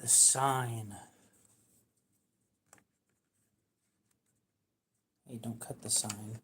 sign. Hey, don't cut the sign.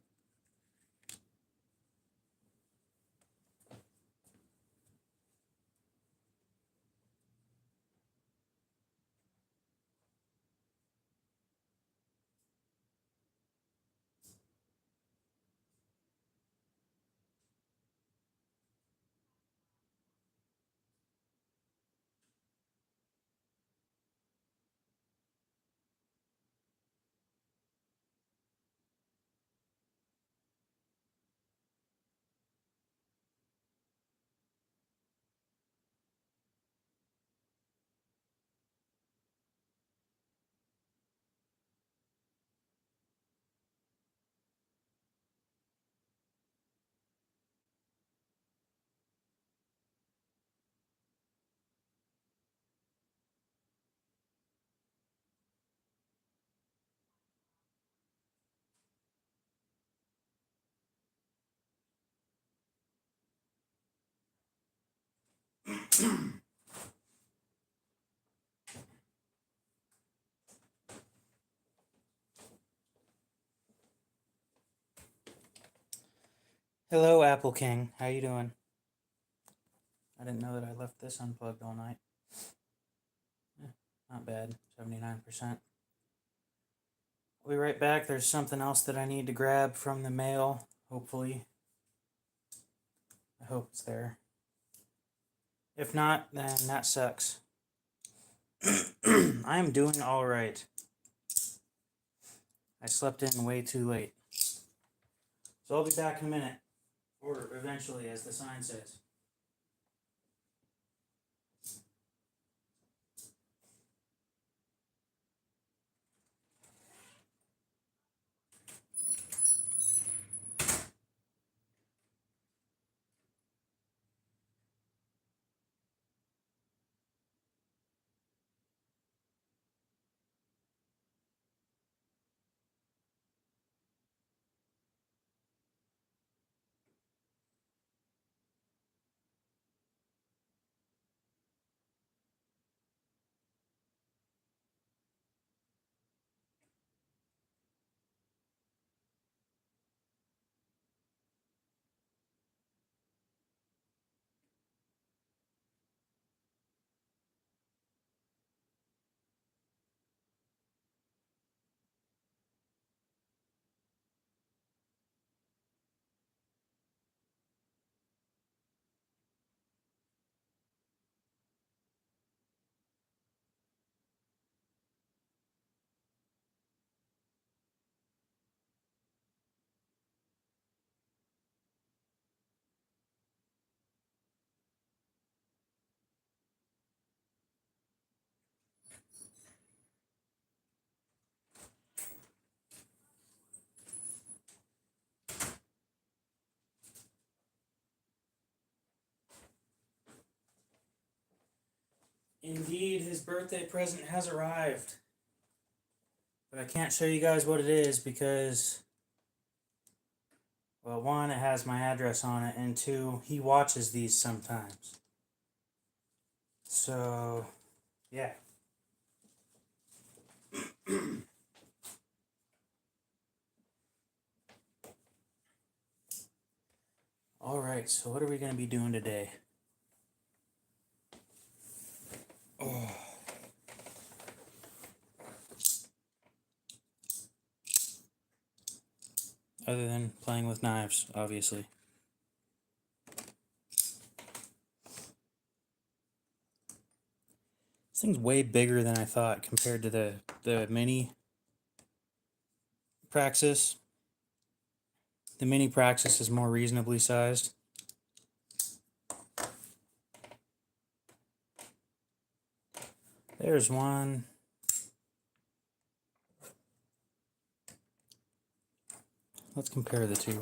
Hello, Apple King. How you doing? I didn't know that I left this unplugged all night. Not bad. 79%. I'll be right back. There's something else that I need to grab from the mail, hopefully. I hope it's there. If not, then that sucks. I am doing all right. I slept in way too late. So I'll be back in a minute. Or eventually, as the sign says. Indeed, his birthday present has arrived. But I can't show you guys what it is because, well, one, it has my address on it, and two, he watches these sometimes. So, yeah. Alright, so what are we going to be doing today? Oh. Other than playing with knives, obviously. This thing's way bigger than I thought compared to the mini Praxis. The mini Praxis is more reasonably sized. There's one. Let's compare the two.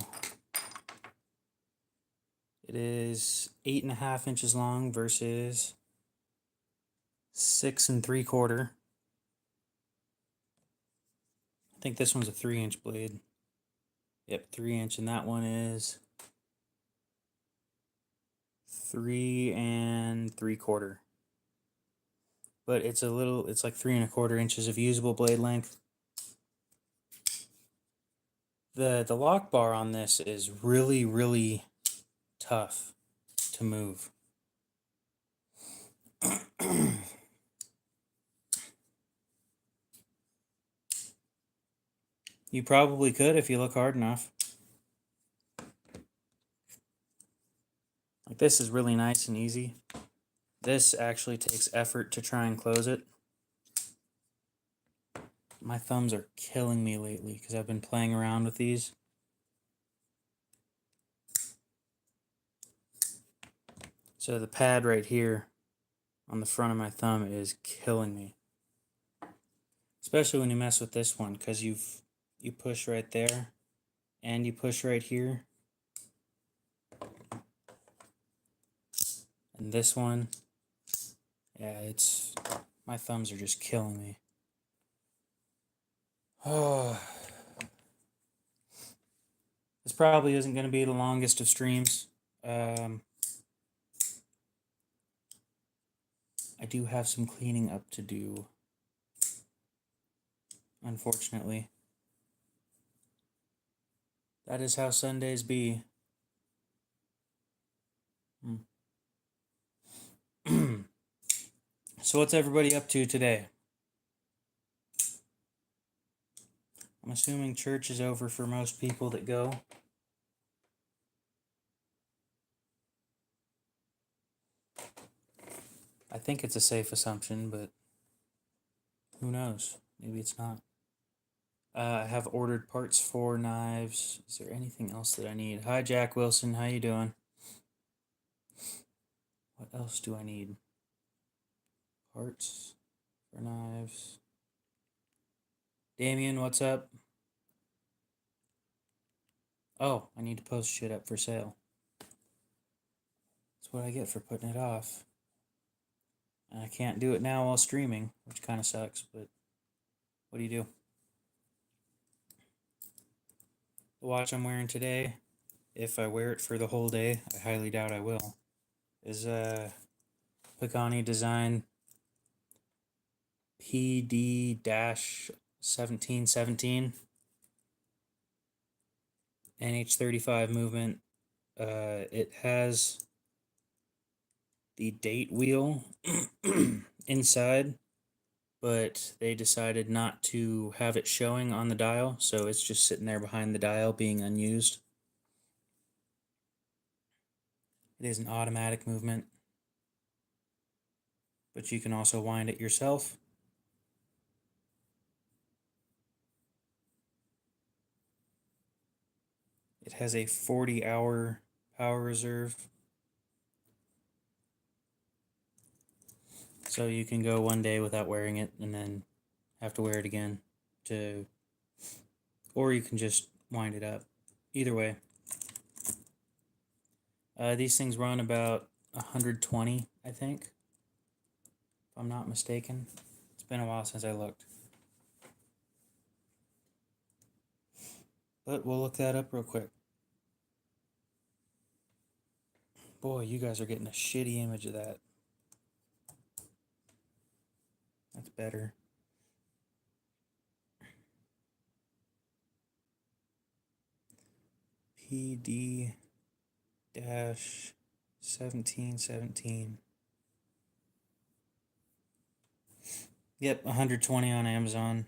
It is 8.5 inches long versus 6 3/4. I think this one's a 3-inch blade. Yep, 3-inch, and that one is 3 3/4. but it's like 3 1/4 inches of usable blade length. The lock bar on this is really, really tough to move. You probably could if you look hard enough. Like, this is really nice and easy. This actually takes effort to try and close it. My thumbs are killing me lately because I've been playing around with these. So the pad right here on the front of my thumb is killing me. Especially when you mess with this one, because you push right there and you push right here. And this one, yeah, my thumbs are just killing me. Oh, this probably isn't going to be the longest of streams. I do have some cleaning up to do, unfortunately. That is how Sundays be. So what's everybody up to today? I'm assuming church is over for most people that go. I think it's a safe assumption, but who knows? Maybe it's not. I have ordered parts for knives. Is there anything else that I need? Hi, Jack Wilson. How you doing? What else do I need? Parts for knives. Damien, what's up? Oh, I need to post shit up for sale. That's what I get for putting it off. And I can't do it now while streaming, which kind of sucks, but what do you do? The watch I'm wearing today, if I wear it for the whole day, I highly doubt I will, is Pagani Design PD-1717 NH35 movement. It has the date wheel inside, but they decided not to have it showing on the dial, so it's just sitting there behind the dial being unused. It is an automatic movement, but you can also wind it yourself. It has a 40-hour power reserve, so you can go one day without wearing it and then have to wear it again or you can just wind it up. Either way. These things run about 120, I think, if I'm not mistaken. It's been a while since I looked. But we'll look that up real quick. Boy, you guys are getting a shitty image of that. That's better. PD-1717. Yep, 120 on Amazon.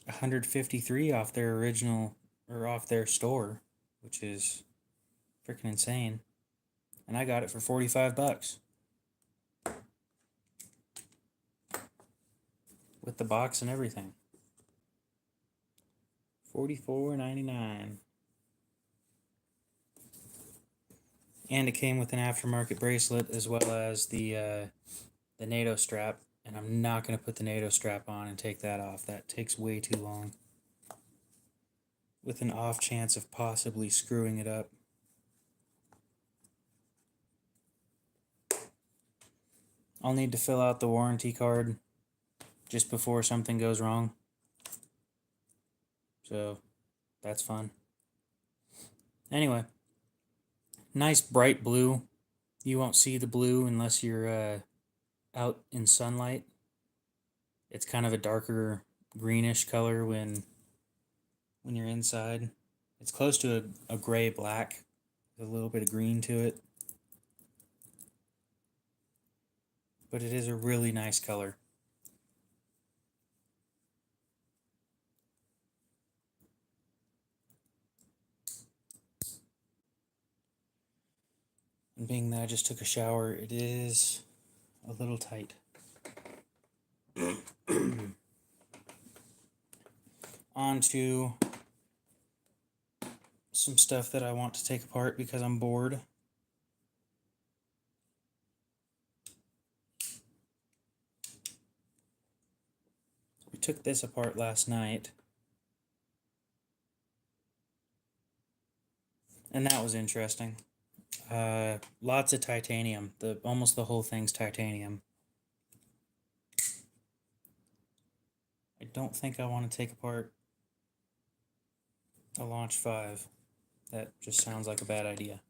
$153 off their original, or off their store, which is freaking insane. And I got it for $45 with the box and everything. $44.99. And it came with an aftermarket bracelet as well as the NATO strap. And I'm not going to put the NATO strap on and take that off. That takes way too long. With an off chance of possibly screwing it up. I'll need to fill out the warranty card just before something goes wrong. So, that's fun. Anyway, Nice bright blue. You won't see the blue unless you're out in sunlight. It's kind of a darker greenish color when you're inside. It's close to a gray black with a little bit of green to it. But it is a really nice color. And being that I just took a shower, it is a little tight. On to some stuff that I want to take apart because I'm bored. We took this apart last night. And that was interesting. Lots of titanium. Almost the whole thing's titanium. I don't think I want to take apart a Launch 5. That just sounds like a bad idea.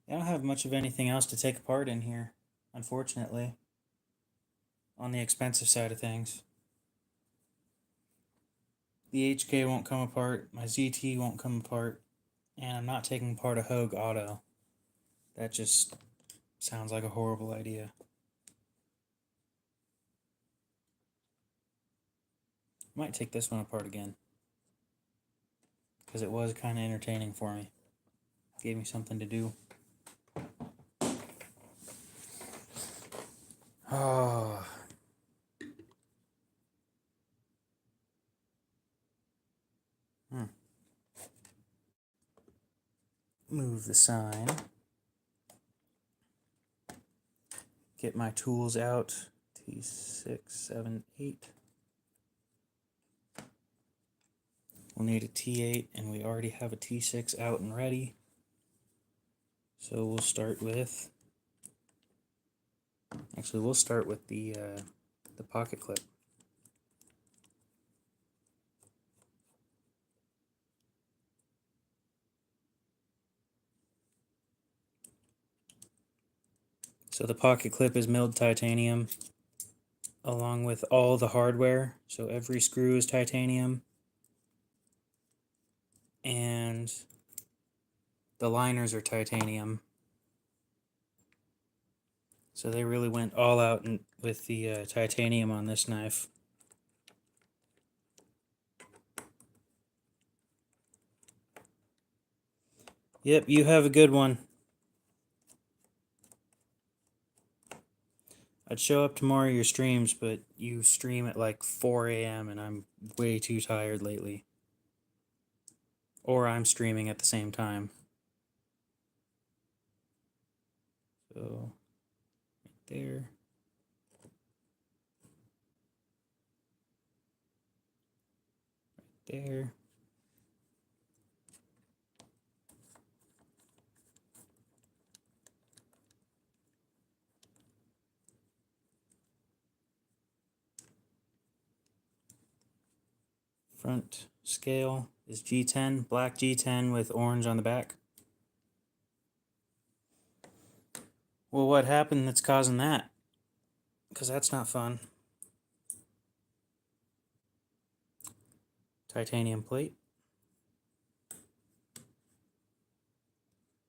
I don't have much of anything else to take apart in here, unfortunately. On the expensive side of things. The HK won't come apart, my ZT won't come apart, and I'm not taking apart a Hogue Auto. That just sounds like a horrible idea. Might take this one apart again, because it was kind of entertaining for me. Gave me something to do. Oh. Move the sign. Get my tools out. T6, 7, 8. We'll need a T8, and we already have a T6 out and ready. So we'll start with... Actually, we'll start with the pocket clip. So the pocket clip is milled titanium along with all the hardware. So every screw is titanium. And the liners are titanium. So they really went all out with the titanium on this knife. Yep, you have a good one. I'd show up tomorrow your streams, but you stream at like 4 a.m. and I'm way too tired lately. Or I'm streaming at the same time. So, right there. Right there. Front scale is G10, black G10 with orange on the back. Well, what happened that's causing that? Because that's not fun. Titanium plate.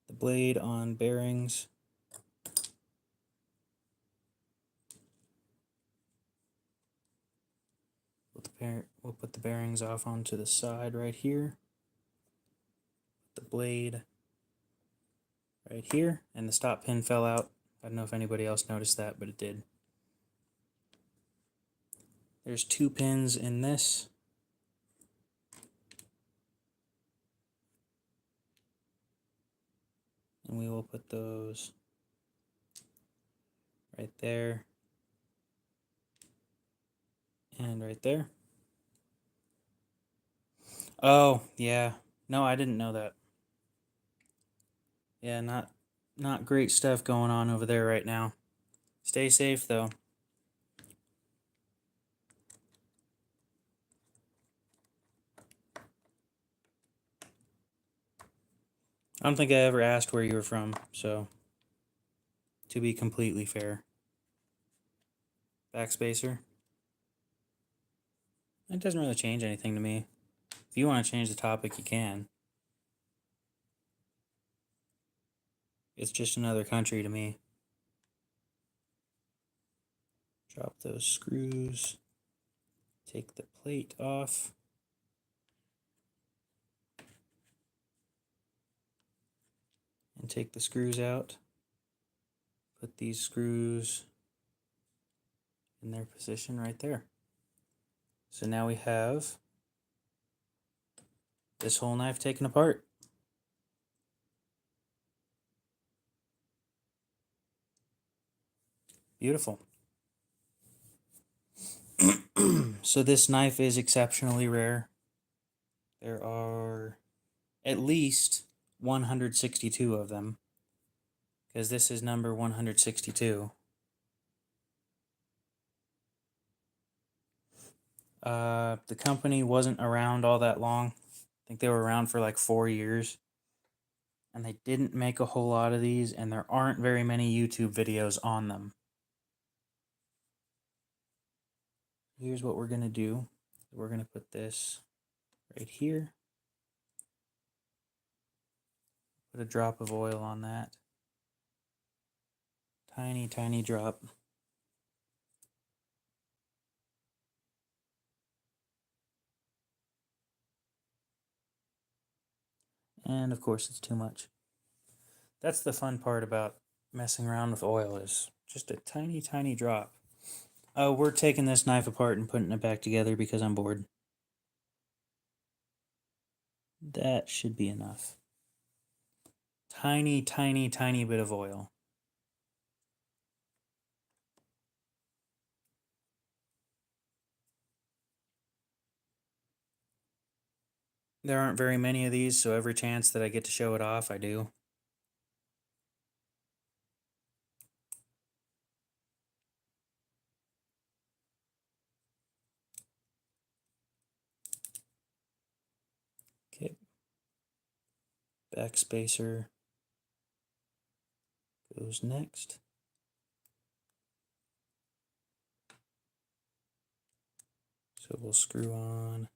The blade on bearings. We'll put the bearings off onto the side right here. The blade right here, and the stop pin fell out. I don't know if anybody else noticed that, but it did. There's 2 pins in this. And we will put those right there and right there. Oh, yeah. No, I didn't know that. Yeah, not great stuff going on over there right now. Stay safe, though. I don't think I ever asked where you were from, so to be completely fair. Backspacer. It doesn't really change anything to me. If you want to change the topic, you can. It's just another country to me. Drop those screws. Take the plate off. And take the screws out. Put these screws in their position right there. So now we have this whole knife taken apart. Beautiful. So this knife is exceptionally rare. There are at least 162 of them, because this is number 162. The company wasn't around all that long. I think they were around for like 4 years. And they didn't make a whole lot of these, and there aren't very many YouTube videos on them. Here's what we're going to do. We're going to put this right here. Put a drop of oil on that. Tiny, tiny drop. And of course it's too much. That's the fun part about messing around with oil, is just a tiny, tiny drop. We're taking this knife apart and putting it back together because I'm bored. That should be enough. Tiny, tiny, tiny bit of oil. There aren't very many of these, so every chance that I get to show it off, I do. Okay. Backspacer goes next. So we'll screw on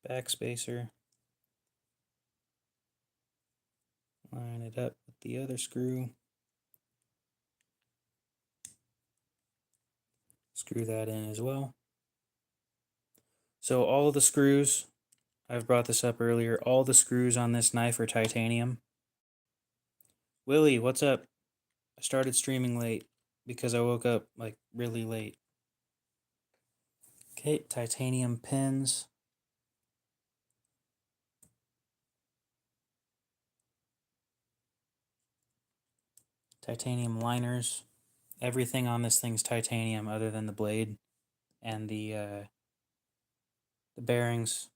backspacer. Line it up with the other screw. Screw that in as well. So all the screws, I've brought this up earlier, all the screws on this knife are titanium. Willie, what's up? I started streaming late because I woke up like really late. Okay, titanium pins. Titanium liners. Everything on this thing's titanium other than the blade and the bearings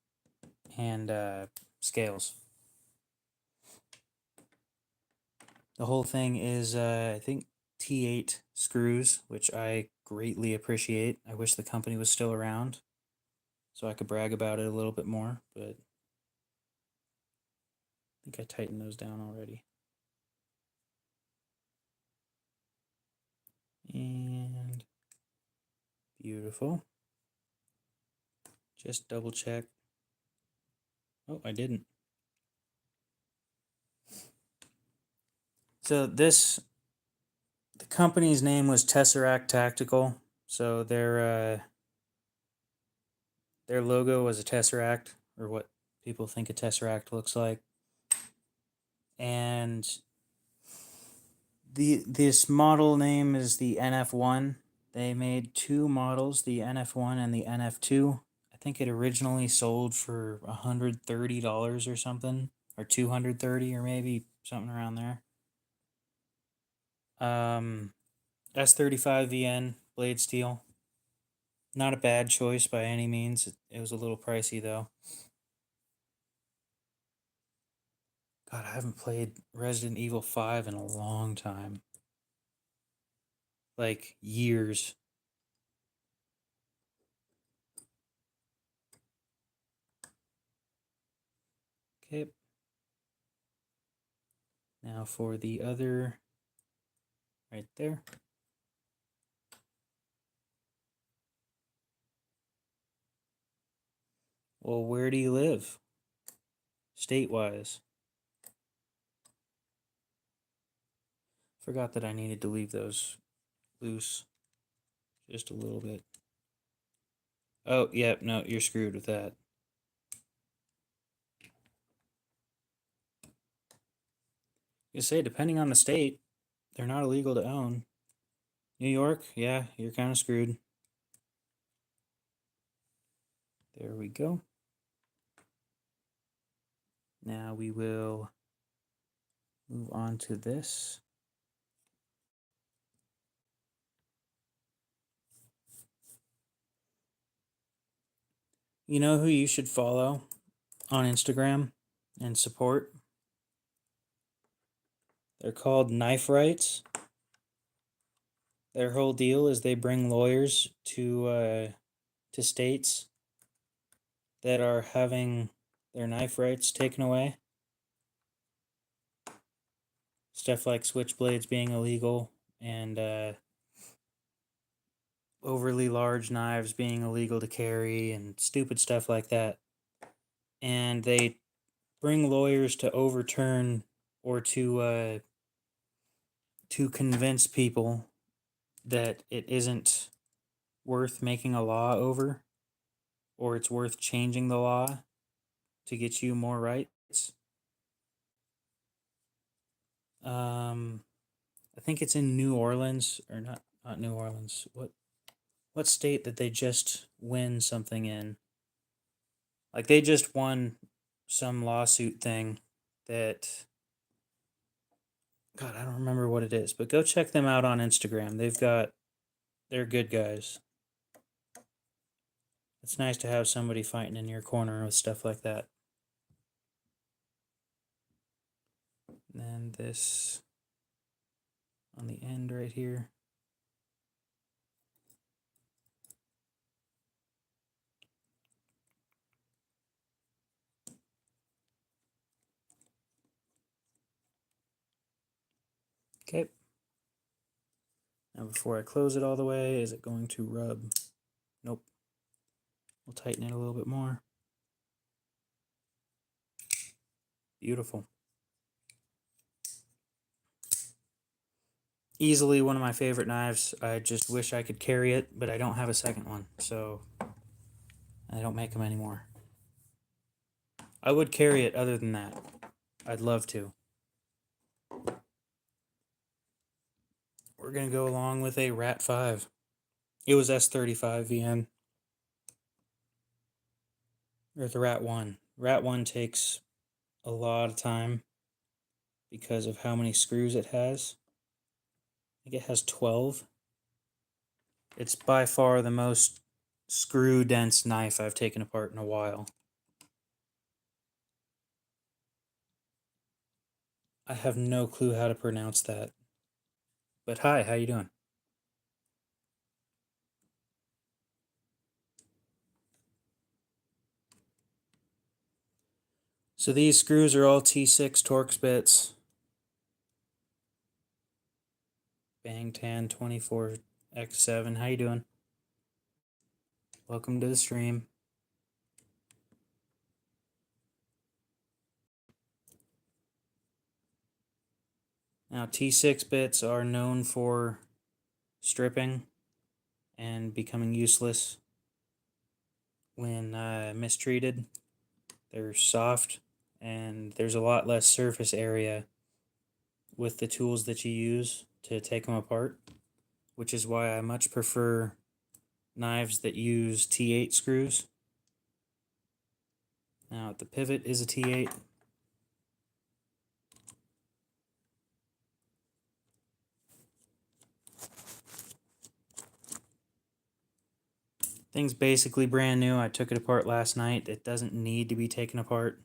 and scales. The whole thing is, I think, T8 screws, which I greatly appreciate. I wish the company was still around so I could brag about it a little bit more, but I think I tightened those down already. And beautiful. Just double check. Oh, I didn't. So the company's name was Tesseract Tactical. So their logo was a tesseract, or what people think a tesseract looks like. And this model name is the NF1. They made two models, the NF1 and the NF2. I think it originally sold for $130 or something, or $230, or maybe something around there. S35VN blade steel. Not a bad choice by any means. It was a little pricey though. God, I haven't played Resident Evil 5 in a long time. Like years. Okay. Now for the other, right there. Well, where do you live? State-wise. Forgot that I needed to leave those loose just a little bit. Oh, yep, no, you're screwed with that. You say, depending on the state, they're not illegal to own. New York, yeah, you're kind of screwed. There we go. Now we will move on to this. You know who you should follow on Instagram and support? They're called Knife Rights. Their whole deal is they bring lawyers to states that are having their knife rights taken away. Stuff like switchblades being illegal and overly large knives being illegal to carry and stupid stuff like that. And they bring lawyers to overturn or to convince people that it isn't worth making a law over, or it's worth changing the law to get you more rights. I think it's in New Orleans, or not New Orleans. What state did they just win something in? Like they just won some lawsuit thing that, God, I don't remember what it is, but go check them out on Instagram. They're good guys. It's nice to have somebody fighting in your corner with stuff like that. And then this on the end right here. Okay. Now before I close it all the way, is it going to rub? Nope. We'll tighten it a little bit more. Beautiful. Easily one of my favorite knives. I just wish I could carry it, but I don't have a second one, so I don't make them anymore. I would carry it other than that. I'd love to. We're going to go along with a Rat 5. It was S35 VN. Or the Rat 1. Rat 1 takes a lot of time because of how many screws it has. I think it has 12. It's by far the most screw-dense knife I've taken apart in a while. I have no clue how to pronounce that. But hi, how you doing? So these screws are all T6 Torx bits. Bangtan 24X7. How you doing? Welcome to the stream. Now T6 bits are known for stripping and becoming useless when mistreated. They're soft and there's a lot less surface area with the tools that you use to take them apart, which is why I much prefer knives that use T8 screws. Now the pivot is a T8. Thing's basically brand new. I took it apart last night. It doesn't need to be taken apart.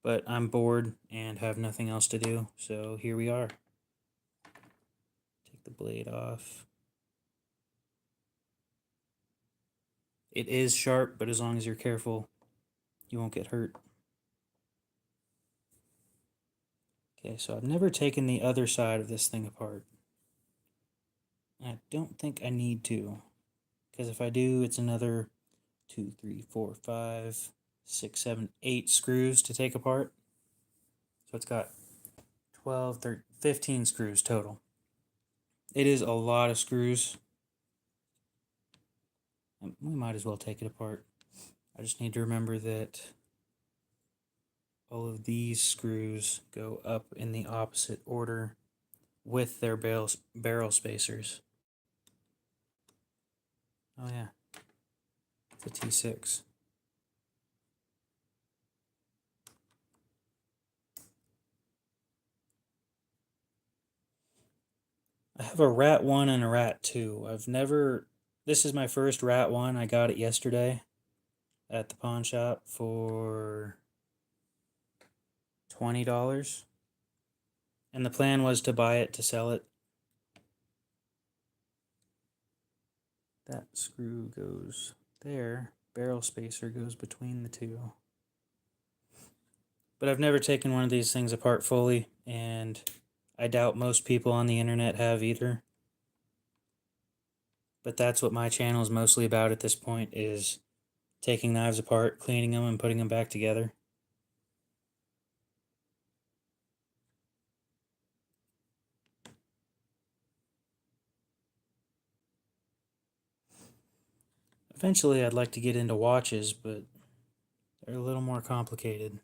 But I'm bored and have nothing else to do, so here we are. Take the blade off. It is sharp, but as long as you're careful, you won't get hurt. Okay, so I've never taken the other side of this thing apart. I don't think I need to, because if I do, it's another 2, 3, 4, 5, 6, 7, 8 screws to take apart. So it's got 12, 13, 15 screws total. It is a lot of screws. We might as well take it apart. I just need to remember that all of these screws go up in the opposite order with their barrel spacers. Oh yeah, it's a T6. I have a Rat 1 and a Rat 2. This is my first Rat 1. I got it yesterday at the pawn shop for $20. And the plan was to buy it to sell it. That screw goes there. Barrel spacer goes between the two. But I've never taken one of these things apart fully, and I doubt most people on the internet have either. But that's what my channel is mostly about at this point, is taking knives apart, cleaning them, and putting them back together. Eventually, I'd like to get into watches, but they're a little more complicated.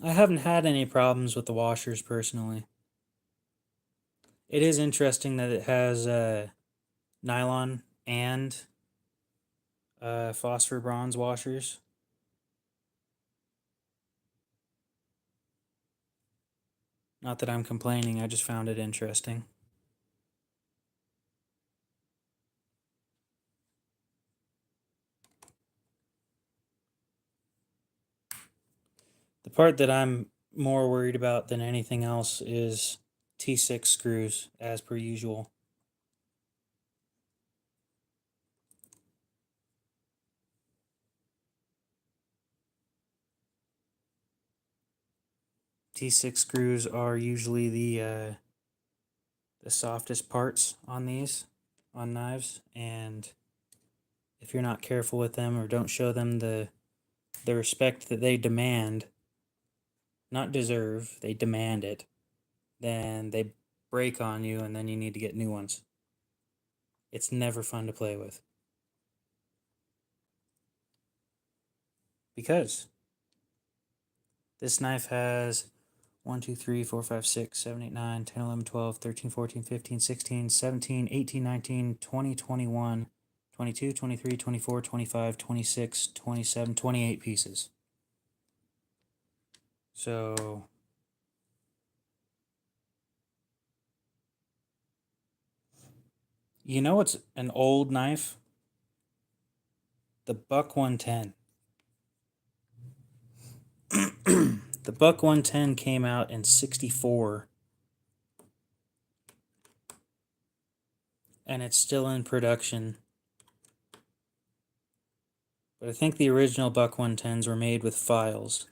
I haven't had any problems with the washers personally. It is interesting that it has nylon and phosphor bronze washers. Not that I'm complaining, I just found it interesting. The part that I'm more worried about than anything else is T6 screws, as per usual. T6 screws are usually the softest parts on knives, and if you're not careful with them or don't show them the respect that they demand, not deserve, they demand it, then they break on you and then you need to get new ones. It's never fun to play with. Because this knife has 1, 2, 3, 4, 5, 6, 7, 8, 9, 10, 11, 12, 13, 14, 15, 16, 17, 18, 19, 20, 21, 22, 23, 24, 25, 26, 27, 28 pieces. So you know what's an old knife? The Buck 110. The Buck 110 came out in '64. And it's still in production. But I think the original Buck 110s were made with files.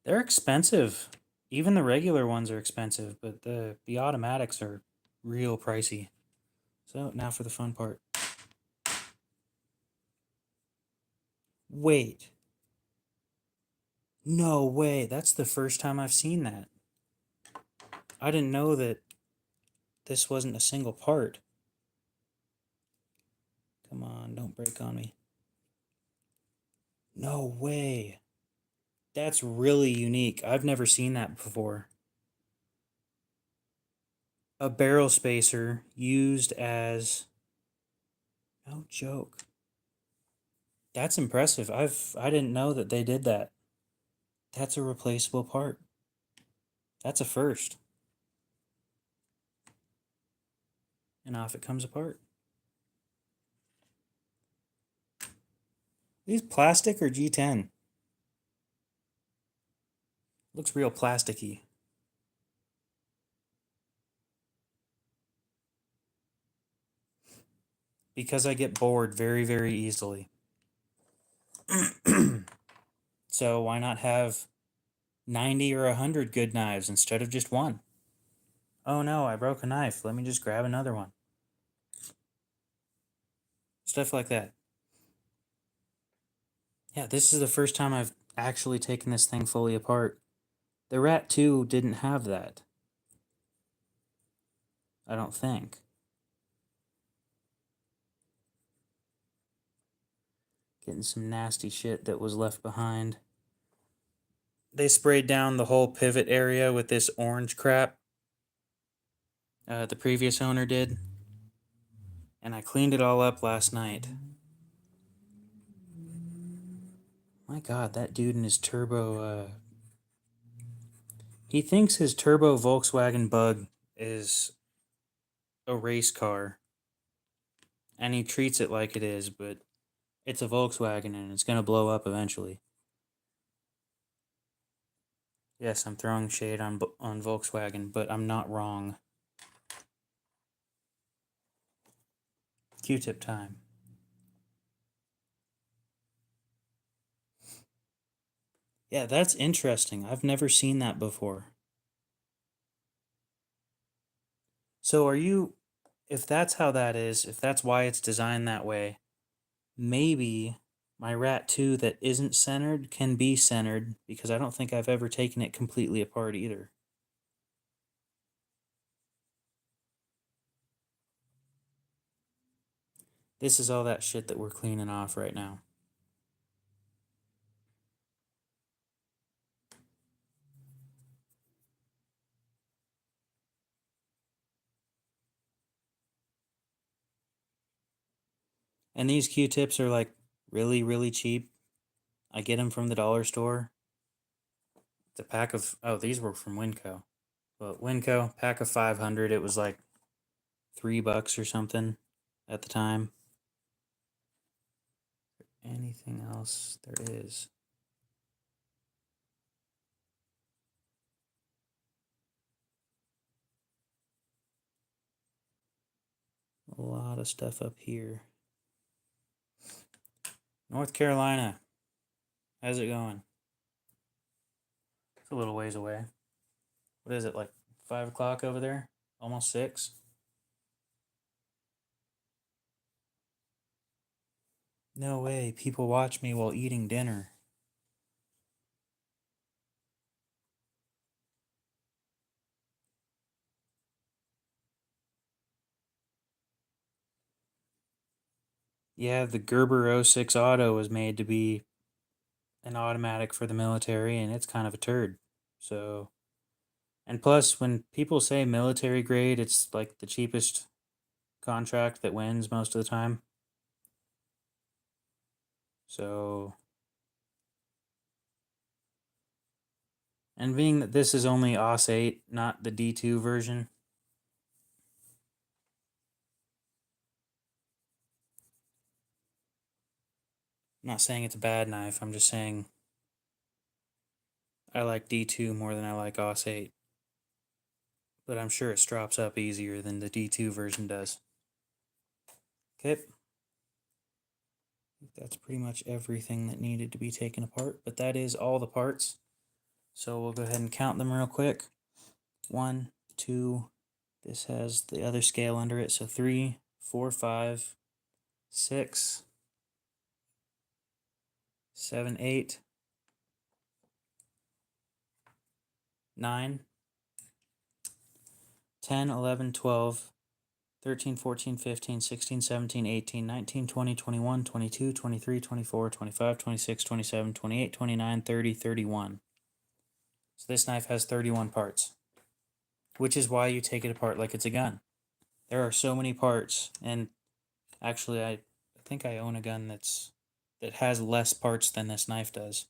They're expensive. Even the regular ones are expensive, but the automatics are real pricey. So now for the fun part. Wait. No way. That's the first time I've seen that. I didn't know that this wasn't a single part. Come on, don't break on me. No way. That's really unique. I've never seen that before. A barrel spacer used as... No joke. That's impressive. I didn't know that they did that. That's a replaceable part. That's a first. And off it comes apart. These plastic or G10? Looks real plasticky. Because I get bored very, very easily. So why not have 90 or 100 good knives instead of just one? Oh no, I broke a knife. Let me just grab another one. Stuff like that. Yeah, this is the first time I've actually taken this thing fully apart. The Rat 2 didn't have that. I don't think. Getting some nasty shit that was left behind. They sprayed down the whole pivot area with this orange crap. The previous owner did. And I cleaned it all up last night. My god, that dude and his turbo, he thinks his turbo Volkswagen Bug is a race car. And he treats it like it is, but it's a Volkswagen and it's gonna blow up eventually. Yes, I'm throwing shade on Volkswagen, but I'm not wrong. Q-tip time. Yeah, that's interesting. I've never seen that before. So are you, if that's how that is, if that's why it's designed that way, maybe my Rat 2 that isn't centered can be centered, because I don't think I've ever taken it completely apart either. This is all that shit that we're cleaning off right now. And these Q-tips are like really, really cheap. I get them from the dollar store. The pack of, oh, these were from Winco. But Winco, pack of 500, it was like $3 or something at the time. Anything else there is? A lot of stuff up here. North Carolina. How's it going? It's a little ways away. What is it, like 5 o'clock over there? Almost 6? No way. People watch me while eating dinner. Yeah, the Gerber 06 Auto was made to be an automatic for the military, and it's kind of a turd. So, and plus, when people say military grade, it's like the cheapest contract that wins most of the time. So, and being that this is only AUS 8, not the D2 version, I'm not saying it's a bad knife, I'm just saying I like D2 more than I like AUS 8. But I'm sure it strops up easier than the D2 version does. Okay. That's pretty much everything that needed to be taken apart, but that is all the parts. So we'll go ahead and count them real quick. 1, 2, this has the other scale under it, so 3, 4, 5, 6, 7, 8, 9, 10, 11, 12, 13, 14, 15, 16, 17, 18, 19, 20, 21, 22, 23, 24, 25, 26, 27, 28, 29, 30, 31. So this knife has 31 parts, which is why you take it apart like it's a gun. There are so many parts, and actually I think I own a gun that has less parts than this knife does.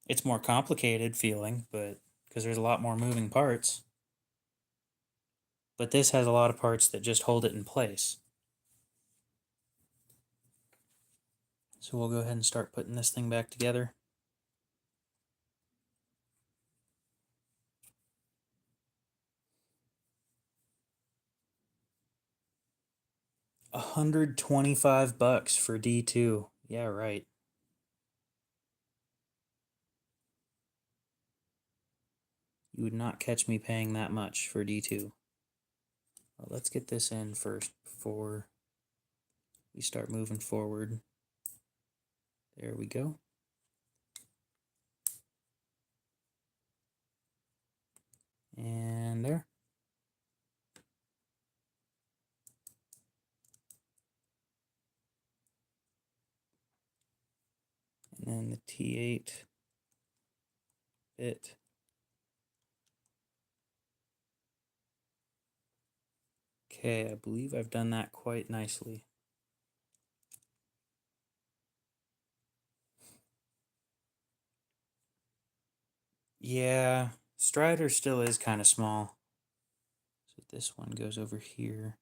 It's more complicated feeling, but because there's a lot more moving parts. But this has a lot of parts that just hold it in place. So we'll go ahead and start putting this thing back together. $125 for D2. Yeah, right. You would not catch me paying that much for D2. Well, let's get this in first before we start moving forward. There we go. And there. And then the T8 bit. Okay, I believe I've done that quite nicely. Yeah, Strider still is kind of small. So this one goes over here.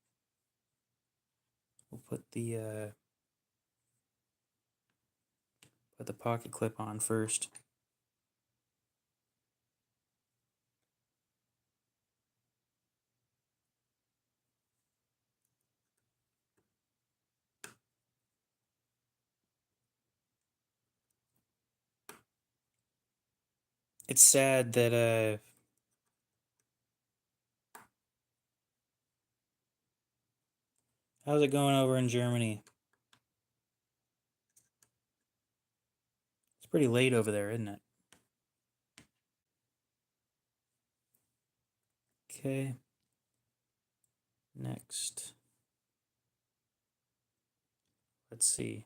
We'll put the pocket clip on first. It's sad that how's it going over in Germany? It's pretty late over there, isn't it? Okay. Next. Let's see.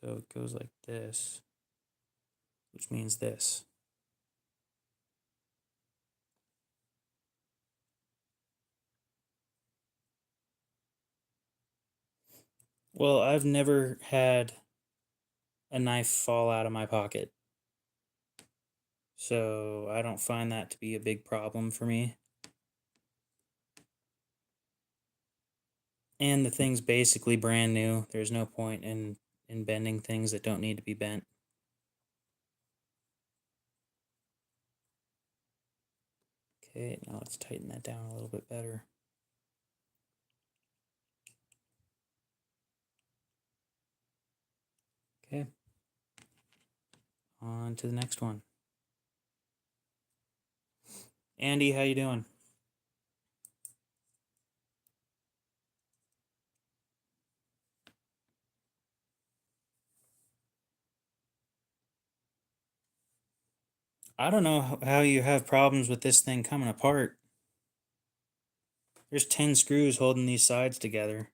So it goes like this, which means this. Well, I've never had a knife fall out of my pocket, so I don't find that to be a big problem for me. And the thing's basically brand new. There's no point in bending things that don't need to be bent. Okay, now let's tighten that down a little bit better. Okay. On to the next one. Andy, how you doing? I don't know how you have problems with this thing coming apart. There's 10 screws holding these sides together.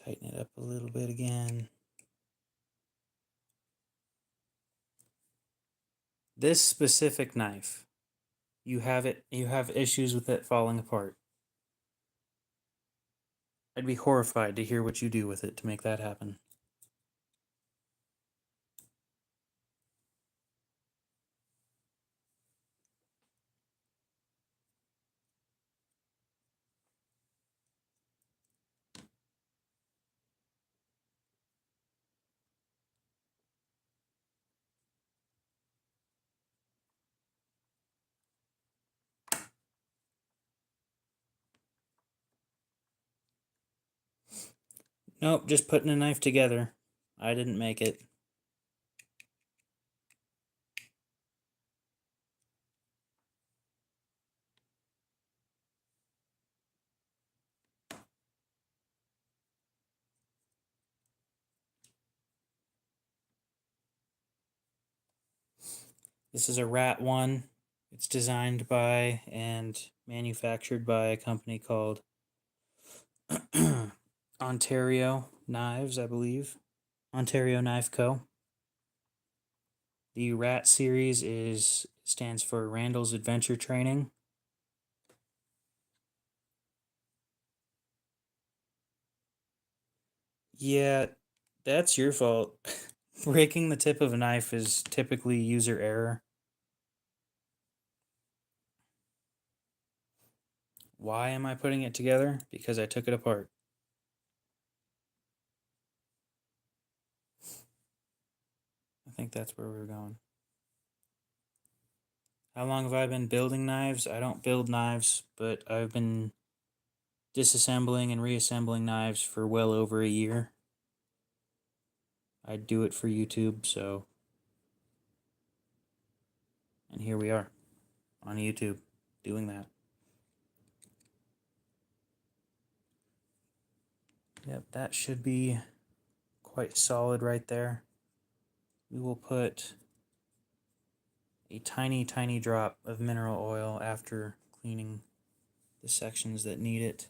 Tighten it up a little bit again. This specific knife, you have issues with it falling apart. I'd be horrified to hear what you do with it to make that happen. Nope, just putting a knife together. I didn't make it. This is a Rat 1. It's designed by and manufactured by a company called Ontario Knives, I believe. Ontario Knife Co. The Rat series stands for Randall's Adventure Training. Yeah, that's your fault. Breaking the tip of a knife is typically user error. Why am I putting it together? Because I took it apart. think that's where we're going. How long have I been building knives? I don't build knives, but I've been disassembling and reassembling knives for well over a year. I do it for YouTube, so. And here we are on YouTube doing that. Yep, that should be quite solid right there. We will put a tiny, tiny drop of mineral oil after cleaning the sections that need it.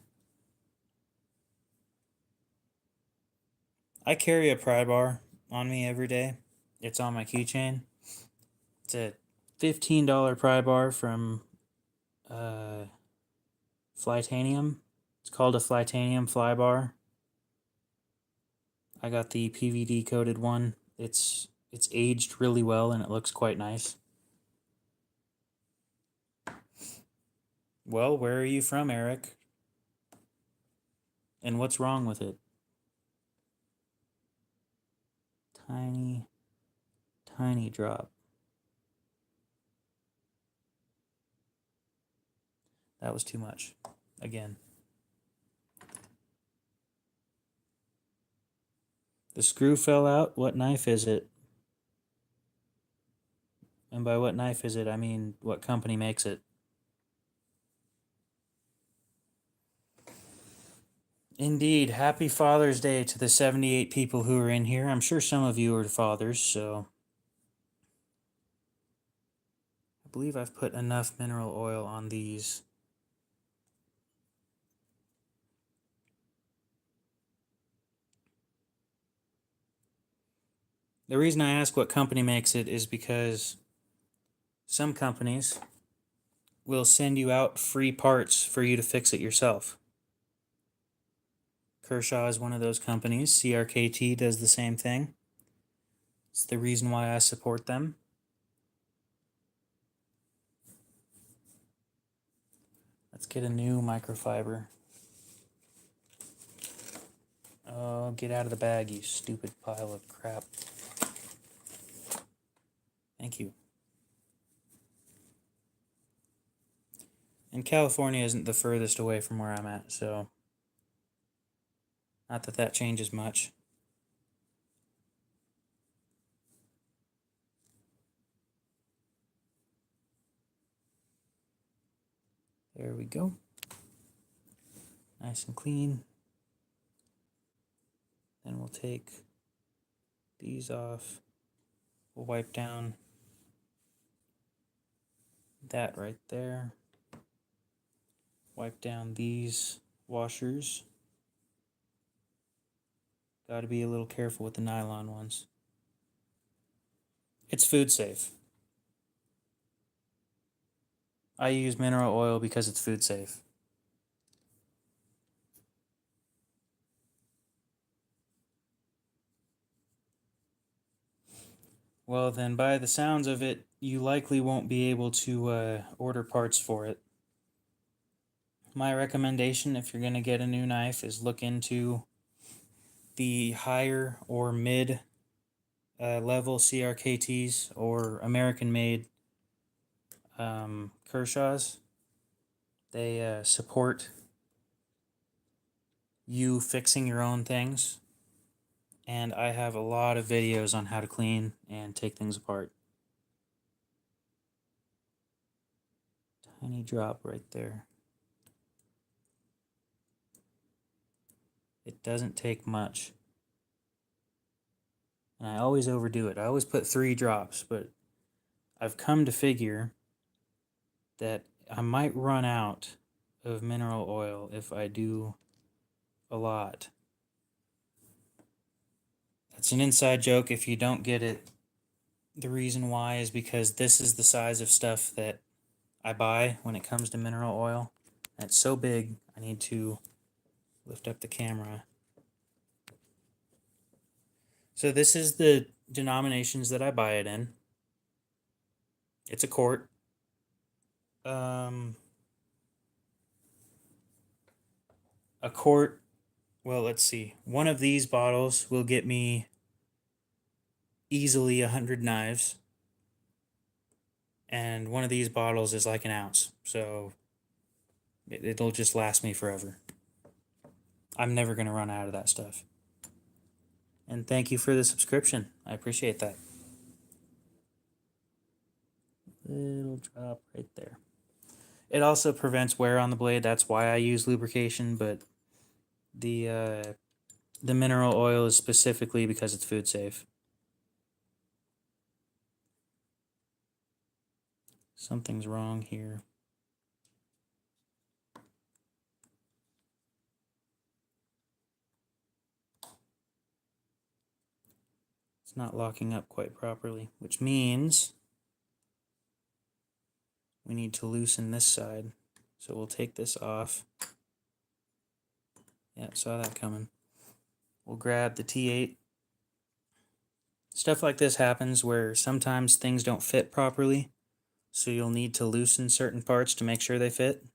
I carry a pry bar on me every day. It's on my keychain. It's a $15 pry bar from Flytanium. It's called a Flytanium fly bar. I got the PVD coated one. It's aged really well and it looks quite nice. Well, where are you from, Eric? And what's wrong with it? Tiny, tiny drop. That was too much. Again. The screw fell out. What knife is it? And by what knife is it, I mean what company makes it. Indeed, happy Father's Day to the 78 people who are in here. I'm sure some of you are fathers, so I believe I've put enough mineral oil on these. The reason I ask what company makes it is because some companies will send you out free parts for you to fix it yourself. Kershaw is one of those companies. CRKT does the same thing. It's the reason why I support them. Let's get a new microfiber. Oh, get out of the bag, you stupid pile of crap. Thank you. And California isn't the furthest away from where I'm at, so not that that changes much. There we go. Nice and clean. Then we'll take these off. We'll wipe down that right there. Wipe down these washers. Got to be a little careful with the nylon ones. It's food safe. I use mineral oil because it's food safe. Well, then, by the sounds of it, you likely won't be able to order parts for it. My recommendation, if you're going to get a new knife, is look into the higher or mid level CRKTs or American-made Kershaws. They support you fixing your own things. And I have a lot of videos on how to clean and take things apart. Tiny drop right there. It doesn't take much. And I always overdo it. I always put 3 drops, but I've come to figure that I might run out of mineral oil if I do a lot. That's an inside joke. If you don't get it, the reason why is because this is the size of stuff that I buy when it comes to mineral oil. And it's so big, I need to lift up the camera. So this is the denominations that I buy it in. It's a quart. A quart, well, let's see. One of these bottles will get me easily 100 knives. And one of these bottles is like an ounce. So it'll just last me forever. I'm never going to run out of that stuff. And thank you for the subscription. I appreciate that. Little drop right there. It also prevents wear on the blade. That's why I use lubrication, but the mineral oil is specifically because it's food safe. Something's wrong here. It's not locking up quite properly, which means we need to loosen this side. So we'll take this off. Yeah, saw that coming. We'll grab the T8. Stuff like this happens where sometimes things don't fit properly, so you'll need to loosen certain parts to make sure they fit.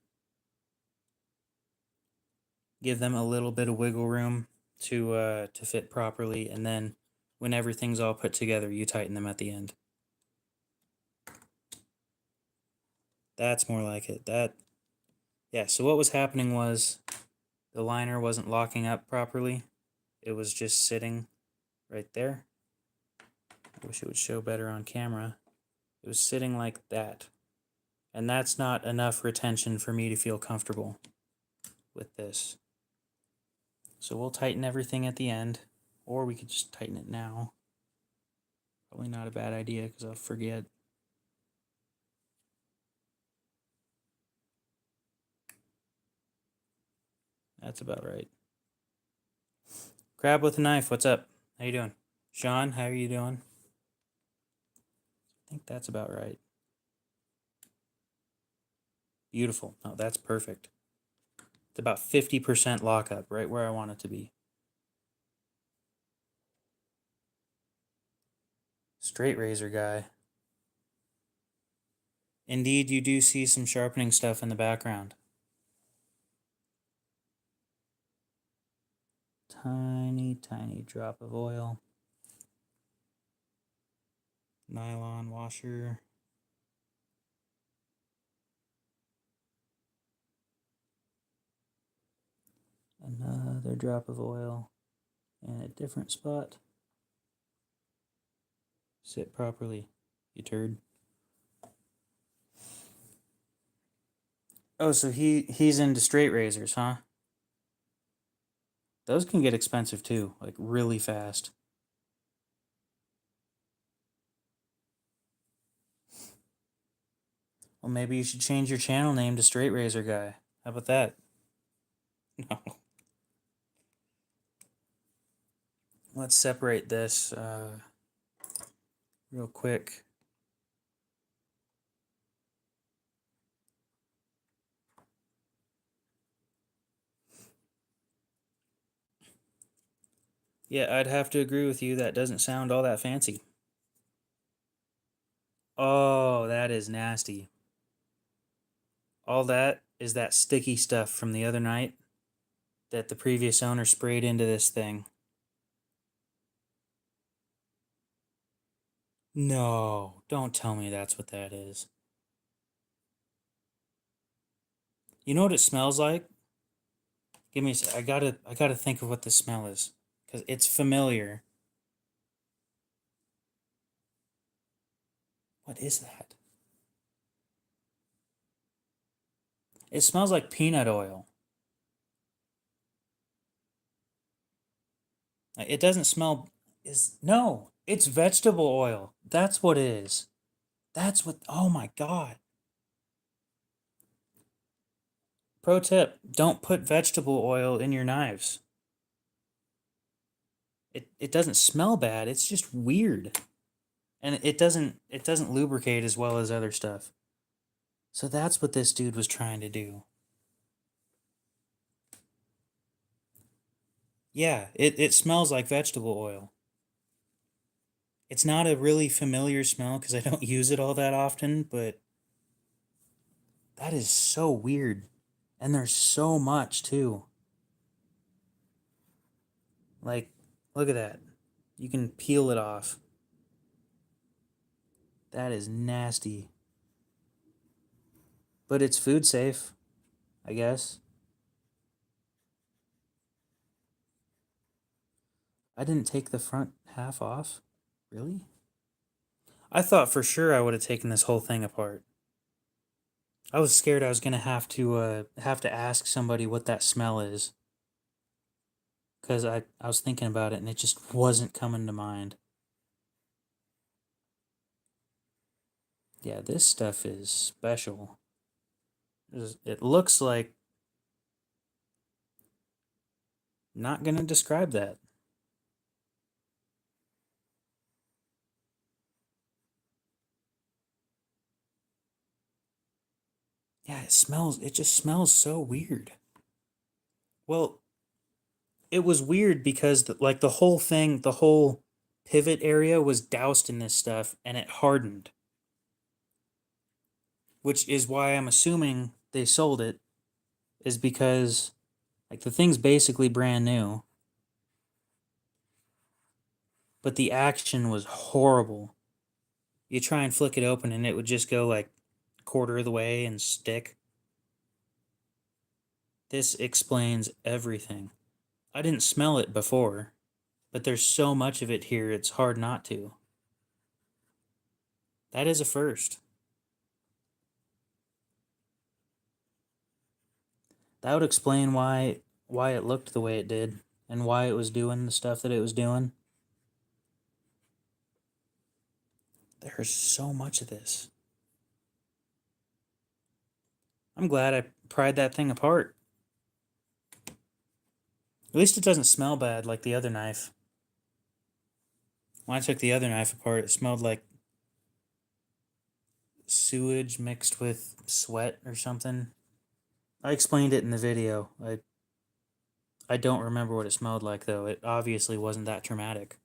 Give them a little bit of wiggle room to fit properly, and then when everything's all put together, you tighten them at the end. That's more like it. Yeah, so what was happening was the liner wasn't locking up properly. It was just sitting right there. I wish it would show better on camera. It was sitting like that. And that's not enough retention for me to feel comfortable with this. So we'll tighten everything at the end, or we could just tighten it now. Probably not a bad idea because I'll forget. That's about right. Crab with a knife, what's up? How you doing? Sean, how are you doing? I think that's about right. Beautiful. No, that's perfect. It's about 50% lockup, right where I want it to be. Straight razor guy. Indeed, you do see some sharpening stuff in the background. Tiny, tiny drop of oil. Nylon washer. Another drop of oil in a different spot. Sit properly, you turd. Oh, so he's into straight razors, huh? Those can get expensive too, like really fast. Well, maybe you should change your channel name to Straight Razor Guy. How about that? No. Let's separate this real quick. Yeah, I'd have to agree with you. That doesn't sound all that fancy. Oh, that is nasty. All that is that sticky stuff from the other night that the previous owner sprayed into this thing. No, don't tell me that's what that is. You know what it smells like? Give me a sec. I gotta think of what the smell is. Because it's familiar. What is that? It smells like peanut oil. It doesn't smell no, it's vegetable oil. That's what it is. That's what oh my god. Pro tip, don't put vegetable oil in your knives. It doesn't smell bad, it's just weird. And it doesn't lubricate as well as other stuff. So that's what this dude was trying to do. Yeah, it smells like vegetable oil. It's not a really familiar smell because I don't use it all that often, but that is so weird. And there's so much too. Like, look at that. You can peel it off. That is nasty. But it's food safe, I guess. I didn't take the front half off? Really? I thought for sure I would have taken this whole thing apart. I was scared I was gonna have to ask somebody what that smell is. Cause I was thinking about it and it just wasn't coming to mind. Yeah, this stuff is special. It looks like, not gonna describe that. Yeah, it just smells so weird. Well, it was weird because like the whole thing, the whole pivot area was doused in this stuff and it hardened. Which is why I'm assuming they sold it, is because like the thing's basically brand new, but the action was horrible. You try and flick it open and it would just go like quarter of the way and stick. This explains everything. I didn't smell it before, but there's so much of it here it's hard not to. That is a first. That would explain why it looked the way it did and why it was doing the stuff that it was doing. There's so much of this. I'm glad I pried that thing apart. At least it doesn't smell bad like the other knife. When I took the other knife apart, it smelled like sewage mixed with sweat or something. I explained it in the video. I don't remember what it smelled like, though. It obviously wasn't that traumatic.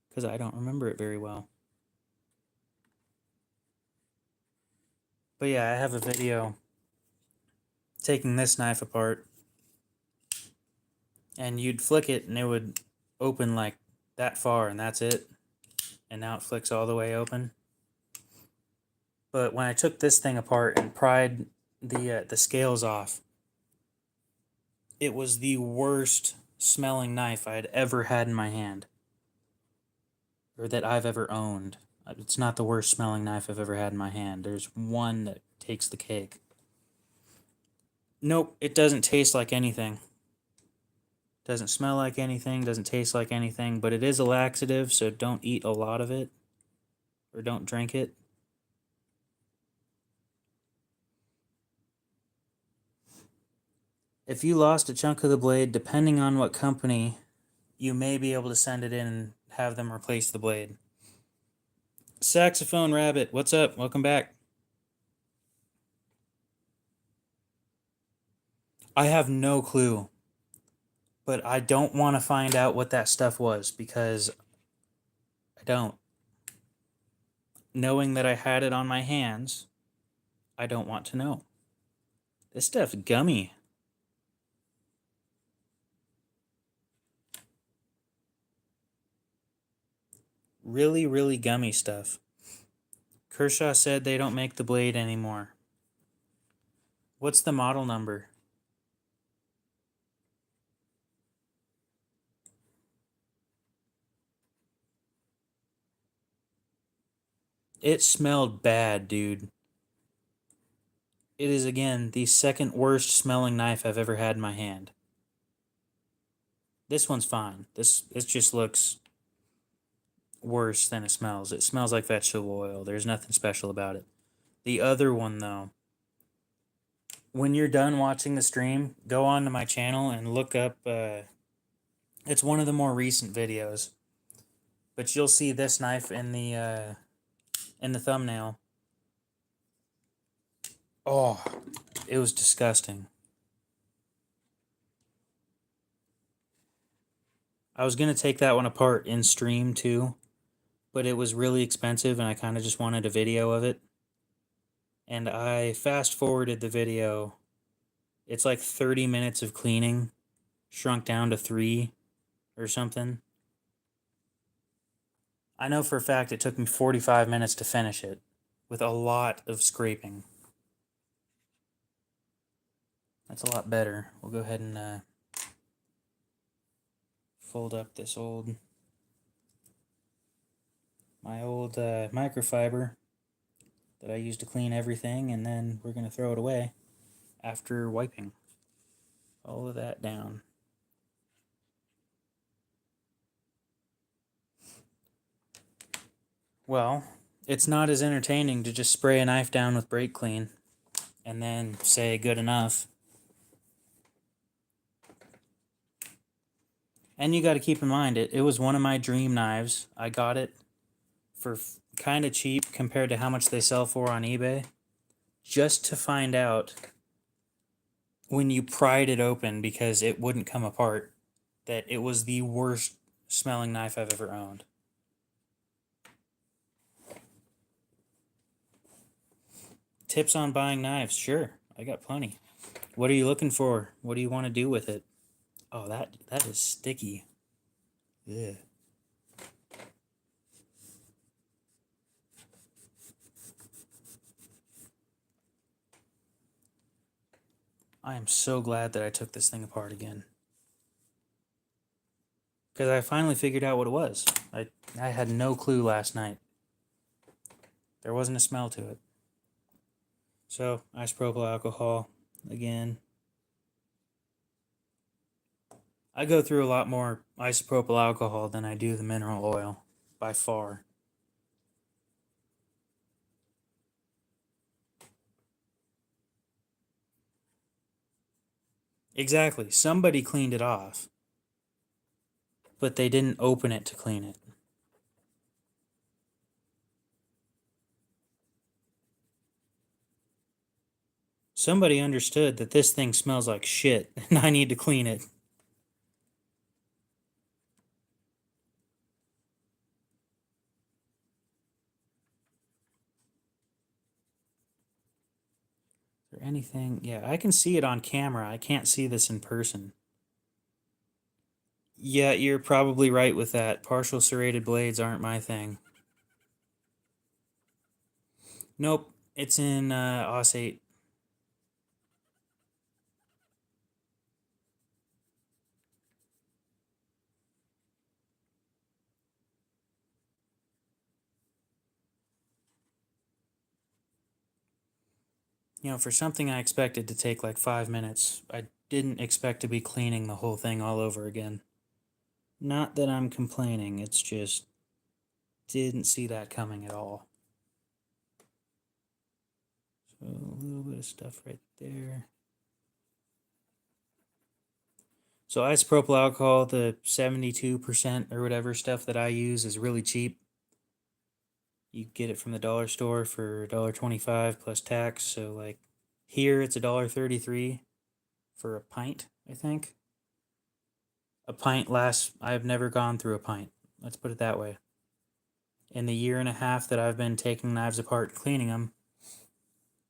Because I don't remember it very well. But yeah, I have a video taking this knife apart. And you'd flick it and it would open like that far and that's it. And now it flicks all the way open. But when I took this thing apart and pried the scales off, it was the worst smelling knife I had ever had in my hand. Or that I've ever owned. It's not the worst smelling knife I've ever had in my hand. There's one that takes the cake. Nope, it doesn't taste like anything. Doesn't smell like anything, doesn't taste like anything, but it is a laxative, so don't eat a lot of it. Or don't drink it. If you lost a chunk of the blade, depending on what company, you may be able to send it in and have them replace the blade. Saxophone Rabbit, what's up? Welcome back. I have no clue. But I don't want to find out what that stuff was because I don't. Knowing that I had it on my hands, I don't want to know. This stuff's gummy. Really, really gummy stuff. Kershaw said they don't make the blade anymore. What's the model number? It smelled bad, dude. It is, again, the second worst smelling knife I've ever had in my hand. This one's fine. It just looks worse than it smells. It smells like vegetable oil. There's nothing special about it. The other one, though, when you're done watching the stream, go on to my channel and look up, it's one of the more recent videos, but you'll see this knife in the thumbnail. Oh, it was disgusting. I was going to take that one apart in stream too, but it was really expensive and I kind of just wanted a video of it. And I fast forwarded the video. It's like 30 minutes of cleaning, shrunk down to 3 or something. I know for a fact it took me 45 minutes to finish it with a lot of scraping. That's a lot better. We'll go ahead and fold up this my old microfiber that I used to clean everything, and then we're going to throw it away after wiping all of that down. Well, it's not as entertaining to just spray a knife down with brake clean and then say good enough. And you got to keep in mind, it was one of my dream knives. I got it for kind of cheap compared to how much they sell for on eBay. Just to find out when you pried it open, because it wouldn't come apart, that it was the worst smelling knife I've ever owned. Tips on buying knives? Sure, I got plenty. What are you looking for? What do you want to do with it? Oh, that is sticky. Yeah. I am so glad that I took this thing apart again. Because I finally figured out what it was. I had no clue last night. There wasn't a smell to it. So, isopropyl alcohol again. I go through a lot more isopropyl alcohol than I do the mineral oil, by far. Exactly. Somebody cleaned it off, but they didn't open it to clean it. Somebody understood that this thing smells like shit and I need to clean it. Is there anything? Yeah, I can see it on camera. I can't see this in person. Yeah, you're probably right with that. Partial serrated blades aren't my thing. Nope, it's in AUS 8. You know, for something I expected to take like 5 minutes, I didn't expect to be cleaning the whole thing all over again. Not that I'm complaining, it's just didn't see that coming at all. So a little bit of stuff right there. So isopropyl alcohol, the 72% or whatever stuff that I use is really cheap. You get it from the dollar store for $1.25 plus tax. So like here it's $1.33 for a pint, I think. A pint lasts, I've never gone through a pint. Let's put it that way. In the year and a half that I've been taking knives apart and cleaning them,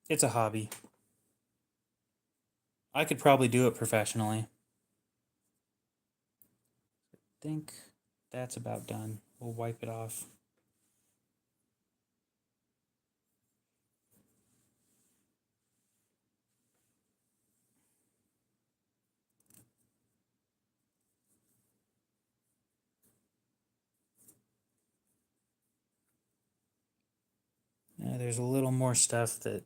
it's a hobby. I could probably do it professionally. I think that's about done. We'll wipe it off. There's a little more stuff that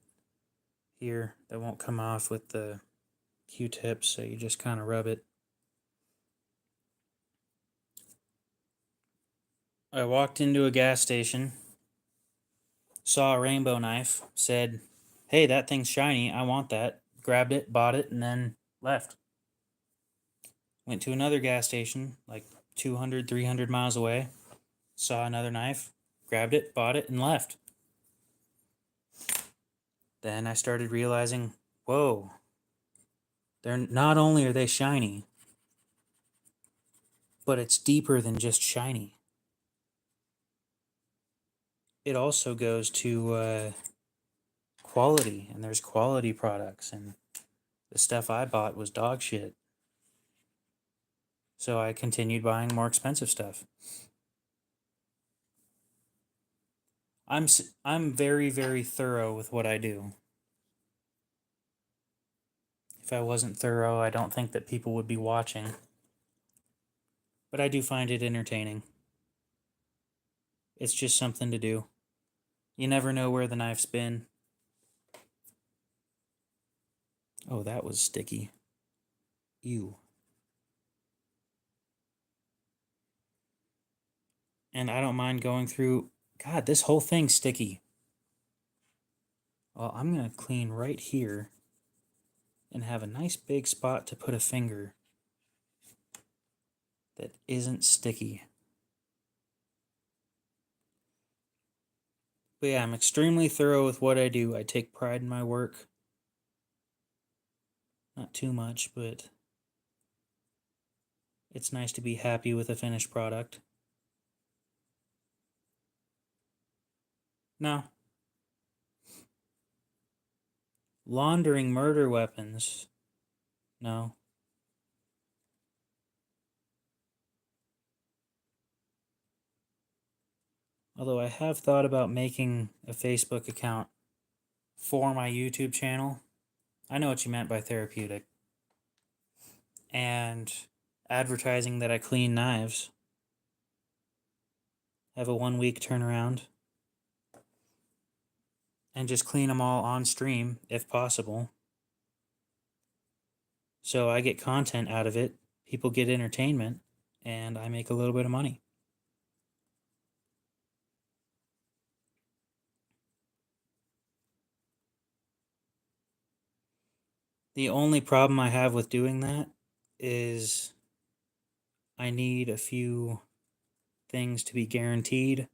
here that won't come off with the Q-tips, so you just kind of rub it. I walked into a gas station, saw a rainbow knife, said, "Hey, that thing's shiny, I want that." Grabbed it, bought it, and then left. Went to another gas station, like 200, 300 miles away, saw another knife, grabbed it, bought it, and left. Then I started realizing, whoa, they're not only are they shiny, but it's deeper than just shiny. It also goes to quality, and there's quality products, and the stuff I bought was dog shit. So I continued buying more expensive stuff. I'm very, very thorough with what I do. If I wasn't thorough, I don't think that people would be watching. But I do find it entertaining. It's just something to do. You never know where the knife's been. Oh, that was sticky. Ew. And I don't mind going through... God, this whole thing's sticky. Well, I'm going to clean right here and have a nice big spot to put a finger that isn't sticky. But yeah, I'm extremely thorough with what I do. I take pride in my work. Not too much, but it's nice to be happy with a finished product. No. Laundering murder weapons. No. Although I have thought about making a Facebook account for my YouTube channel. I know what you meant by therapeutic. And advertising that I clean knives. Have a 1 week turnaround. And just clean them all on stream, if possible. So I get content out of it, people get entertainment, and I make a little bit of money. The only problem I have with doing that is I need a few things to be guaranteed.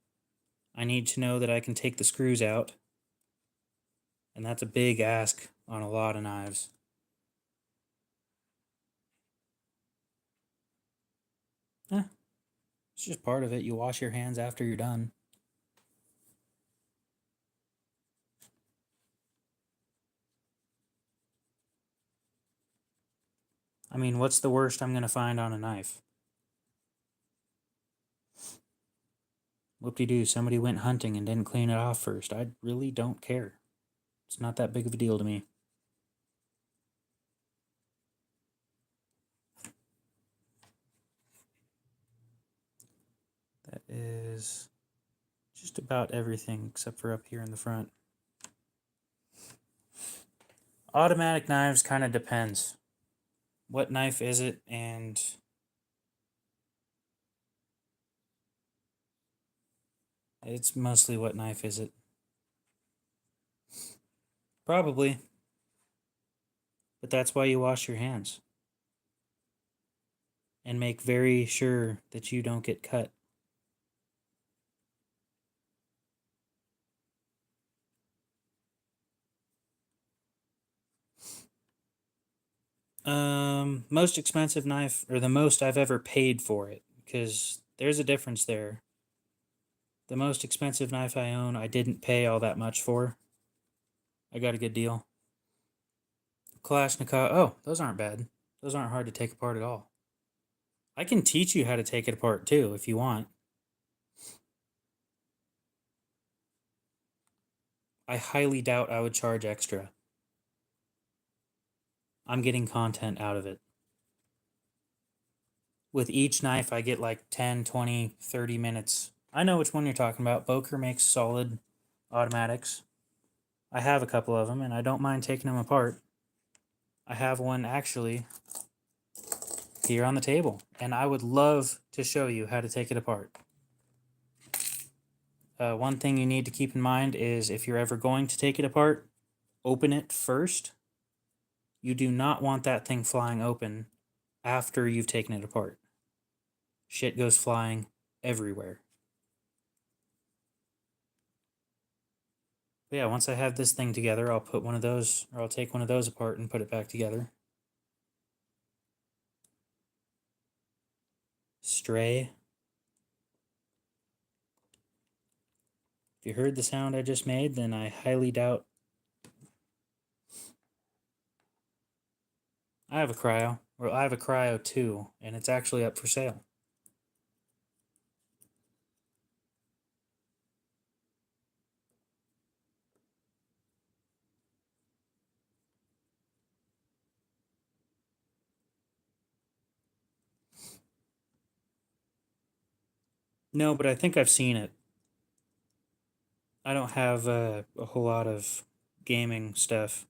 I need to know that I can take the screws out. And that's a big ask on a lot of knives. It's just part of it. You wash your hands after you're done. I mean, what's the worst I'm going to find on a knife? Whoop-de-doo, somebody went hunting and didn't clean it off first. I really don't care. It's not that big of a deal to me. That is just about everything except for up here in the front. Automatic knives kind of depends. What knife is it, and it's mostly what knife is it. Probably. But that's why you wash your hands. And make very sure that you don't get cut. Most expensive knife, or the most I've ever paid for it, because there's a difference there. The most expensive knife I own, I didn't pay all that much for. I got a good deal. Kalashnikov, oh, those aren't bad. Those aren't hard to take apart at all. I can teach you how to take it apart too, if you want. I highly doubt I would charge extra. I'm getting content out of it. With each knife, I get like 10, 20, 30 minutes. I know which one you're talking about. Boker makes solid automatics. I have a couple of them, and I don't mind taking them apart. I have one actually here on the table, and I would love to show you how to take it apart. One thing you need to keep in mind is if you're ever going to take it apart, open it first. You do not want that thing flying open after you've taken it apart. Shit goes flying everywhere. But yeah, once I have this thing together, I'll put one of those, or I'll take one of those apart and put it back together. Stray. If you heard the sound I just made, then I highly doubt. I have a cryo. Well, I have a cryo too, and it's actually up for sale. No, but I think I've seen it. I don't have a whole lot of gaming stuff.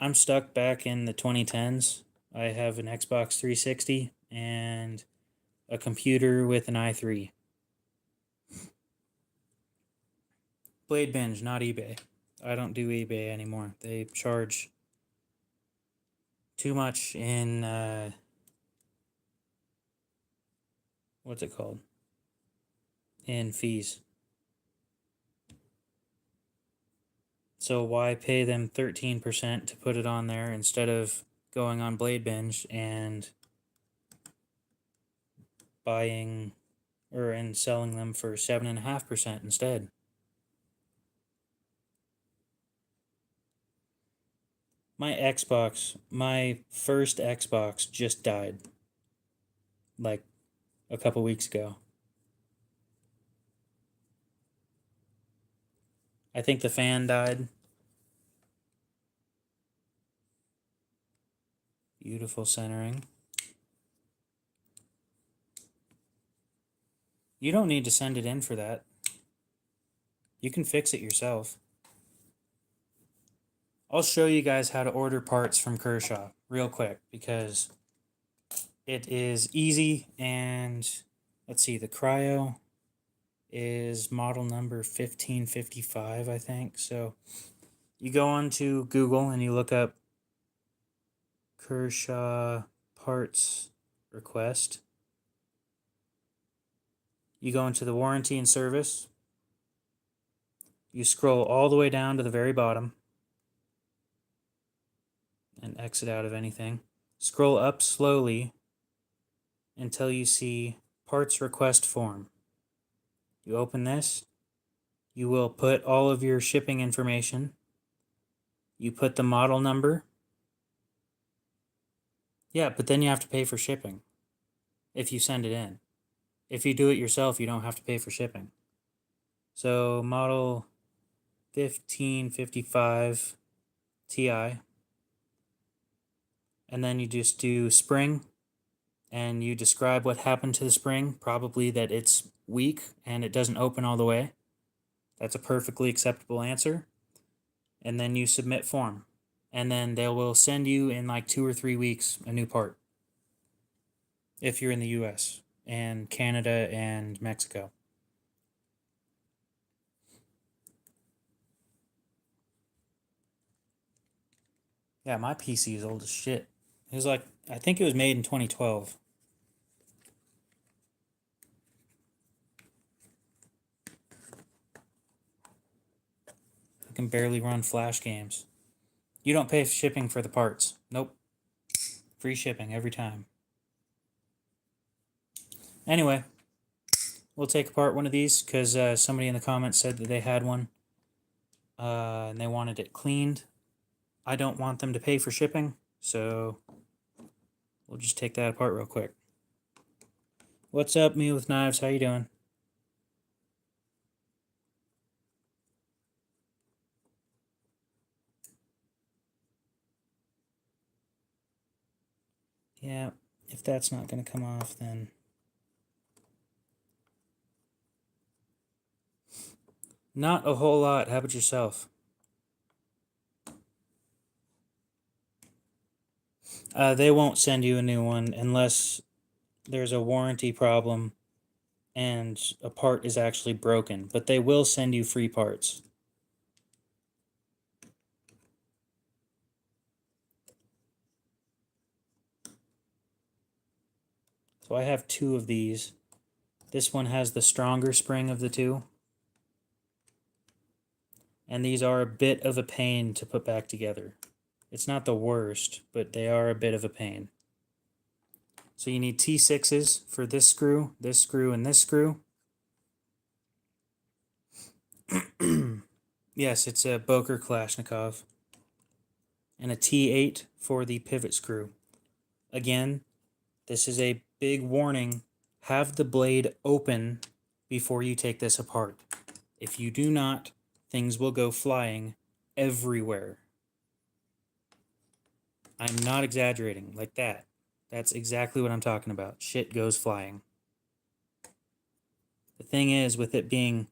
I'm stuck back in the 2010s. I have an Xbox 360 and a computer with an i3. Blade Binge, not eBay. I don't do eBay anymore. They charge too much in what's it called? In fees. So why pay them 13% to put it on there instead of going on Blade Binge and buying and selling them for 7.5% instead? My first Xbox just died like a couple weeks ago. I think the fan died. Beautiful centering. You don't need to send it in for that. You can fix it yourself. I'll show you guys how to order parts from Kershaw real quick because it is easy. And let's see, the Cryo is model number 1555, I think. So you go onto Google and you look up Kershaw parts request. You go into the warranty and service. You scroll all the way down to the very bottom and exit out of anything. Scroll up slowly until you see parts request form. You open this. You will put all of your shipping information. You put the model number. Yeah, but then you have to pay for shipping if you send it in. If you do it yourself, you don't have to pay for shipping. So model 1555 Ti. And then you just do spring and you describe what happened to the spring, probably that it's weak and it doesn't open all the way. That's a perfectly acceptable answer. And then you submit form. And then they will send you in like 2 or 3 weeks a new part. If you're in the US and Canada and Mexico. Yeah, my PC is old as shit. It was like, I think it was made in 2012. I can barely run Flash games. You don't pay shipping for the parts. Nope. Free shipping every time. Anyway, we'll take apart one of these because somebody in the comments said that they had one and they wanted it cleaned. I don't want them to pay for shipping, so we'll just take that apart real quick. What's up, Me with Knives? How you doing? Yeah, if that's not going to come off, then... Not a whole lot. How about yourself? They won't send you a new one unless there's a warranty problem and a part is actually broken. But they will send you free parts. So I have 2 of these. This one has the stronger spring of the 2. And these are a bit of a pain to put back together. It's not the worst, but they are a bit of a pain. So you need T6s for this screw, and this screw. Yes, it's a Boker Kalashnikov. And a T8 for the pivot screw. Again, this is a big warning. Have the blade open before you take this apart. If you do not, things will go flying everywhere. I'm not exaggerating, like that. That's exactly what I'm talking about. Shit goes flying. thing is, with it being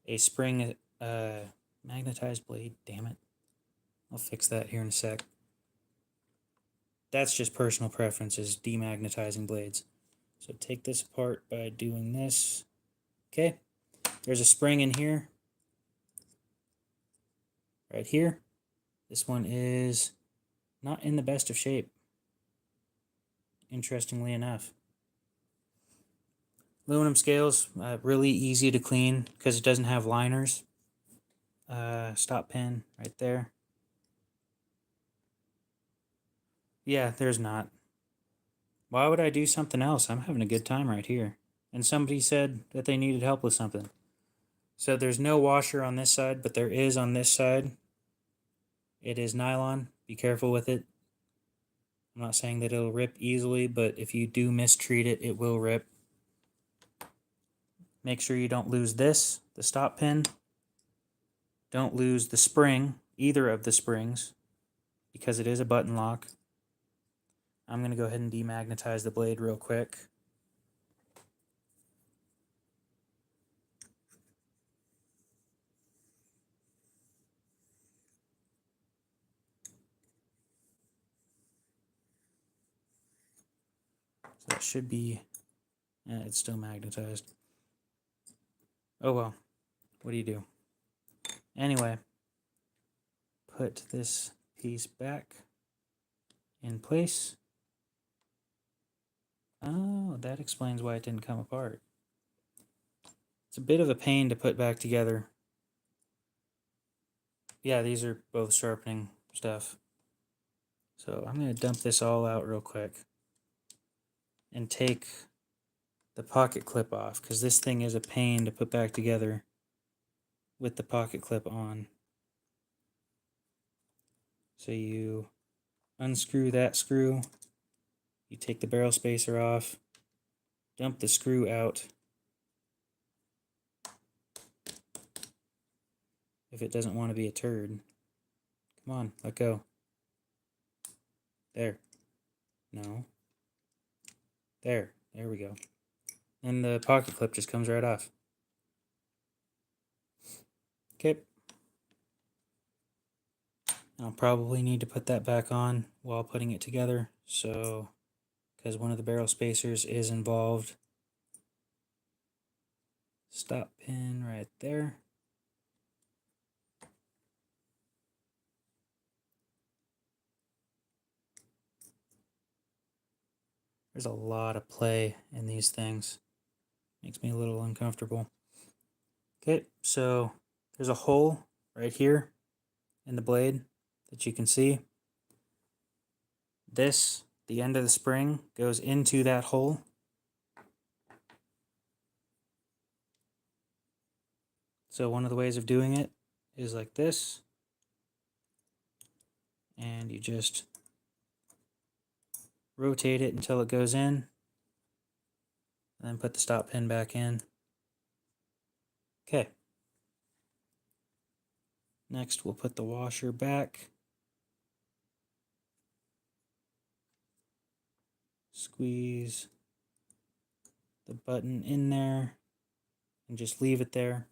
a spring magnetized blade, damn it. I'll fix that here in a sec. That's just personal preferences, demagnetizing blades. So take this apart by doing this. Okay, there's a spring in here. Right here. This one is not in the best of shape, interestingly enough. Aluminum scales, really easy to clean because it doesn't have liners. Stop pin right there. Yeah, there's not. Why would I do something else? I'm having a good time right here. And somebody said that they needed help with something. So there's no washer on this side, but there is on this side. It is nylon. Be careful with it. I'm not saying that it'll rip easily, but if you do mistreat it, it will rip. Make sure you don't lose this, the stop pin. Don't lose the spring, either of the springs, because it is a button lock. I'm going to go ahead and demagnetize the blade real quick. So that should be, it's still magnetized. Oh well, what do you do? Anyway, put this piece back in place. Oh, that explains why it didn't come apart. It's a bit of a pain to put back together. Yeah, these are both sharpening stuff. So I'm going to dump this all out real quick and take the pocket clip off, because this thing is a pain to put back together with the pocket clip on. So you unscrew that screw, you take the barrel spacer off, dump the screw out. If it doesn't want to be a turd. Come on, let go. There. No. There we go. And the pocket clip just comes right off. Okay. I'll probably need to put that back on while putting it together, so because one of the barrel spacers is involved. Stop pin right there. There's a lot of play in these things. Makes me a little uncomfortable. Okay, so there's a hole right here in the blade that you can see. This, the end of the spring, goes into that hole. So one of the ways of doing it is like this. And you just rotate it until it goes in. And then put the stop pin back in. Okay. Next, we'll put the washer back. Squeeze the button in there and just leave it there.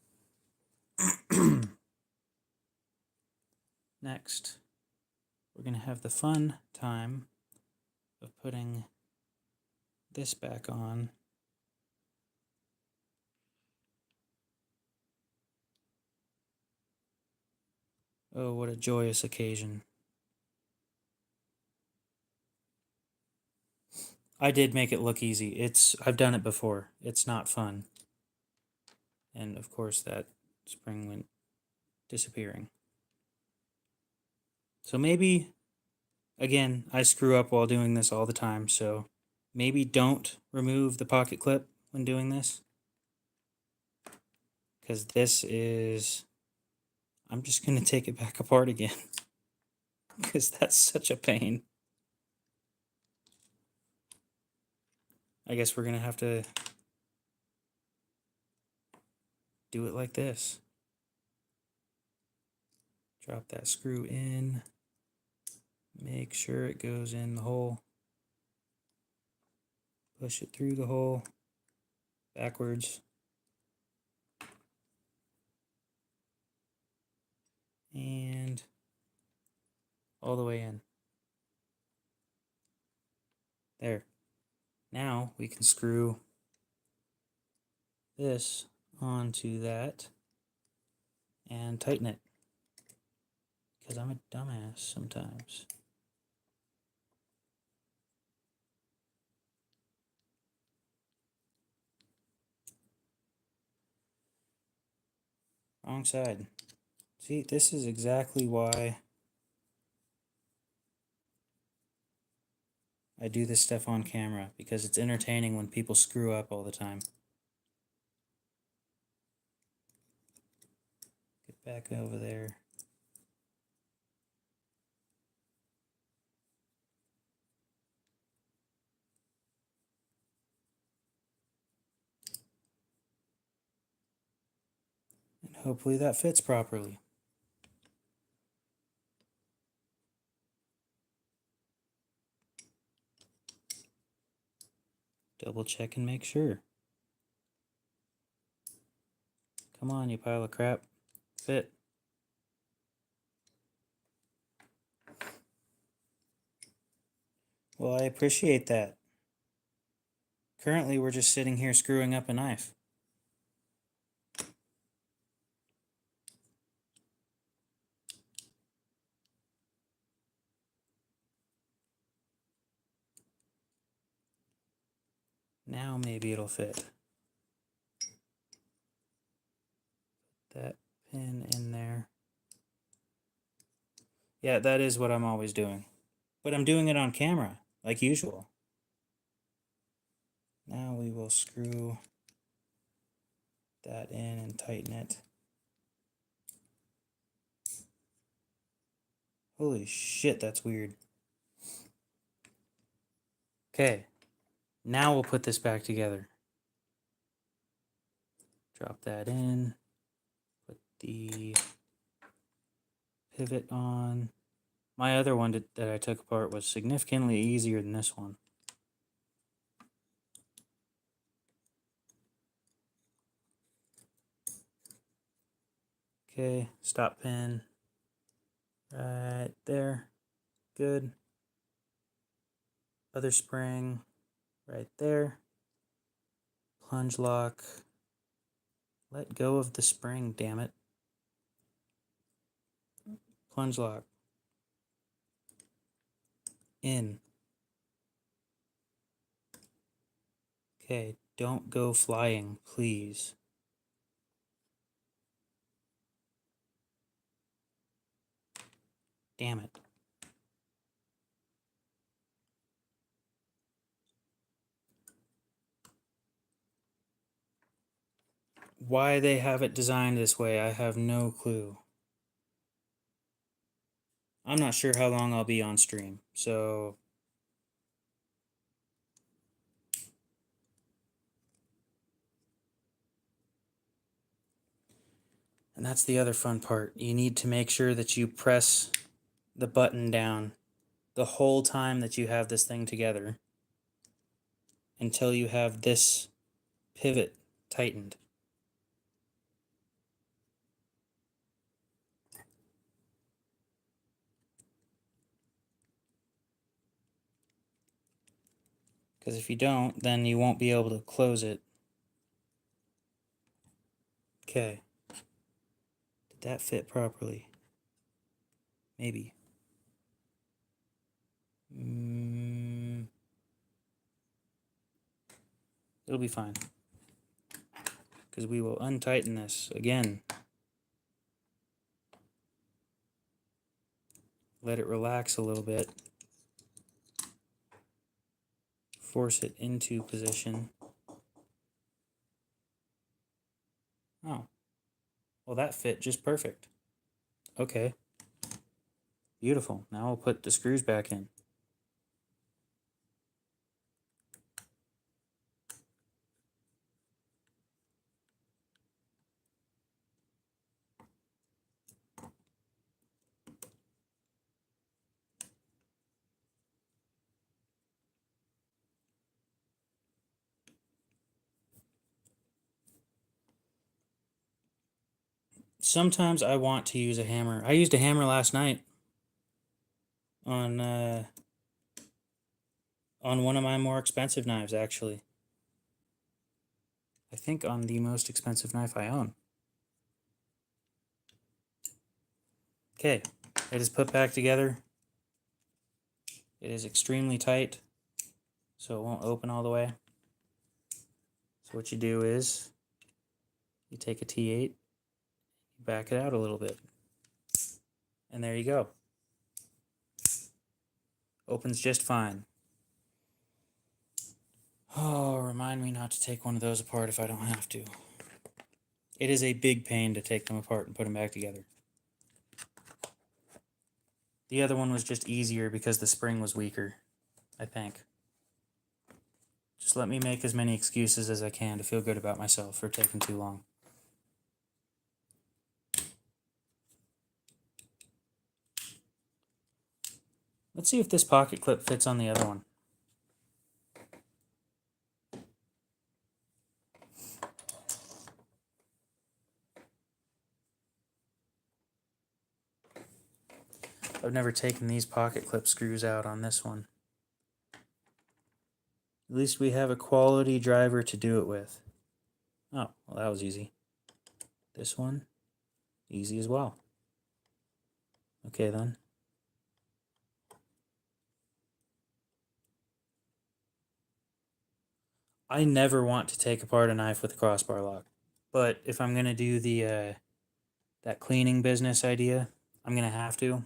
Next, we're going to have the fun time of putting this back on. Oh, what a joyous occasion. I did make it look easy. I've done it before. It's not fun. And of course that spring went disappearing. So maybe, again, I screw up while doing this all the time, so maybe don't remove the pocket clip when doing this. Because this is, I'm just going to take it back apart again. Because that's such a pain. I guess we're going to have to do it like this. Drop that screw in. Make sure it goes in the hole. Push it through the hole. Backwards. and all the way in. There. Now we can screw this onto that and tighten it, because I'm a dumbass sometimes. Wrong side. See, this is exactly why I do this stuff on camera, because it's entertaining when people screw up all the time. Get back over there. And hopefully that fits properly. Double check and make sure. Come on, you pile of crap. Fit. Well, I appreciate that. Currently, we're just sitting here screwing up a knife. Now maybe it'll fit. That pin in there. Yeah, that is what I'm always doing. But I'm doing it on camera, like usual. Now we will screw that in and tighten it. Holy shit, that's weird. Okay, now we'll put this back together. Drop that in. Put the pivot on. My other one that I took apart was significantly easier than this one. Okay, stop pin right there. Good. Other spring right there. Plunge lock. Let go of the spring, damn it. Plunge lock. In. Okay, don't go flying, please. Damn it. Why they have it designed this way, I have no clue. I'm not sure how long I'll be on stream, so... And that's the other fun part. You need to make sure that you press the button down the whole time that you have this thing together until you have this pivot tightened. Because if you don't, then you won't be able to close it. Okay. Did that fit properly? Maybe. It'll be fine. Because we will untighten this again. Let it relax a little bit. Force it into position. Oh. Well, that fit just perfect. Okay. Beautiful. Now we'll put the screws back in. Sometimes I want to use a hammer. I used a hammer last night on one of my more expensive knives, actually. I think on the most expensive knife I own. Okay, it is put back together. It is extremely tight, so it won't open all the way. So what you do is you take a T8, you back it out a little bit, and there you go. Opens just fine. Oh, remind me not to take one of those apart if I don't have to. It is a big pain to take them apart and put them back together. The other one was just easier because the spring was weaker, I think. Just let me make as many excuses as I can to feel good about myself for taking too long. Let's see if this pocket clip fits on the other one. I've never taken these pocket clip screws out on this one. At least we have a quality driver to do it with. Oh, well, that was easy. This one, easy as well. Okay then. I never want to take apart a knife with a crossbar lock, but if I'm gonna do the that cleaning business idea, I'm gonna have to.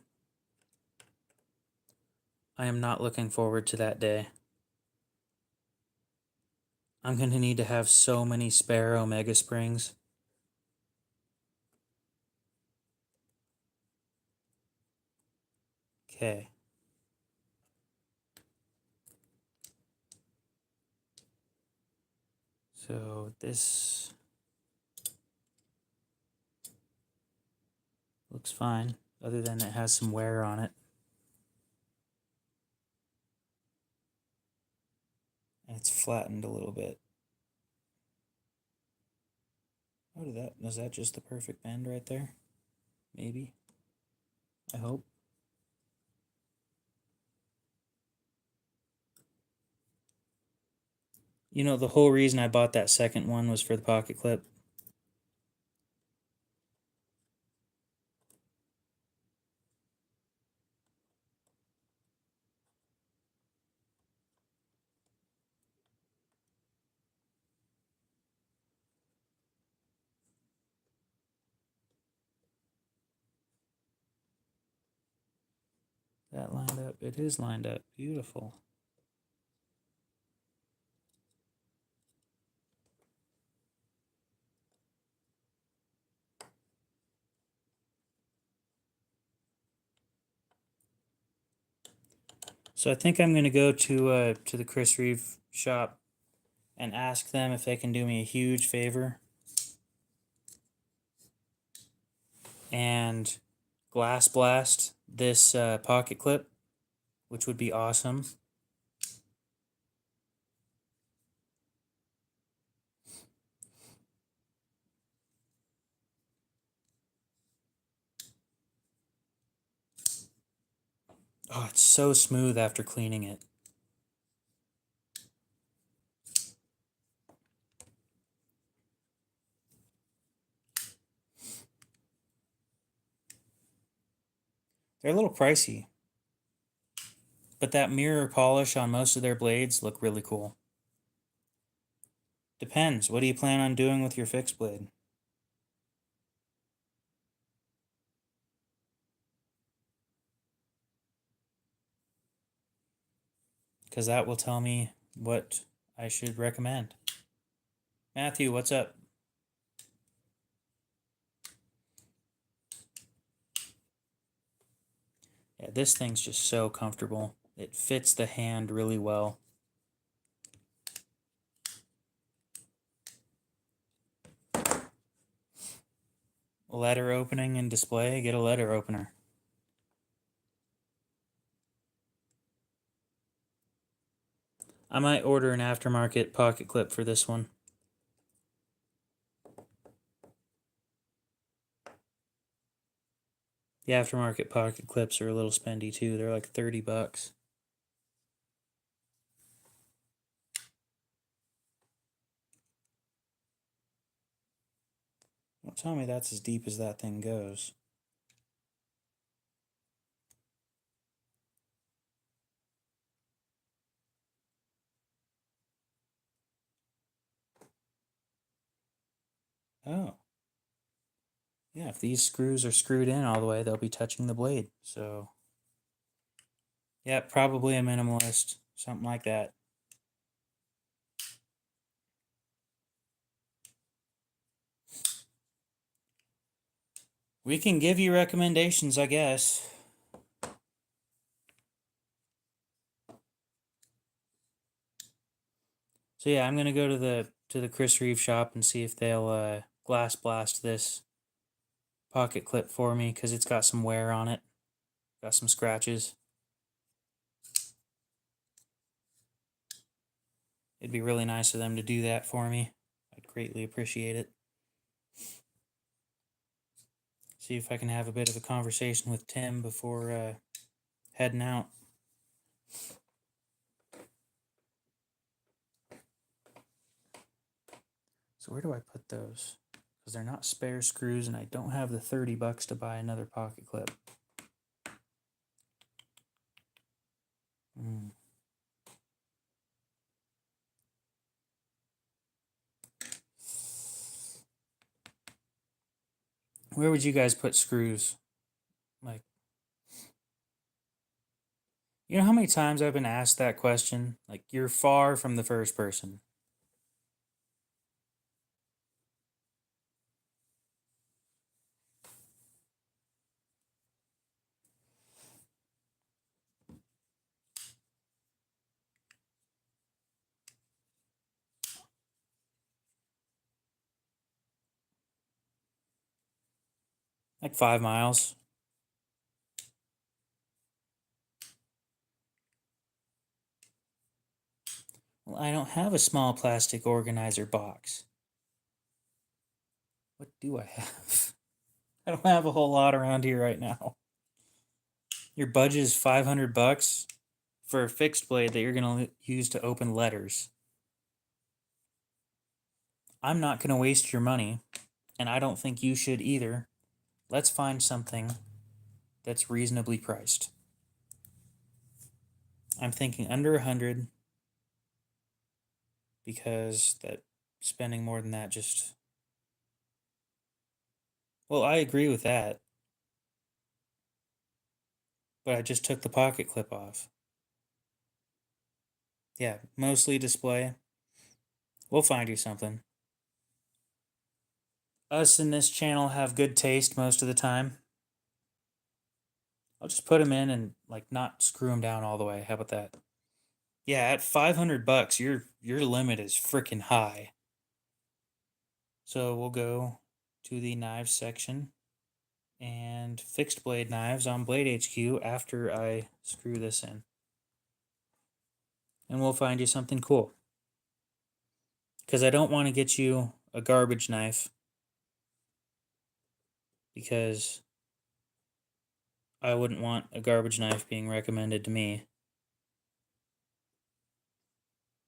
I am not looking forward to that day. I'm going to need to have so many spare Omega springs. Okay. So this looks fine, other than it has some wear on it. And it's flattened a little bit. Oh, was that just the perfect bend right there? Maybe. I hope. You know, the whole reason I bought that second one was for the pocket clip. That lined up. It is lined up. Beautiful. So I think I'm going to go to the Chris Reeve shop and ask them if they can do me a huge favor and glass blast this pocket clip, which would be awesome. Oh, it's so smooth after cleaning it. They're a little pricey, but that mirror polish on most of their blades look really cool. Depends. What do you plan on doing with your fixed blade? Because that will tell me what I should recommend. Matthew, what's up? Yeah, this thing's just so comfortable. It fits the hand really well. Letter opening and display, get a letter opener. I might order an aftermarket pocket clip for this one. The aftermarket pocket clips are a little spendy too. They're like $30. Don't tell me that's as deep as that thing goes. Oh. Yeah, if these screws are screwed in all the way, they'll be touching the blade. So, yeah, probably a minimalist. Something like that. We can give you recommendations, I guess. So yeah, I'm gonna go to the Chris Reeve shop and see if they'll glass blast this pocket clip for me because it's got some wear on it, got some scratches. It'd be really nice of them to do that for me. I'd greatly appreciate it. See if I can have a bit of a conversation with Tim before heading out. So where do I put those? Because they're not spare screws and I don't have the $30 to buy another pocket clip. Where would you guys put screws? Like, you know how many times I've been asked that question? Like, you're far from the first person. Like 5 miles. Well, I don't have a small plastic organizer box. What do I have? I don't have a whole lot around here right now. Your budget is $500 for a fixed blade that you're going to use to open letters. I'm not going to waste your money, and I don't think you should either. Let's find something that's reasonably priced. I'm thinking under 100 because that spending more than that just... Well, I agree with that. But I just took the pocket clip off. Yeah, mostly display. We'll find you something. Us in this channel have good taste most of the time. I'll just put them in and like not screw them down all the way. How about that? Yeah, at $500, your limit is freaking high. So we'll go to the knives section and fixed blade knives on Blade HQ after I screw this in. And we'll find you something cool. Because I don't want to get you a garbage knife. Because I wouldn't want a garbage knife being recommended to me.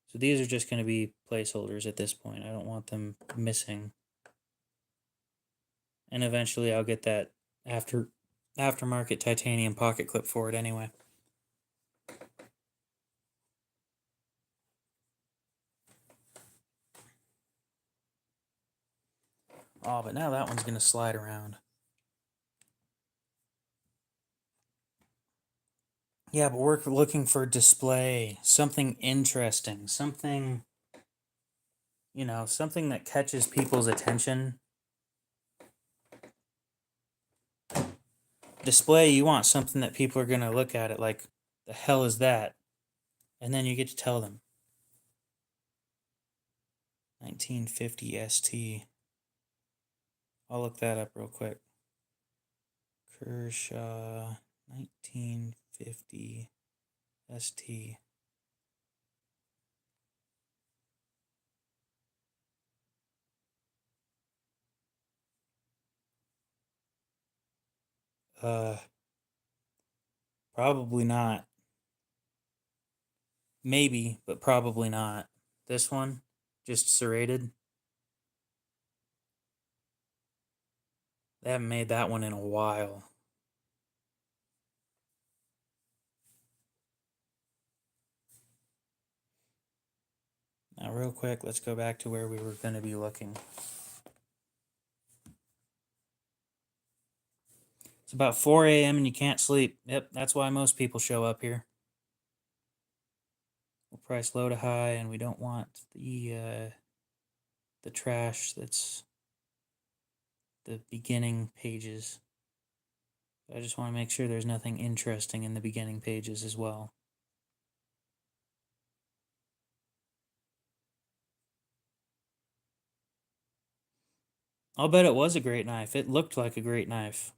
So these are just going to be placeholders at this point. I don't want them missing. And eventually I'll get that aftermarket titanium pocket clip for it anyway. Oh, but now that one's going to slide around. Yeah, but we're looking for display, something interesting, something, you know, something that catches people's attention. Display, you want something that people are going to look at it like, the hell is that? And then you get to tell them. 1950 ST. I'll look that up real quick. Kershaw 1950 ST. Probably not. Maybe, but probably not. This one, just serrated. They haven't made that one in a while. Now, real quick, let's go back to where we were going to be looking. It's about 4 a.m. and you can't sleep. Yep, that's why most people show up here. We'll price low to high, and we don't want the trash that's the beginning pages. I just want to make sure there's nothing interesting in the beginning pages as well. I'll bet it was a great knife. It looked like a great knife.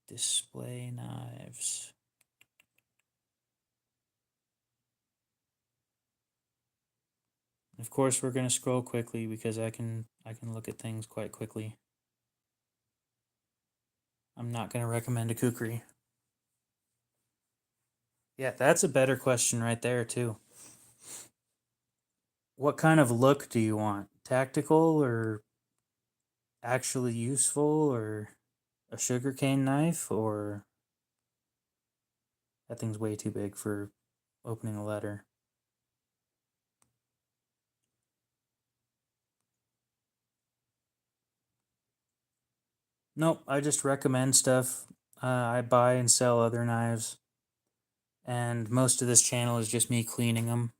Display knives. Of course, we're going to scroll quickly because I can look at things quite quickly. I'm not going to recommend a kukri. Yeah, that's a better question right there, too. What kind of look do you want? Tactical or actually useful, or a sugarcane knife, or that thing's way too big for opening a letter. Nope, I just recommend stuff. I buy and sell other knives, and most of this channel is just me cleaning them.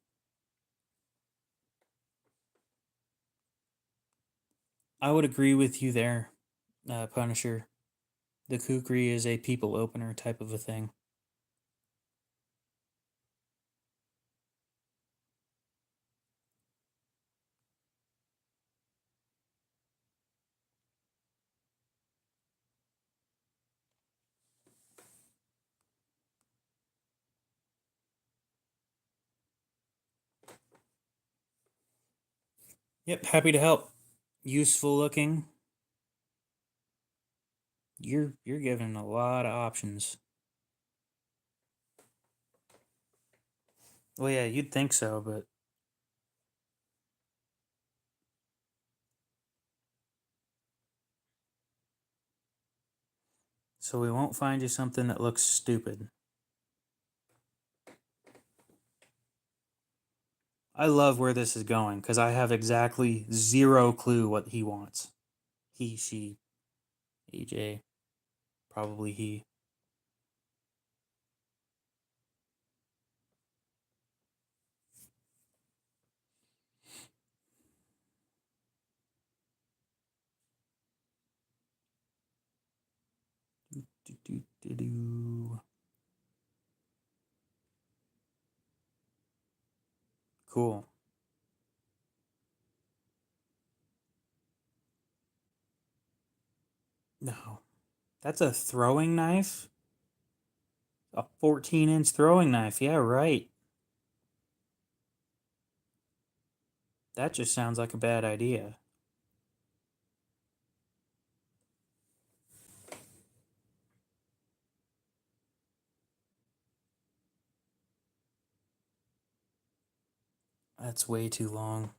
I would agree with you there, Punisher. The kukri is a people opener type of a thing. Yep, happy to help. Useful looking. You're given a lot of options. Well, yeah, you'd think so, but so we won't find you something that looks stupid. I love where this is going because I have exactly zero clue what he wants. He, she, AJ, probably he. Cool. No. That's a throwing knife? A 14-inch throwing knife. Yeah, right. That just sounds like a bad idea. That's way too long.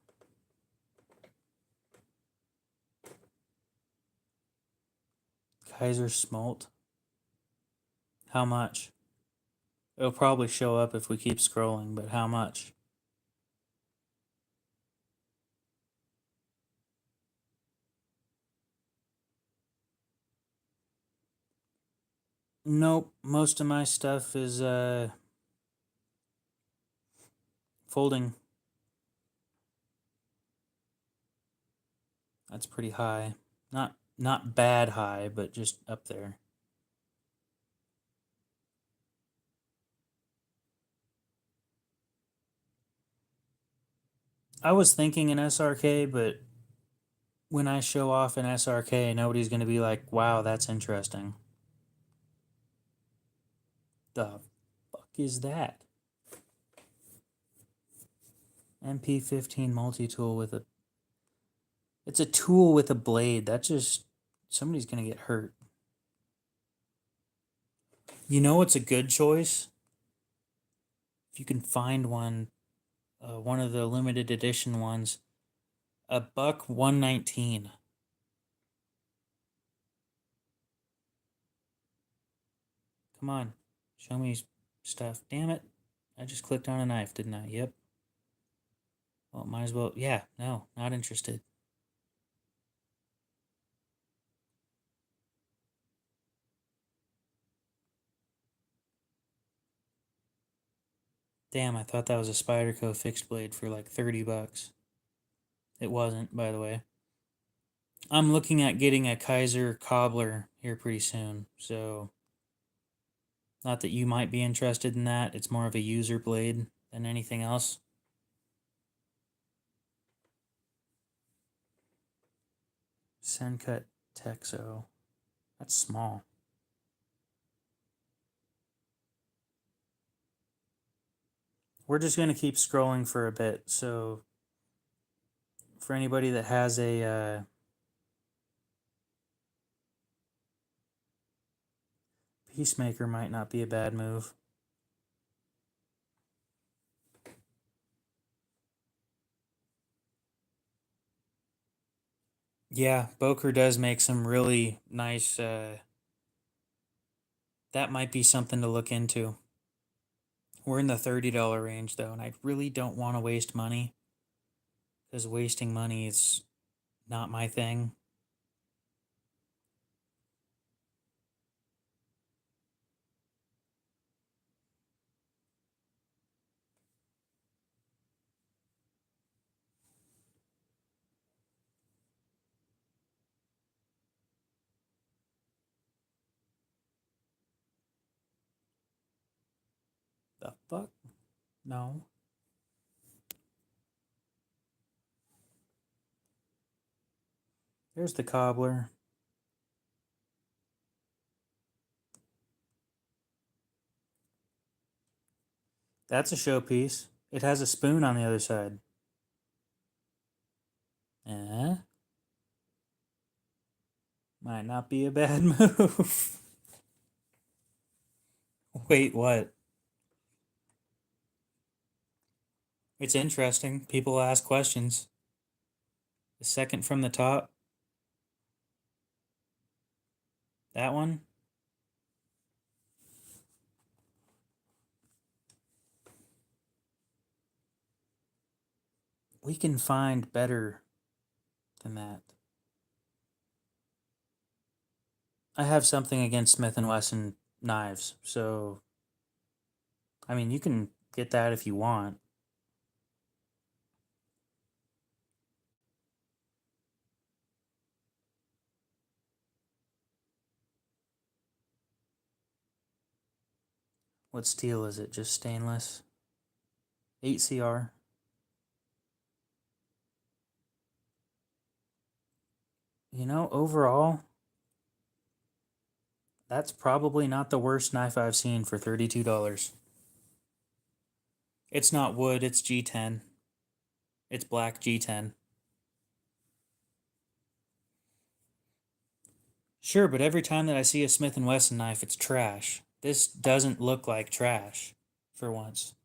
Kaiser Smolt. How much? It'll probably show up if we keep scrolling, but how much? Nope. Most of my stuff is folding. That's pretty high. Not bad high, but just up there. I was thinking an SRK, but when I show off an SRK, nobody's going to be like, wow, that's interesting. The fuck is that? MP15 multi-tool with a... It's a tool with a blade. That just Somebody's going to get hurt. You know what's a good choice? If you can find one of the limited edition ones, a buck 119. Come on, show me stuff. Damn it. I just clicked on a knife, didn't I? Yep. Well, might as well. Yeah, no, not interested. Damn, I thought that was a Spyderco fixed blade for like 30 bucks. It wasn't, by the way. I'm looking at getting a Kaiser cobbler here pretty soon, so not that you might be interested in that. It's more of a user blade than anything else. Sencut Texo. That's small. We're just going to keep scrolling for a bit, so for anybody that has a Peacemaker might not be a bad move. Yeah, Boker does make some really nice, that might be something to look into. We're in the $30 range though, and I really don't want to waste money, because wasting money is not my thing. The fuck? No. There's the cobbler. That's a showpiece. It has a spoon on the other side. Might not be a bad move. Wait, what? It's interesting. People ask questions. The second from the top. That one? We can find better than that. I have something against Smith & Wesson knives, so I mean, you can get that if you want. What steel is it? Just stainless? 8CR. You know, overall, that's probably not the worst knife I've seen for $32. It's not wood, it's G10. It's black G10. Sure, but every time that I see a Smith & Wesson knife, it's trash. This doesn't look like trash, for once.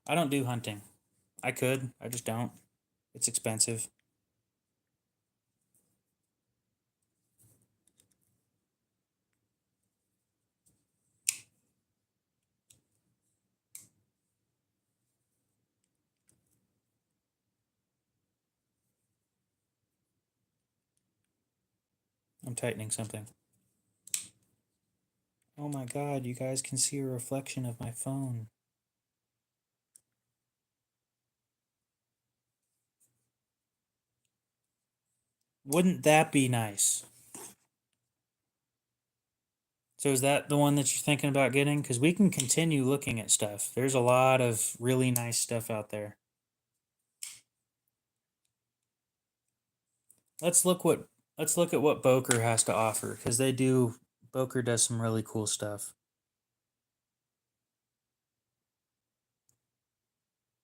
I don't do hunting. I could, I just don't. It's expensive. I'm tightening something. Oh my god, you guys can see a reflection of my phone. Wouldn't that be nice? So is that the one that you're thinking about getting? Because we can continue looking at stuff. There's a lot of really nice stuff out there. Let's look at what Boker has to offer, because Boker does some really cool stuff.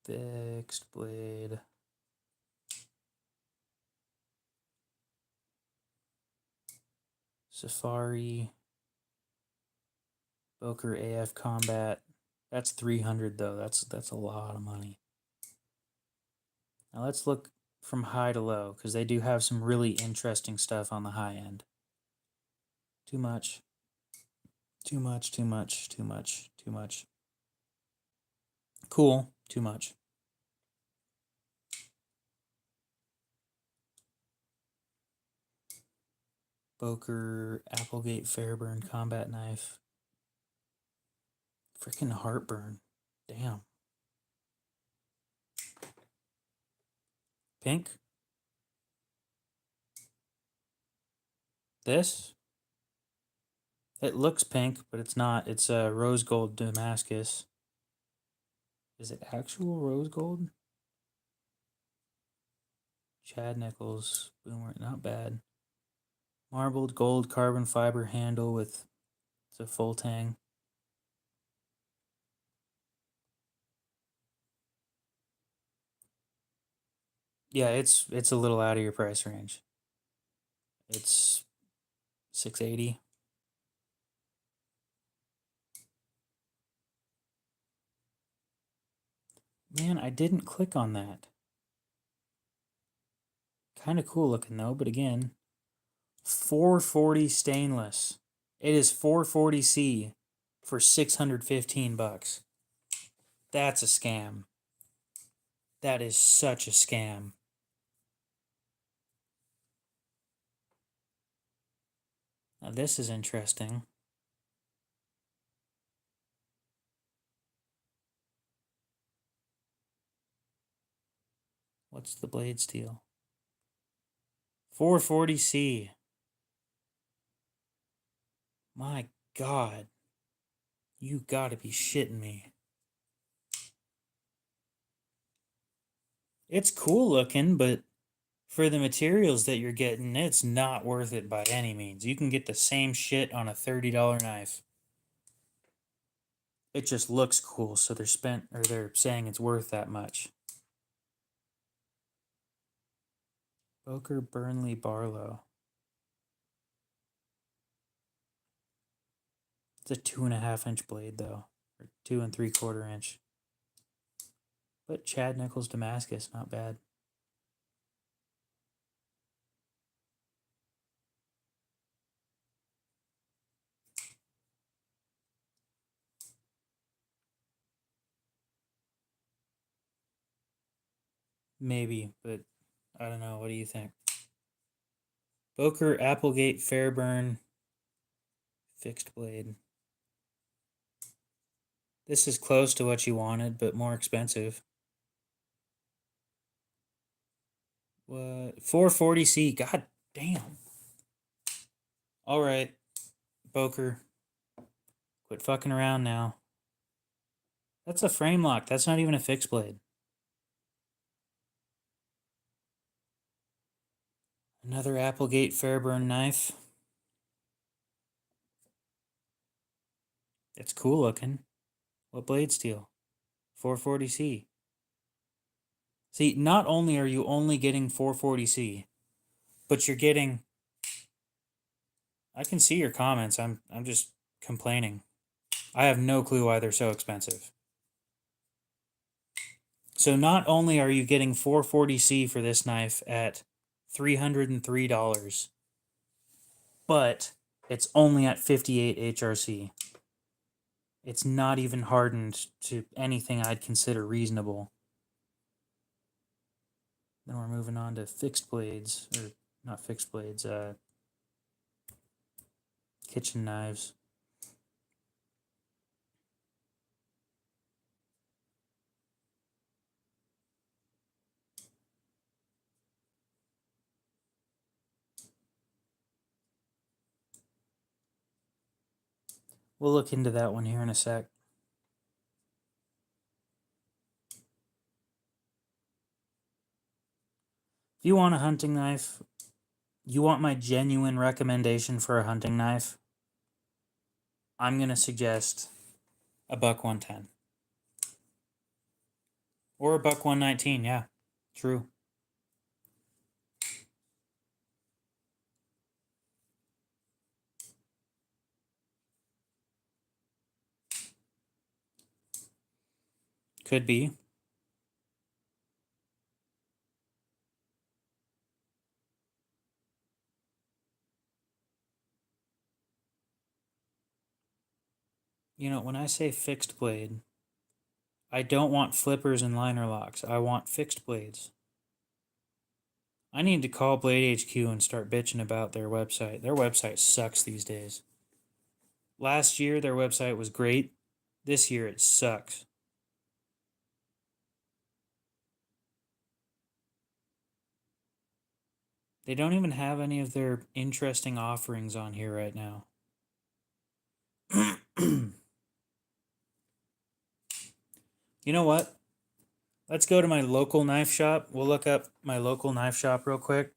Fixed blade. Safari, Boker AF Combat. That's 300 though. That's a lot of money. Now let's look from high to low, because they do have some really interesting stuff on the high end. Too much. Too much, too much, too much, too much. Cool, too much. Boker Applegate Fairburn Combat Knife. Freaking heartburn. Damn. Pink? This? It looks pink, but it's not. It's a rose gold Damascus. Is it actual rose gold? Chad Nichols, Boomer, not bad. Marbled gold carbon fiber handle with the full tang. Yeah, it's a little out of your price range. It's $680. Man, I didn't click on that. Kind of cool looking though, but again, 440 stainless. It is 440C for $615. That's a scam. That is such a scam. Now this is interesting. What's the blade steel? 440C. My God. You gotta be shitting me. It's cool looking, but for the materials that you're getting, it's not worth it by any means. You can get the same shit on a $30 knife. It just looks cool, so they're saying it's worth that much. Boker Burnley Barlow. It's a 2.5 inch blade though, or 2 3/4 inch. But Chad Nichols Damascus, not bad. Maybe, but I don't know. What do you think? Boker Applegate Fairburn fixed blade. This is close to what you wanted, but more expensive. What? 440C. God damn. All right, Boker. Quit fucking around now. That's a frame lock. That's not even a fixed blade. Another Applegate Fairburn knife. It's cool looking. What blade steel? 440C. See, not only are you only getting 440C, but you're getting... I can see your comments. I'm just complaining. I have no clue why they're so expensive. So not only are you getting 440C for this knife at $303, but it's only at 58 HRC. It's not even hardened to anything I'd consider reasonable. Then we're moving on to fixed blades, or not fixed blades, kitchen knives. We'll look into that one here in a sec. If you want a hunting knife, you want my genuine recommendation for a hunting knife, I'm going to suggest a buck 110. Or a buck 119, yeah. True. Could be. You know, when I say fixed blade, I don't want flippers and liner locks. I want fixed blades. I need to call Blade HQ and start bitching about their website. Their website sucks these days. Last year, their website was great. This year, it sucks. They don't even have any of their interesting offerings on here right now. You know what? Let's go to my local knife shop. We'll look up my local knife shop real quick.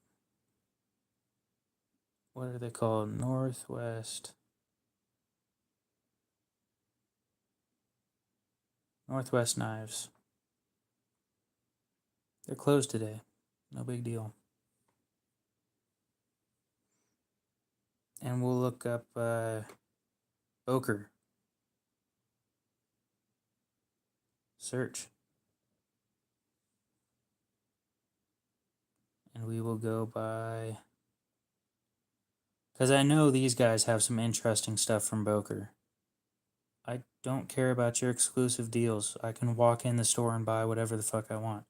What are they called? Northwest Knives. They're closed today. No big deal. And we'll look up Boker. Search. And we will go by... Because I know these guys have some interesting stuff from Boker. I don't care about your exclusive deals. I can walk in the store and buy whatever the fuck I want.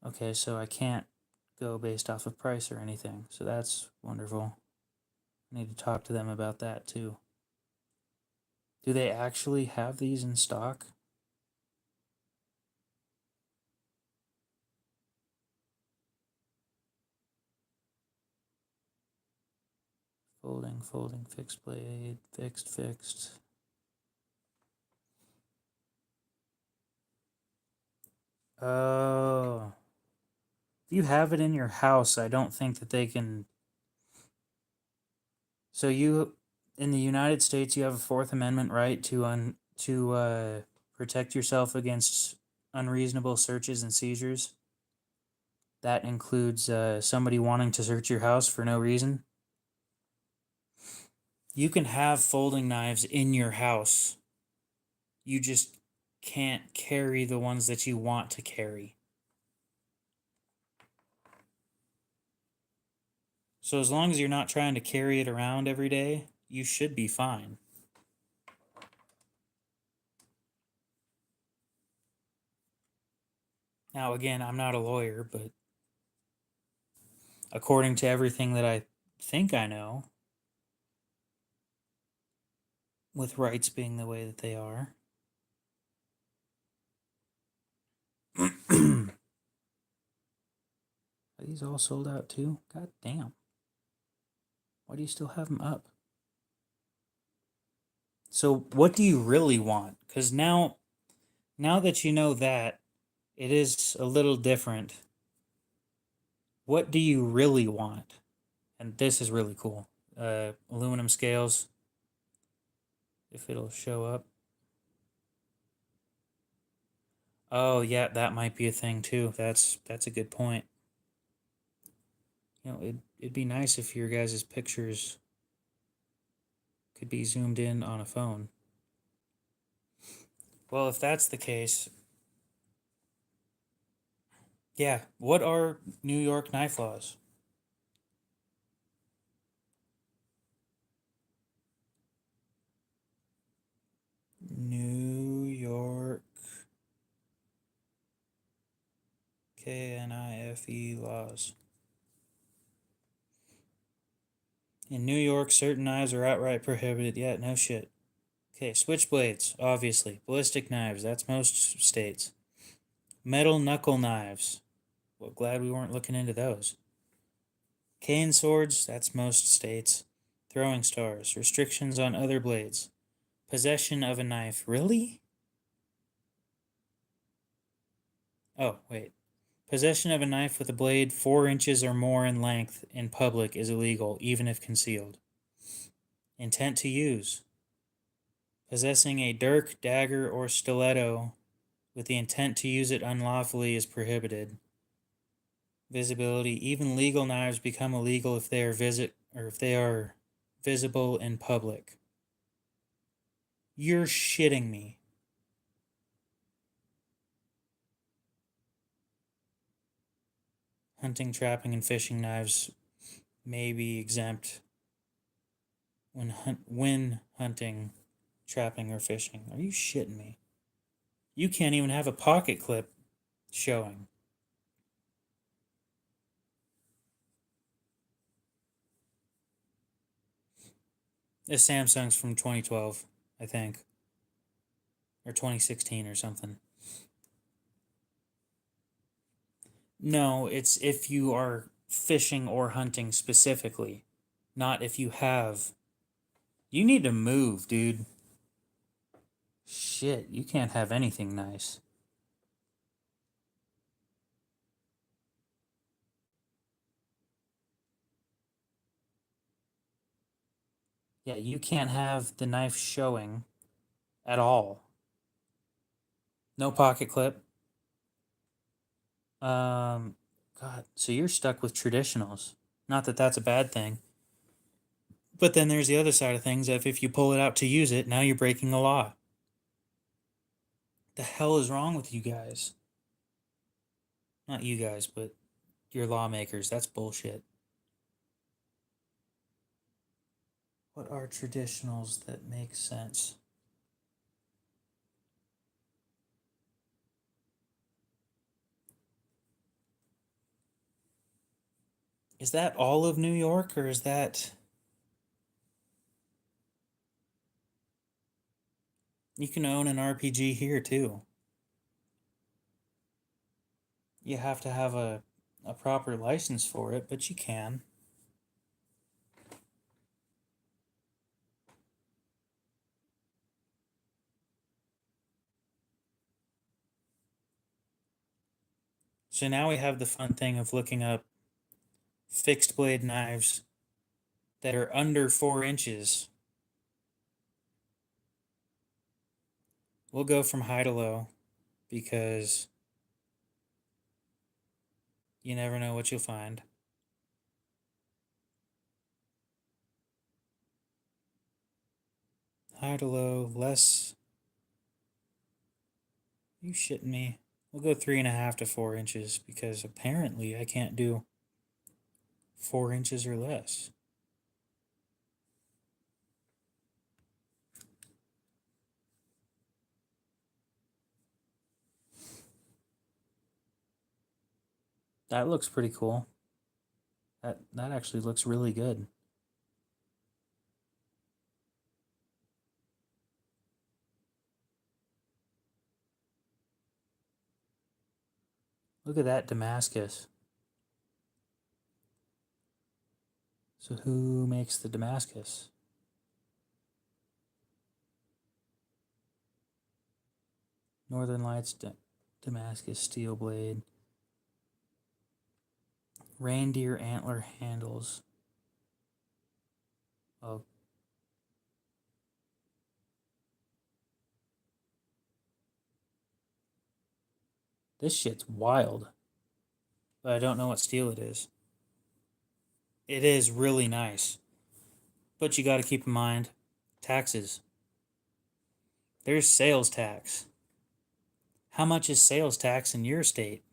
Okay, so I can't go based off of price or anything. So that's wonderful. I need to talk to them about that too. Do they actually have these in stock? Folding, fixed blade, fixed. Oh. If you have it in your house, I don't think that they can... So you, in the United States, you have a Fourth Amendment right to protect yourself against unreasonable searches and seizures. That includes somebody wanting to search your house for no reason. You can have folding knives in your house. You just can't carry the ones that you want to carry. So as long as you're not trying to carry it around every day, you should be fine. Now, again, I'm not a lawyer, but according to everything that I think I know, with rights being the way that they are, are these all sold out too? God damn. Why do you still have them up? So what do you really want? Because now that you know that, it is a little different. What do you really want? And this is really cool. Aluminum scales. If it'll show up. Oh yeah, that might be a thing too. That's a good point. You know, it'd be nice if your guys' pictures could be zoomed in on a phone. Well, if that's the case, yeah, what are New York knife laws? New York KNIFE laws. In New York, certain knives are outright prohibited. Yeah, no shit. Okay, switchblades, obviously. Ballistic knives, that's most states. Metal knuckle knives. Well, glad we weren't looking into those. Cane swords, that's most states. Throwing stars, restrictions on other blades. Possession of a knife, really? Oh, wait. Possession of a knife with a blade 4 inches or more in length in public is illegal, even if concealed. Intent to use. Possessing a dirk, dagger, or stiletto with the intent to use it unlawfully is prohibited. Visibility. Even legal knives become illegal if they are visible in public. You're shitting me. Hunting, trapping, and fishing knives may be exempt when hunting, trapping, or fishing. Are you shitting me? You can't even have a pocket clip showing. This Samsung's from 2012, I think. Or 2016 or something. No, it's if you are fishing or hunting specifically, not if you have. You need to move, dude. Shit, you can't have anything nice. Yeah, you can't have the knife showing at all. No pocket clip. God, so you're stuck with traditionals. Not that that's a bad thing. But then there's the other side of things. If you pull it out to use it, now you're breaking the law. The hell is wrong with you guys? Not you guys, but your lawmakers. That's bullshit. What are traditionals that make sense? Is that all of New York, or is that... You can own an RPG here, too. You have to have a proper license for it, but you can. So now we have the fun thing of looking up fixed blade knives that are under 4 inches. We'll go from high to low because you never know what you'll find. High to low, less. You shitting me? We'll go 3.5 to 4 inches because apparently I can't do 4 inches or less. That looks pretty cool. That actually looks really good. Look at that Damascus. So who makes the Damascus? Northern Lights Damascus steel blade. Reindeer antler handles. Oh. This shit's wild. But I don't know what steel it is. It is really nice. But you got to keep in mind taxes. There's sales tax. How much is sales tax in your state?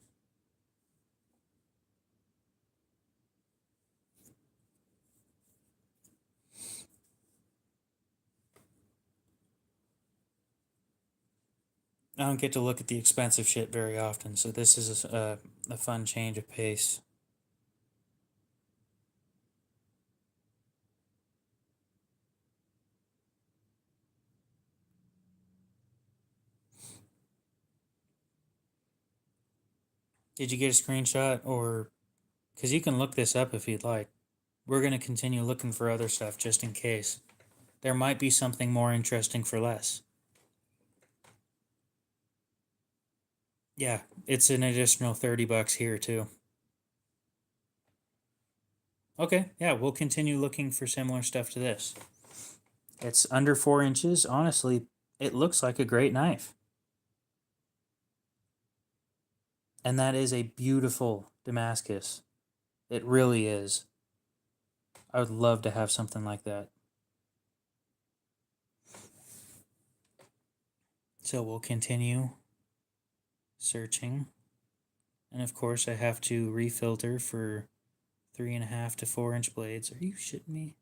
I don't get to look at the expensive shit very often, so this is a fun change of pace. Did you get a screenshot, or... Because you can look this up if you'd like. We're going to continue looking for other stuff just in case. There might be something more interesting for less. Yeah, it's an additional $30 here too. Okay, yeah, we'll continue looking for similar stuff to this. It's under 4 inches. Honestly, it looks like a great knife. And that is a beautiful Damascus. It really is. I would love to have something like that. So we'll continue searching. And of course, I have to refilter for 3.5 to 4 inch blades. Are you shitting me?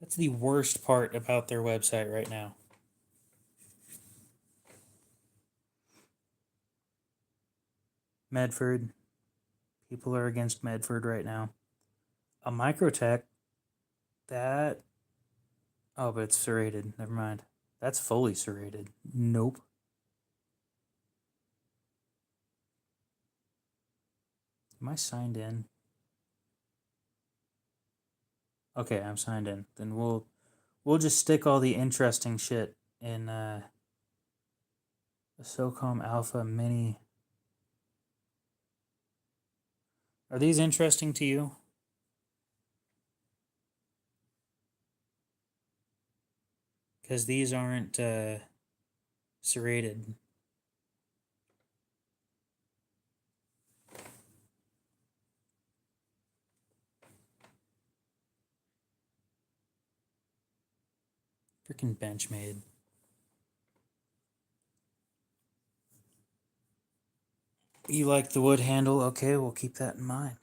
That's the worst part about their website right now. Medford. People are against Medford right now. A Microtech, that... Oh, but it's serrated. Never mind. That's fully serrated. Nope. Am I signed in? Okay, I'm signed in. Then we'll just stick all the interesting shit in the SOCOM Alpha Mini. Are these interesting to you? Because these aren't serrated. Freaking Benchmade. You like the wood handle? Okay, we'll keep that in mind.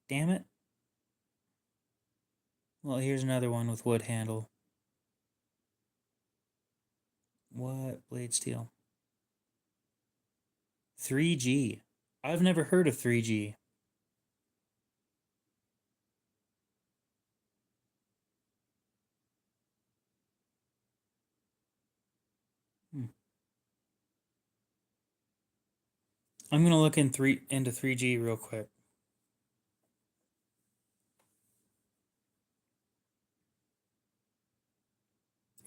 Damn it. Well, here's another one with wood handle. What? Blade steel. 3G. I've never heard of 3G. I'm gonna look into 3G real quick.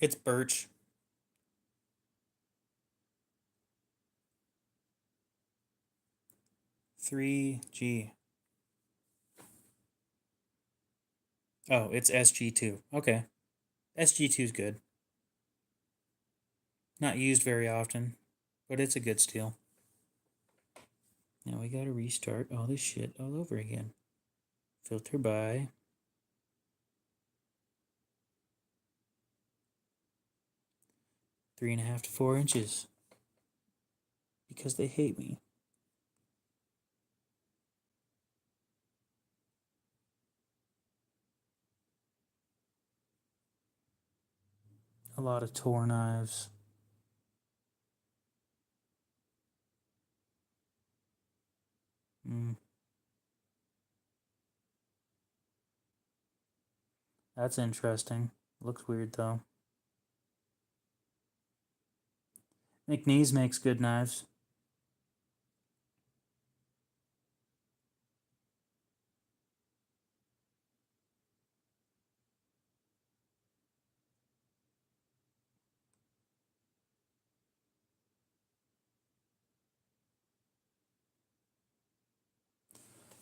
It's birch. 3G. Oh, it's SG2. Okay. SG2 is good. Not used very often, but it's a good steel. Now we gotta restart all this shit all over again. Filter by. 3.5 to 4 inches. Because they hate me. A lot of Tor knives. That's interesting. Looks weird though. McNeese makes good knives.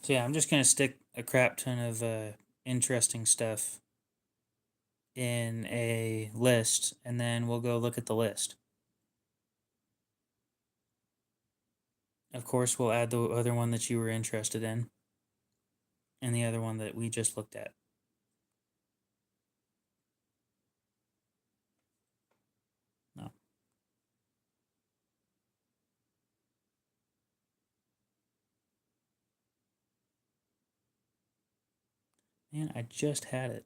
So yeah, I'm just gonna stick a crap ton of interesting stuff in a list, and then we'll go look at the list. Of course, we'll add the other one that you were interested in, and the other one that we just looked at. No. Man, I just had it.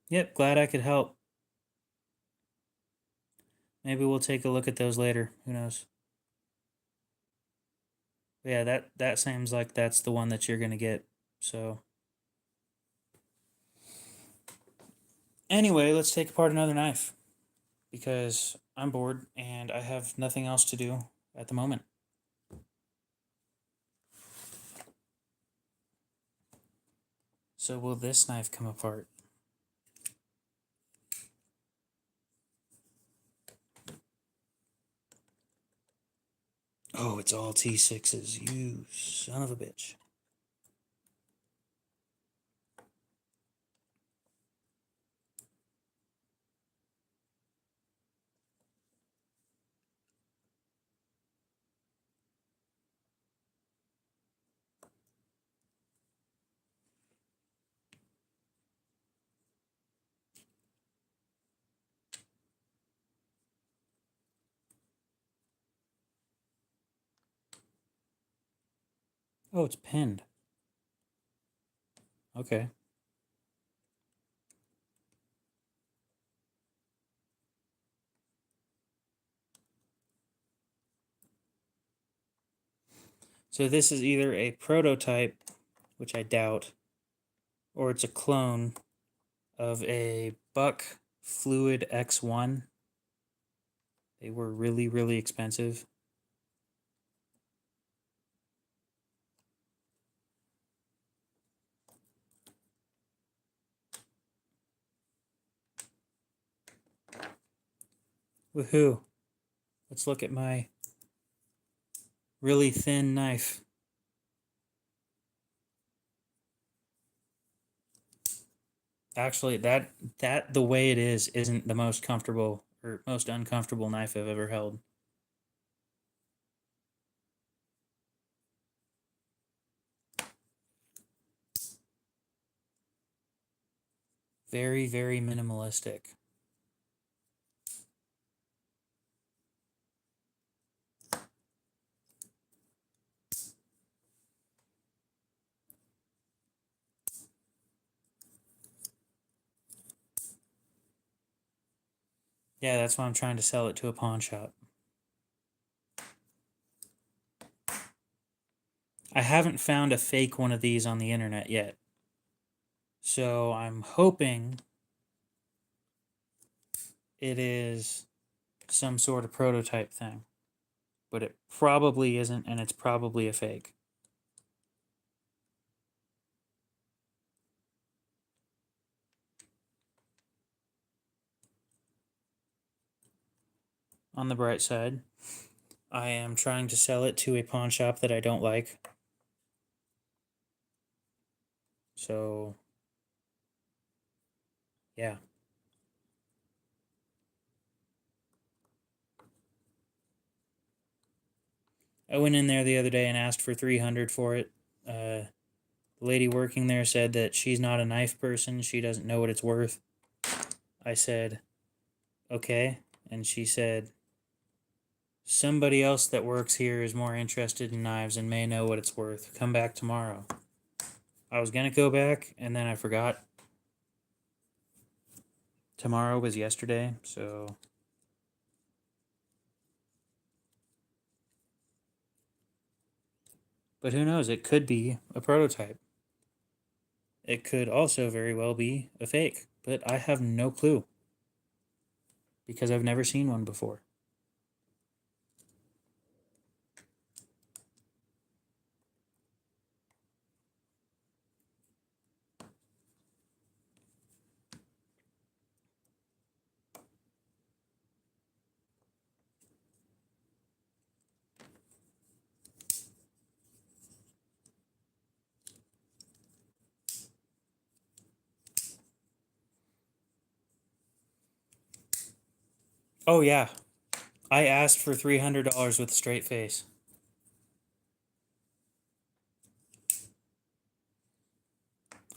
Yep, glad I could help. Maybe we'll take a look at those later. Who knows? But yeah, that seems like that's the one that you're gonna get. So anyway, let's take apart another knife because I'm bored and I have nothing else to do at the moment. So will this knife come apart? Oh, it's all T6s. You son of a bitch. Oh, it's pinned. Okay. So this is either a prototype, which I doubt, or it's a clone of a Buck Fluid X1. They were really, really expensive. Woohoo! Let's look at my really thin knife. Actually, that the way it is isn't the most comfortable or most uncomfortable knife I've ever held. Very, very minimalistic. Yeah, that's why I'm trying to sell it to a pawn shop. I haven't found a fake one of these on the internet yet. So I'm hoping it is some sort of prototype thing. But it probably isn't, and it's probably a fake. On the bright side, I am trying to sell it to a pawn shop that I don't like. So, yeah. I went in there the other day and asked for $300 for it. The lady working there said that she's not a knife person. She doesn't know what it's worth. I said, okay. And she said, somebody else that works here is more interested in knives and may know what it's worth. Come back tomorrow. I was going to go back, and then I forgot. Tomorrow was yesterday, so... But who knows? It could be a prototype. It could also very well be a fake, but I have no clue. Because I've never seen one before. Oh, yeah. I asked for $300 with a straight face.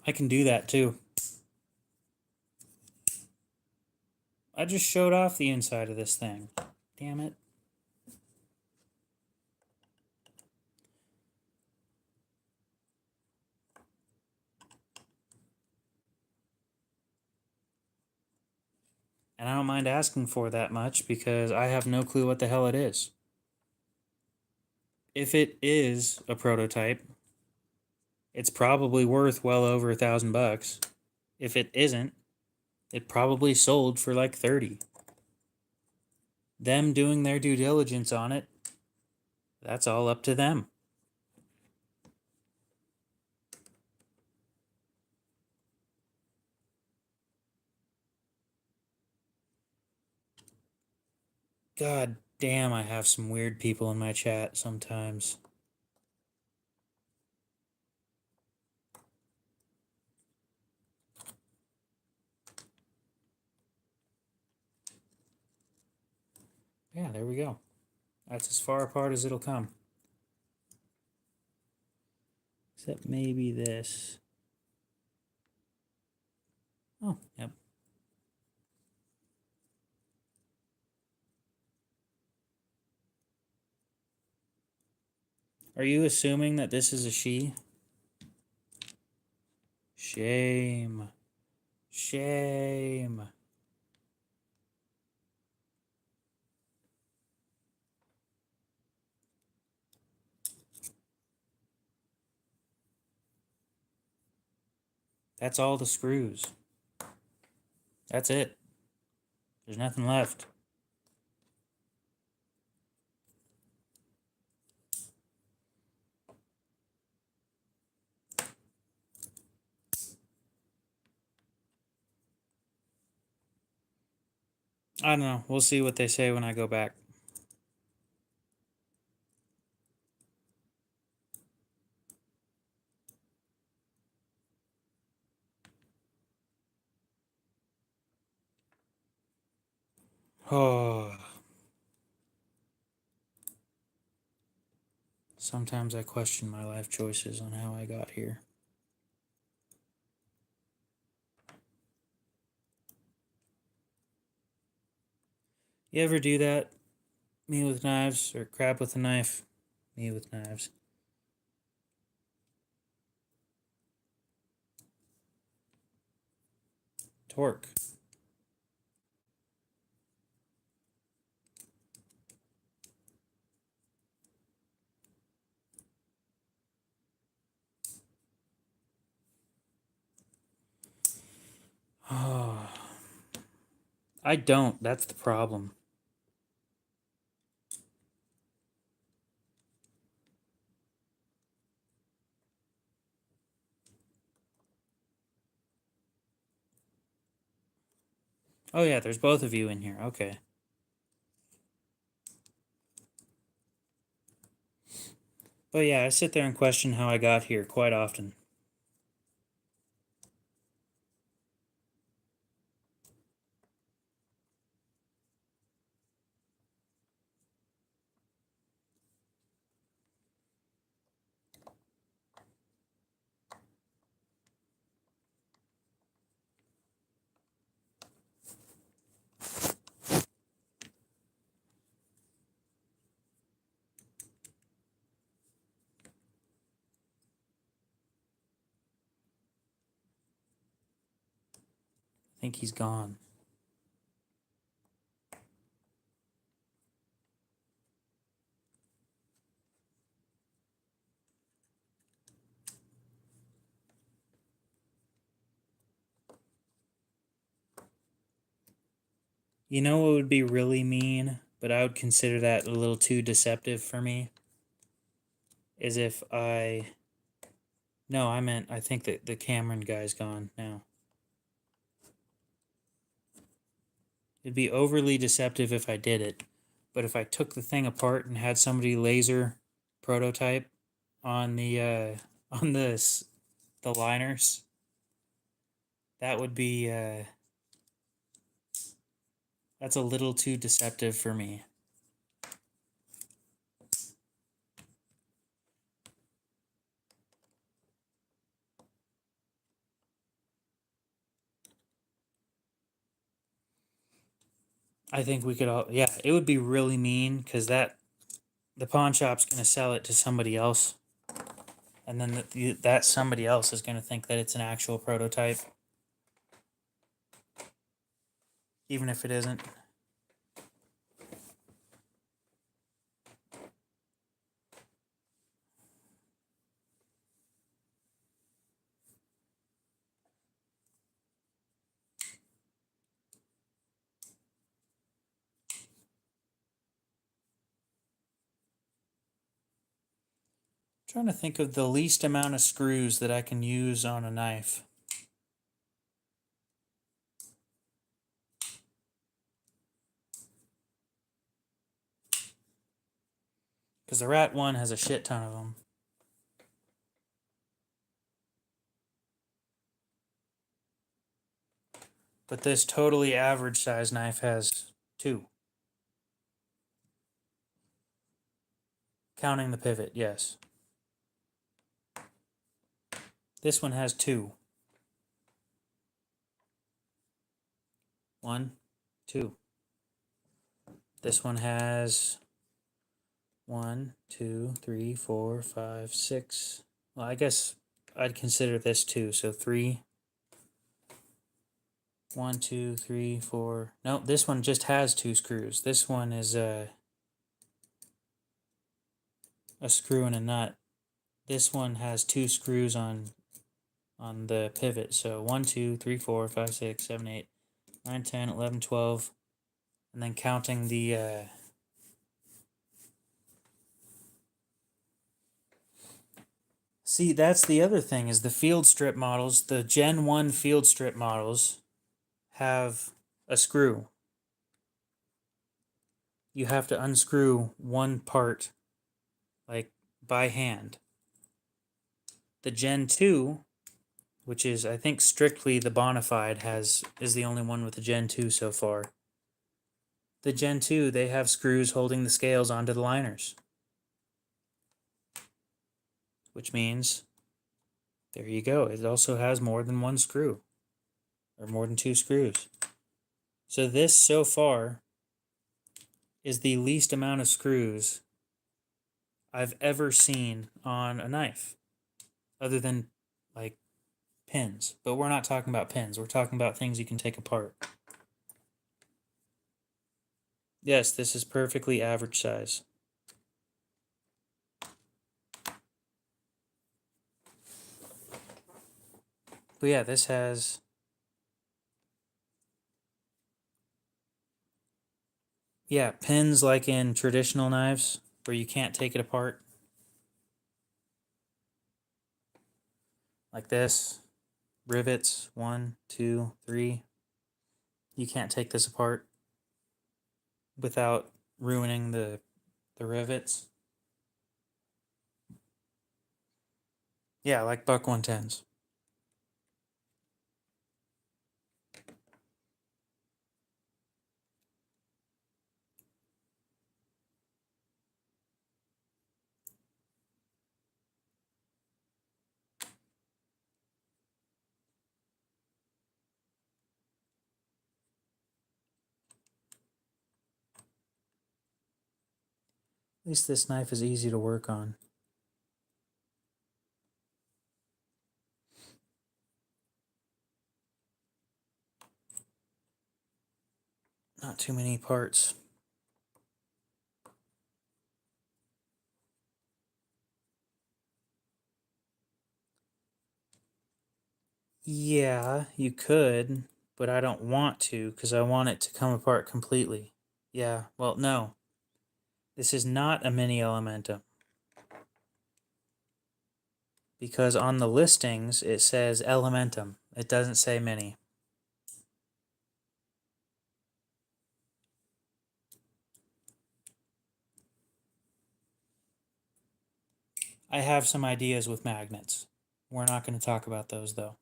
I can do that too. I just showed off the inside of this thing. Damn it. And I don't mind asking for that much because I have no clue what the hell it is. If it is a prototype, it's probably worth well over $1,000. If it isn't, it probably sold for like 30. Them doing their due diligence on it, that's all up to them. God Damn, I have some weird people in my chat sometimes. Yeah, there we go. That's as far apart as it'll come. Except maybe this. Oh, yep. Are you assuming that this is a she? Shame. Shame. That's all the screws. That's it. There's nothing left. I don't know. We'll see what they say when I go back. Oh. Sometimes I question my life choices on how I got here. You ever do that? Me with knives, or crab with a knife? Me with knives. Torque. Oh. I don't. That's the problem. Oh yeah, there's both of you in here. Okay. But yeah, I sit there and question how I got here quite often. I think he's gone. You know what would be really mean, but I would consider that a little too deceptive for me? Is if I... No, I think that the Cameron guy's gone now. It'd be overly deceptive if I did it, but if I took the thing apart and had somebody laser prototype on the on the liners, that would be that's a little too deceptive for me. I think we could all, yeah, it would be really mean because the pawn shop's going to sell it to somebody else, and then that somebody else is going to think that it's an actual prototype, even if it isn't. Trying to think of the least amount of screws that I can use on a knife. Because the rat one has a shit ton of them. But this totally average size knife has 2. Counting the pivot, yes. This one has 2. 1, 2. This one has 1, 2, 3, 4, 5, 6. Well, I guess I'd consider this 2. So 3. 1, 2, 3, 4. No, this one just has 2 screws. This one is a screw and a nut. This one has 2 screws on the pivot. So 1, 2, 3, 4, 5, 6, 7, 8, 9, 10, 11, 12. And then counting the see, that's the other thing, is the field strip models, the Gen 1 field strip models have a screw. You have to unscrew one part, like, by hand. The Gen 2, which is, I think, strictly the Bonafide, is the only one with the Gen 2 so far. The Gen 2, they have screws holding the scales onto the liners. Which means, there you go, it also has more than 1 screw. Or more than 2 screws. So this, so far, is the least amount of screws I've ever seen on a knife. Other than, like, pins. But we're not talking about pins. We're talking about things you can take apart. Yes, this is perfectly average size. But yeah, this has... yeah, pins like in traditional knives, where you can't take it apart. Like this. Rivets, 1, 2, 3. You can't take this apart without ruining the rivets. Yeah, like Buck 110s. At least this knife is easy to work on. Not too many parts. Yeah, you could, but I don't want to because I want it to come apart completely. Yeah, well, no. This is not a mini Elementum. Because on the listings, it says Elementum. It doesn't say mini. I have some ideas with magnets. We're not going to talk about those, though.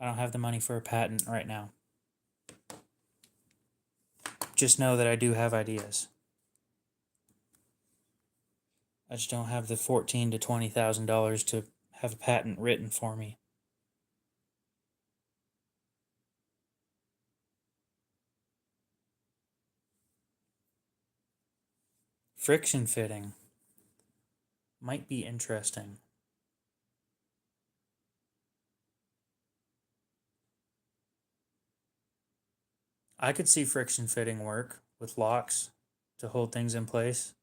I don't have the money for a patent right now. Just know that I do have ideas. I just don't have the $14,000 to $20,000 to have a patent written for me. Friction fitting might be interesting. I could see friction fitting work with locks to hold things in place.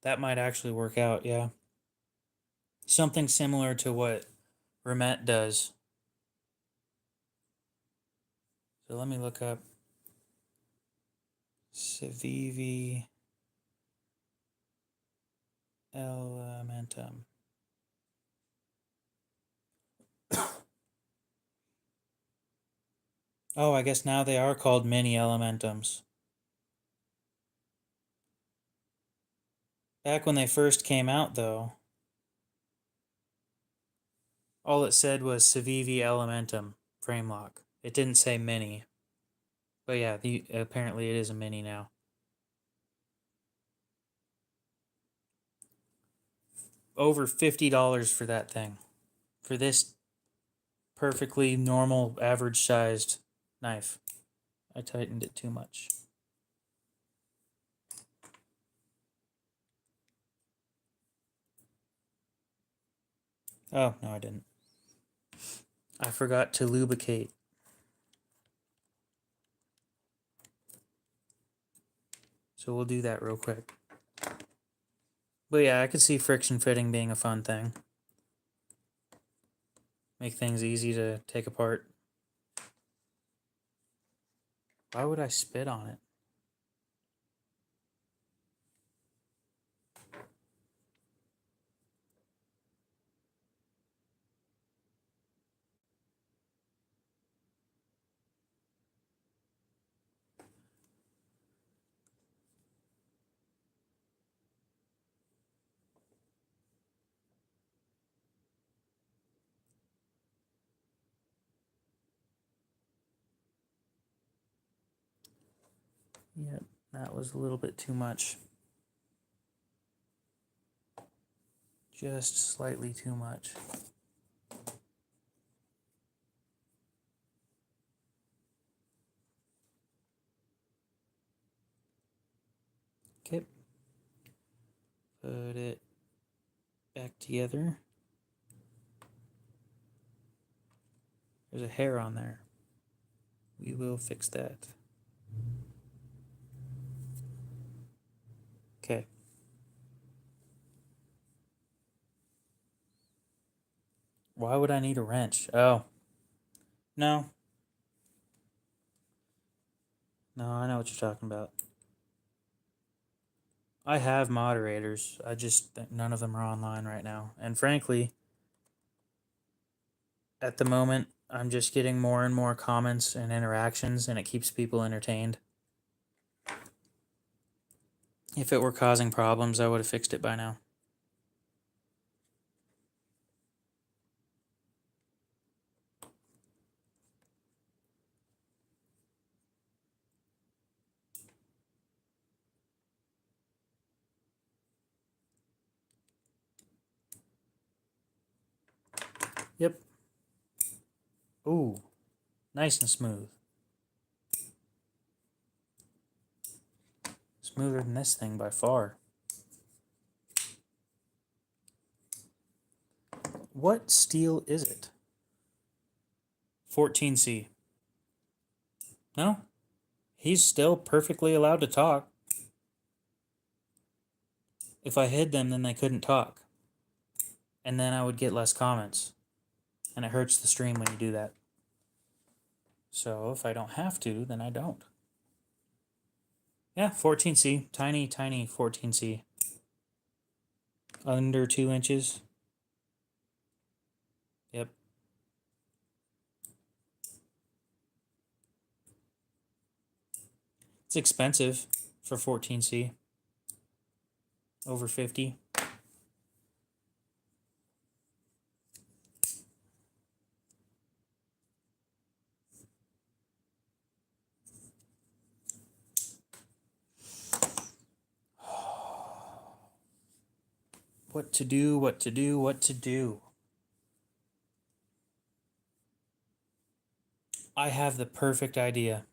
That might actually work out, yeah. Something similar to what Remet does. So let me look up Civivi Elementum. Oh, I guess now they are called mini Elementums. Back when they first came out, though, all it said was Civivi Elementum frame lock. It didn't say mini. But yeah, apparently it is a mini now. Over $50 for that thing. For this perfectly normal, average sized knife. I tightened it too much. Oh, no, I didn't. I forgot to lubricate. So we'll do that real quick. But yeah, I could see friction fitting being a fun thing. Make things easy to take apart. Why would I spit on it? Yep, that was a little bit too much. Just slightly too much. Okay. Put it back together. There's a hair on there. We will fix that. Okay. Why would I need a wrench? Oh. No. No, I know what you're talking about. I have moderators. I just none of them are online right now. And frankly, at the moment, I'm just getting more and more comments and interactions, and it keeps people entertained. If it were causing problems, I would have fixed it by now. Yep. Ooh, nice and smooth. Smoother than this thing by far. What steel is it? 14C. No? He's still perfectly allowed to talk. If I hid them, then they couldn't talk. And then I would get less comments. And it hurts the stream when you do that. So if I don't have to, then I don't. Yeah, 14C. Tiny, tiny 14C. Under 2 inches. Yep. It's expensive for 14C. Over 50. What to do, what to do, what to do. I have the perfect idea.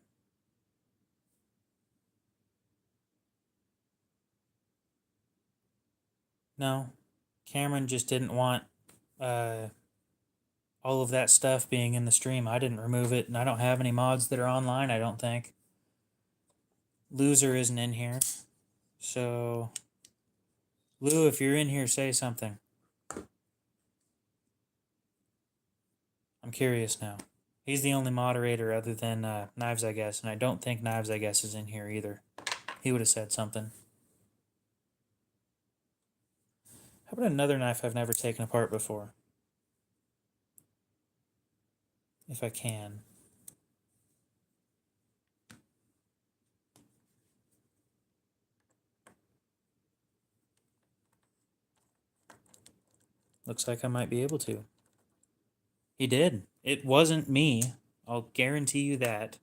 No, Cameron just didn't want all of that stuff being in the stream. I didn't remove it, and I don't have any mods that are online, I don't think. Loser isn't in here. So, Lou, if you're in here, say something. I'm curious now. He's the only moderator other than Knives, I guess, and I don't think Knives, I guess, is in here either. He would have said something. How about another knife I've never taken apart before? If I can. Looks like I might be able to. He did. It wasn't me. I'll guarantee you that.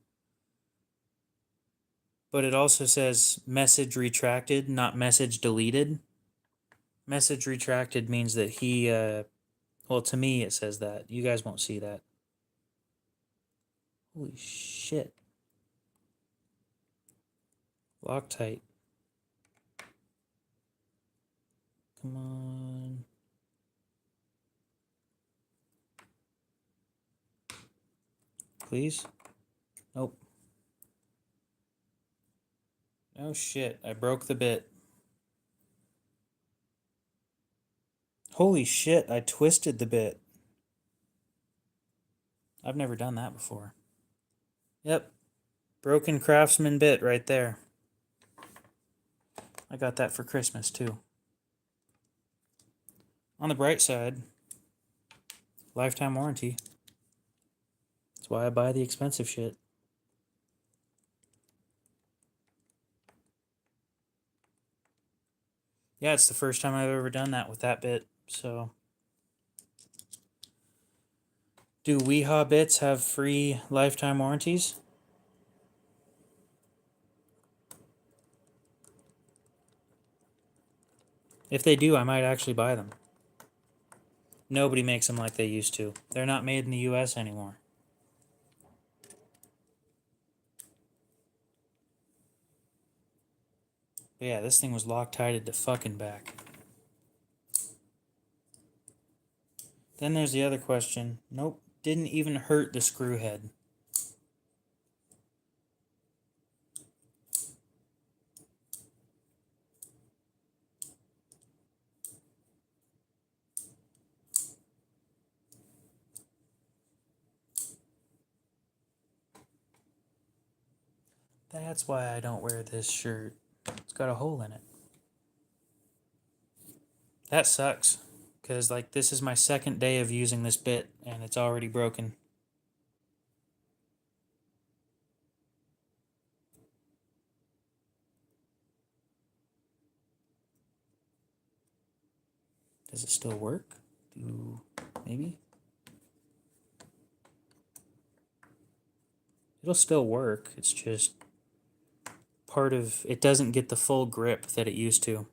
But it also says message retracted, not message deleted. Message retracted means that he, well, to me it says that. You guys won't see that. Holy shit. Loctite. Come on. Please? Nope. Oh shit, I broke the bit. Holy shit, I twisted the bit. I've never done that before. Yep. Broken Craftsman bit right there. I got that for Christmas too. On the bright side, lifetime warranty. That's why I buy the expensive shit. Yeah, it's the first time I've ever done that with that bit, so. Do Weehaw bits have free lifetime warranties? If they do, I might actually buy them. Nobody makes them like they used to. They're not made in the US anymore. But yeah, this thing was Loctited to fucking back. Then there's the other question. Nope, didn't even hurt the screw head. That's why I don't wear this shirt. It's got a hole in it. That sucks. Because, like, this is my second day of using this bit, and it's already broken. Does it still work? Maybe? It'll still work. It's just part of... It doesn't get the full grip that it used to.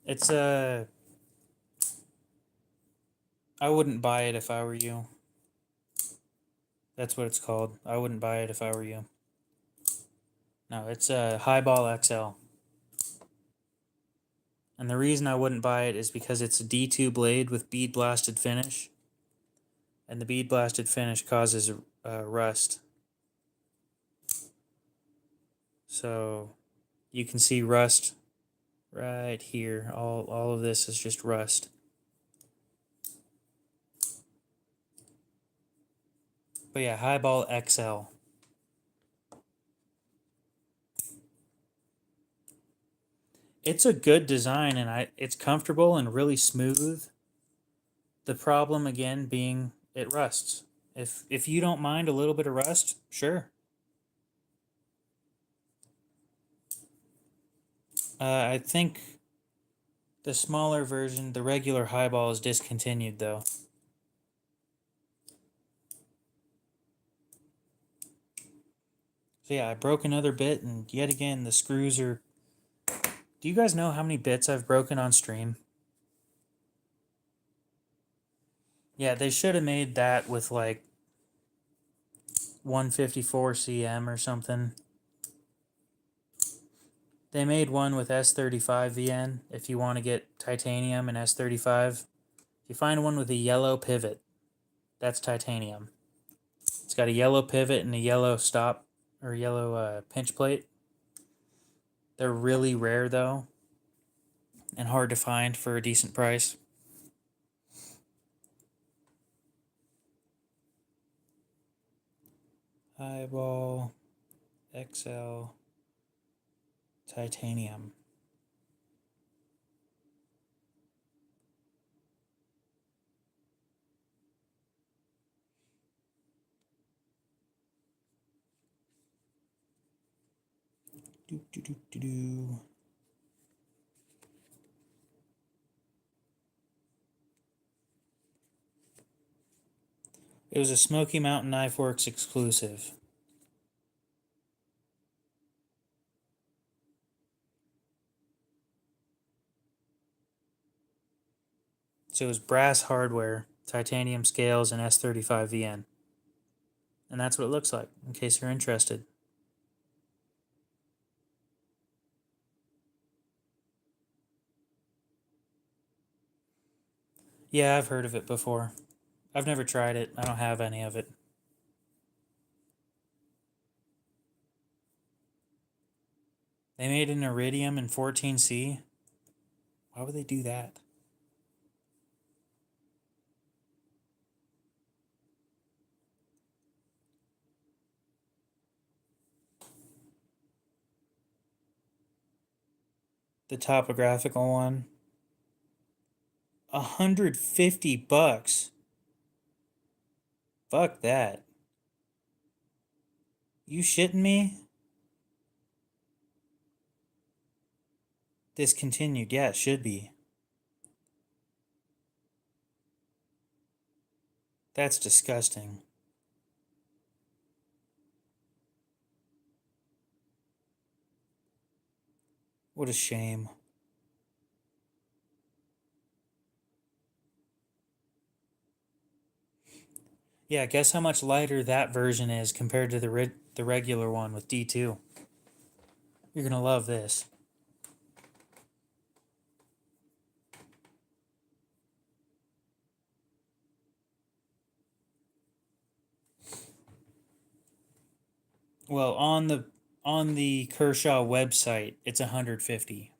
It's I wouldn't buy it if I were you. That's what it's called. I wouldn't buy it if I were you. No, it's a Highball XL. And the reason I wouldn't buy it is because it's a D2 blade with bead blasted finish. And the bead blasted finish causes rust. So you can see rust right here. All of this is just rust. But yeah, Highball XL. It's a good design, and it's comfortable and really smooth. The problem again being it rusts. If you don't mind a little bit of rust, sure. I think the smaller version, the regular Highball, is discontinued though. So yeah, I broke another bit, and yet again the screws are... Do you guys know how many bits I've broken on stream? Yeah, they should have made that with like 154 cm or something. They made one with S35 VN if you want to get titanium and S35. If you find one with a yellow pivot, that's titanium. It's got a yellow pivot and a yellow stop or yellow pinch plate. They're really rare though, and hard to find for a decent price. Highball XL titanium. Do. It was a Smoky Mountain Knife Works exclusive. So it was brass hardware, titanium scales, and S35VN. And that's what it looks like, in case you're interested. Yeah, I've heard of it before. I've never tried it. I don't have any of it. They made an iridium in 14C. Why would they do that? The topographical one. $150. Fuck that. You shitting me? Discontinued. Yeah, it should be. That's disgusting. What a shame. Yeah, guess how much lighter that version is compared to the regular one with D2. You're gonna love this. Well, on the Kershaw website, it's 150.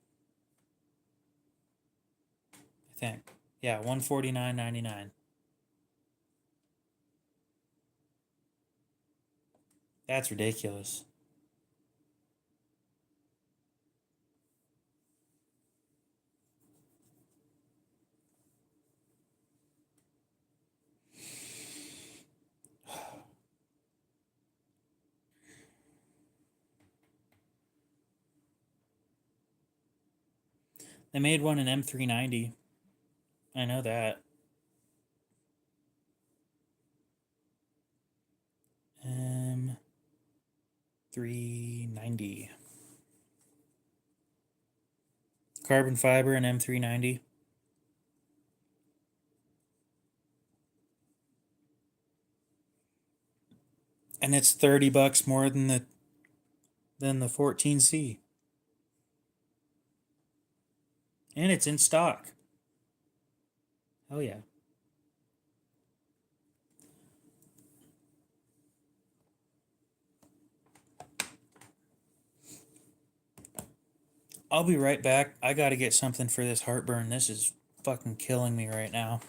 I think. Yeah, 149.99. That's ridiculous. They made one in M390. I know that. M390. Carbon fiber and M390. And it's $30 more than the 14C. And it's in stock. Oh yeah. I'll be right back. I gotta get something for this heartburn. This is fucking killing me right now.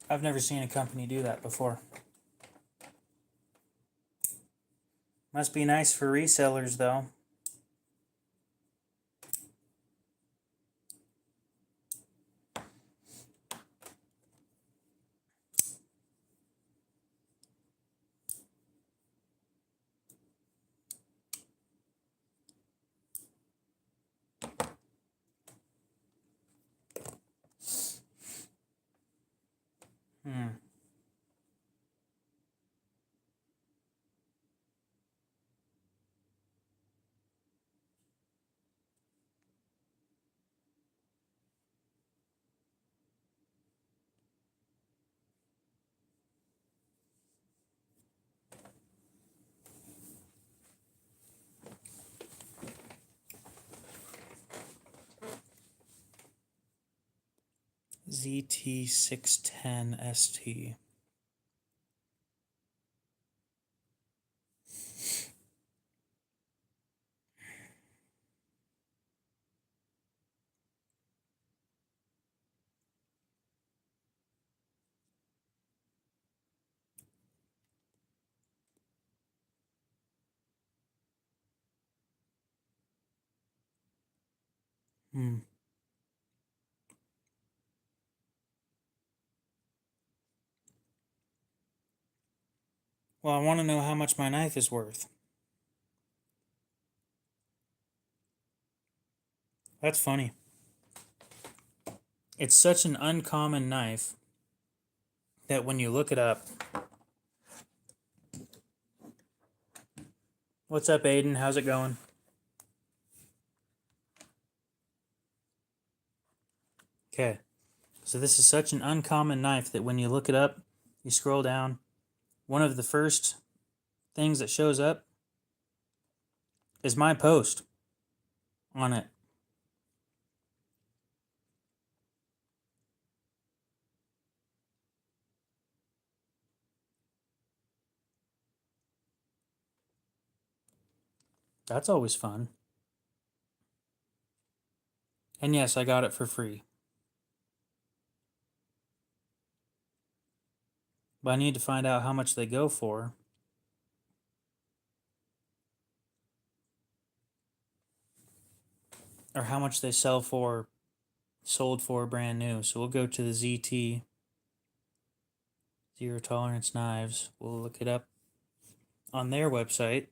I've never seen a company do that before. Must be nice for resellers, though. Hmm. ZT610 ST. Well, I want to know how much my knife is worth. That's funny. It's such an uncommon knife that when you look it up... What's up, Aiden? How's it going? Okay. So this is such an uncommon knife that when you look it up, you scroll down, one of the first things that shows up is my post on it. That's always fun. And yes, I got it for free. But I need to find out how much they go for. Or how much they sell for, sold for brand new. So we'll go to the ZT, Zero Tolerance Knives. We'll look it up on their website.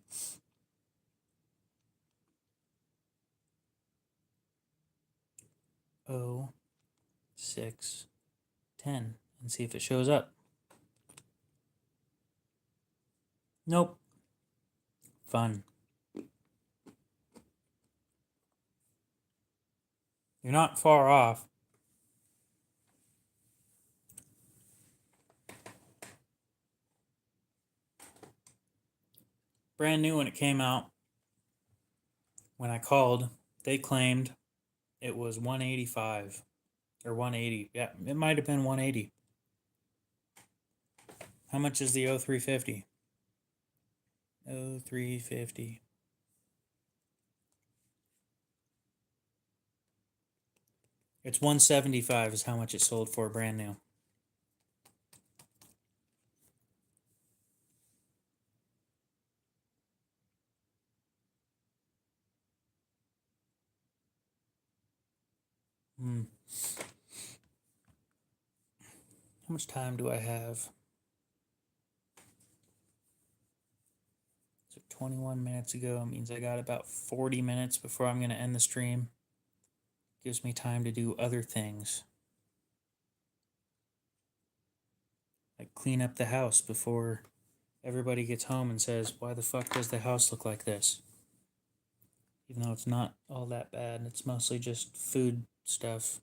Oh, 610 and see if it shows up. Nope. Fun. You're not far off. Brand new when it came out. When I called, they claimed it was 185 or 180. Yeah, it might have been 180. How much is the 0350? 0350. It's 175 is how much it sold for brand new. How much time do I have? So 21 minutes ago. It means I got about 40 minutes before I'm going to end the stream. Gives me time to do other things. Like clean up the house before everybody gets home and says, why the fuck does the house look like this? Even though it's not all that bad. It's mostly just food stuff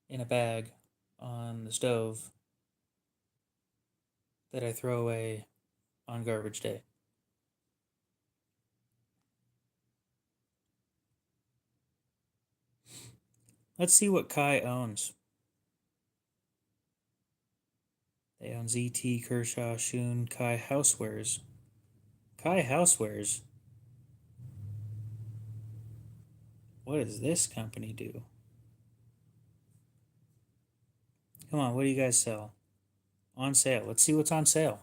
in a bag on the stove that I throw away on garbage day. Let's see what Kai owns. They own ZT, Kershaw, Shun, Kai Housewares. Kai Housewares? What does this company do? Come on, what do you guys sell? On sale. Let's see what's on sale.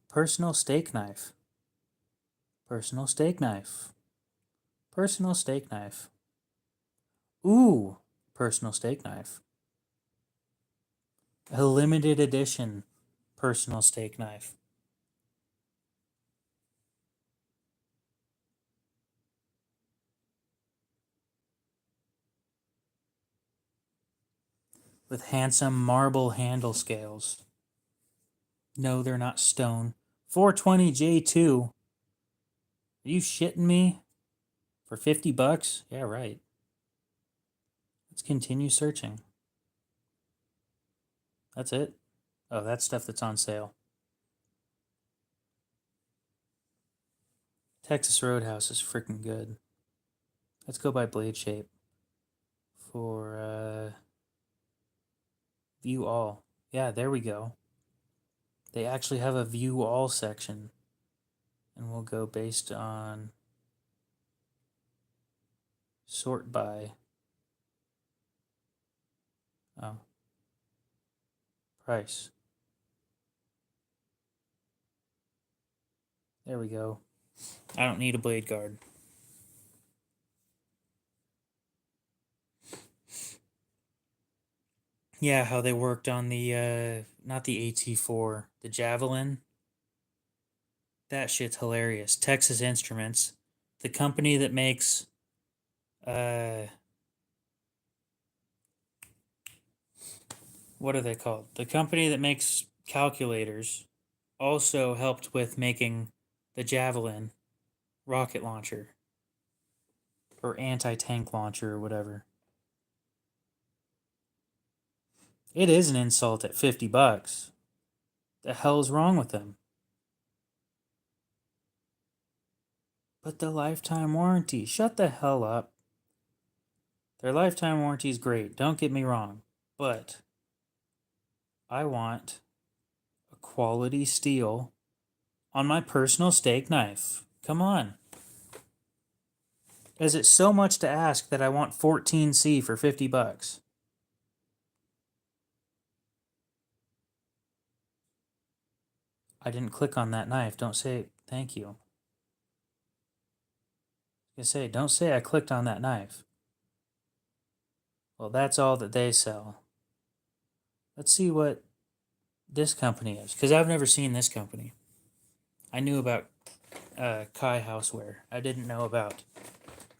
Personal steak knife. Personal steak knife. Personal steak knife. Ooh, personal steak knife. A limited edition personal steak knife. With handsome marble handle scales. No, they're not stone. 420J2. Are you shitting me? For 50 bucks? Yeah, right. Let's continue searching. That's it? Oh, that's stuff that's on sale. Texas Roadhouse is freaking good. Let's go by Blade Shape. for view all. Yeah, there we go. They actually have a view all section. And we'll go based on sort by price. There we go. I don't need a blade guard. Yeah, how they worked on the not the AT4, the Javelin. That shit's hilarious. Texas Instruments, the company that makes what are they called? The company that makes calculators also helped with making the Javelin rocket launcher or anti-tank launcher or whatever. It is an insult at $50. The hell is wrong with them? But the lifetime warranty, shut the hell up. Their lifetime warranty is great, don't get me wrong, but I want a quality steel on my personal steak knife. Come on. Is it so much to ask that I want 14C for $50? I didn't click on that knife. Don't say thank you. Don't say I clicked on that knife. Well, that's all that they sell. Let's see what this company is, because I've never seen this company. I knew about Kai Houseware. I didn't know about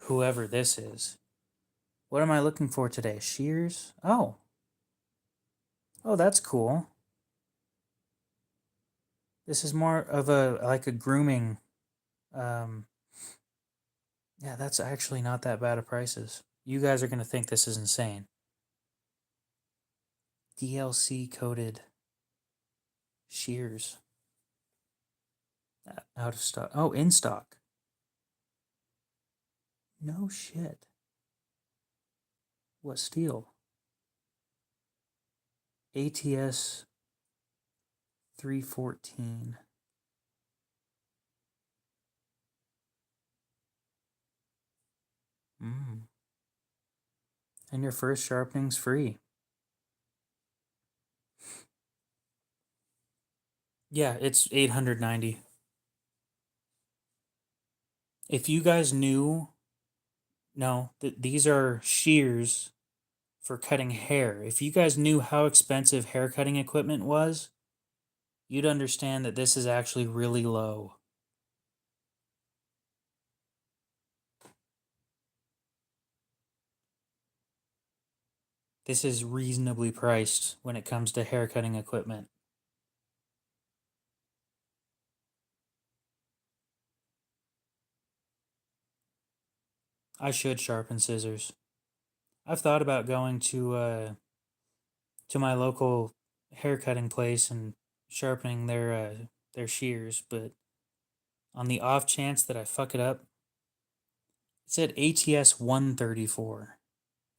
whoever this is. What am I looking for today? Shears? Oh. Oh, that's cool. This is more of a grooming. Yeah, that's actually not that bad of prices. You guys are going to think this is insane. DLC coated shears. Out of stock. Oh, in stock. No shit. What steel? ATS 314. And your first sharpening's free. Yeah, it's 890. If you guys knew, no, these are shears for cutting hair. If you guys knew how expensive hair cutting equipment was, you'd understand that this is actually really low. This is reasonably priced when it comes to hair cutting equipment. I should sharpen scissors. I've thought about going to my local hair cutting place and sharpening their shears, but on the off chance that I fuck it up, it said ATS 134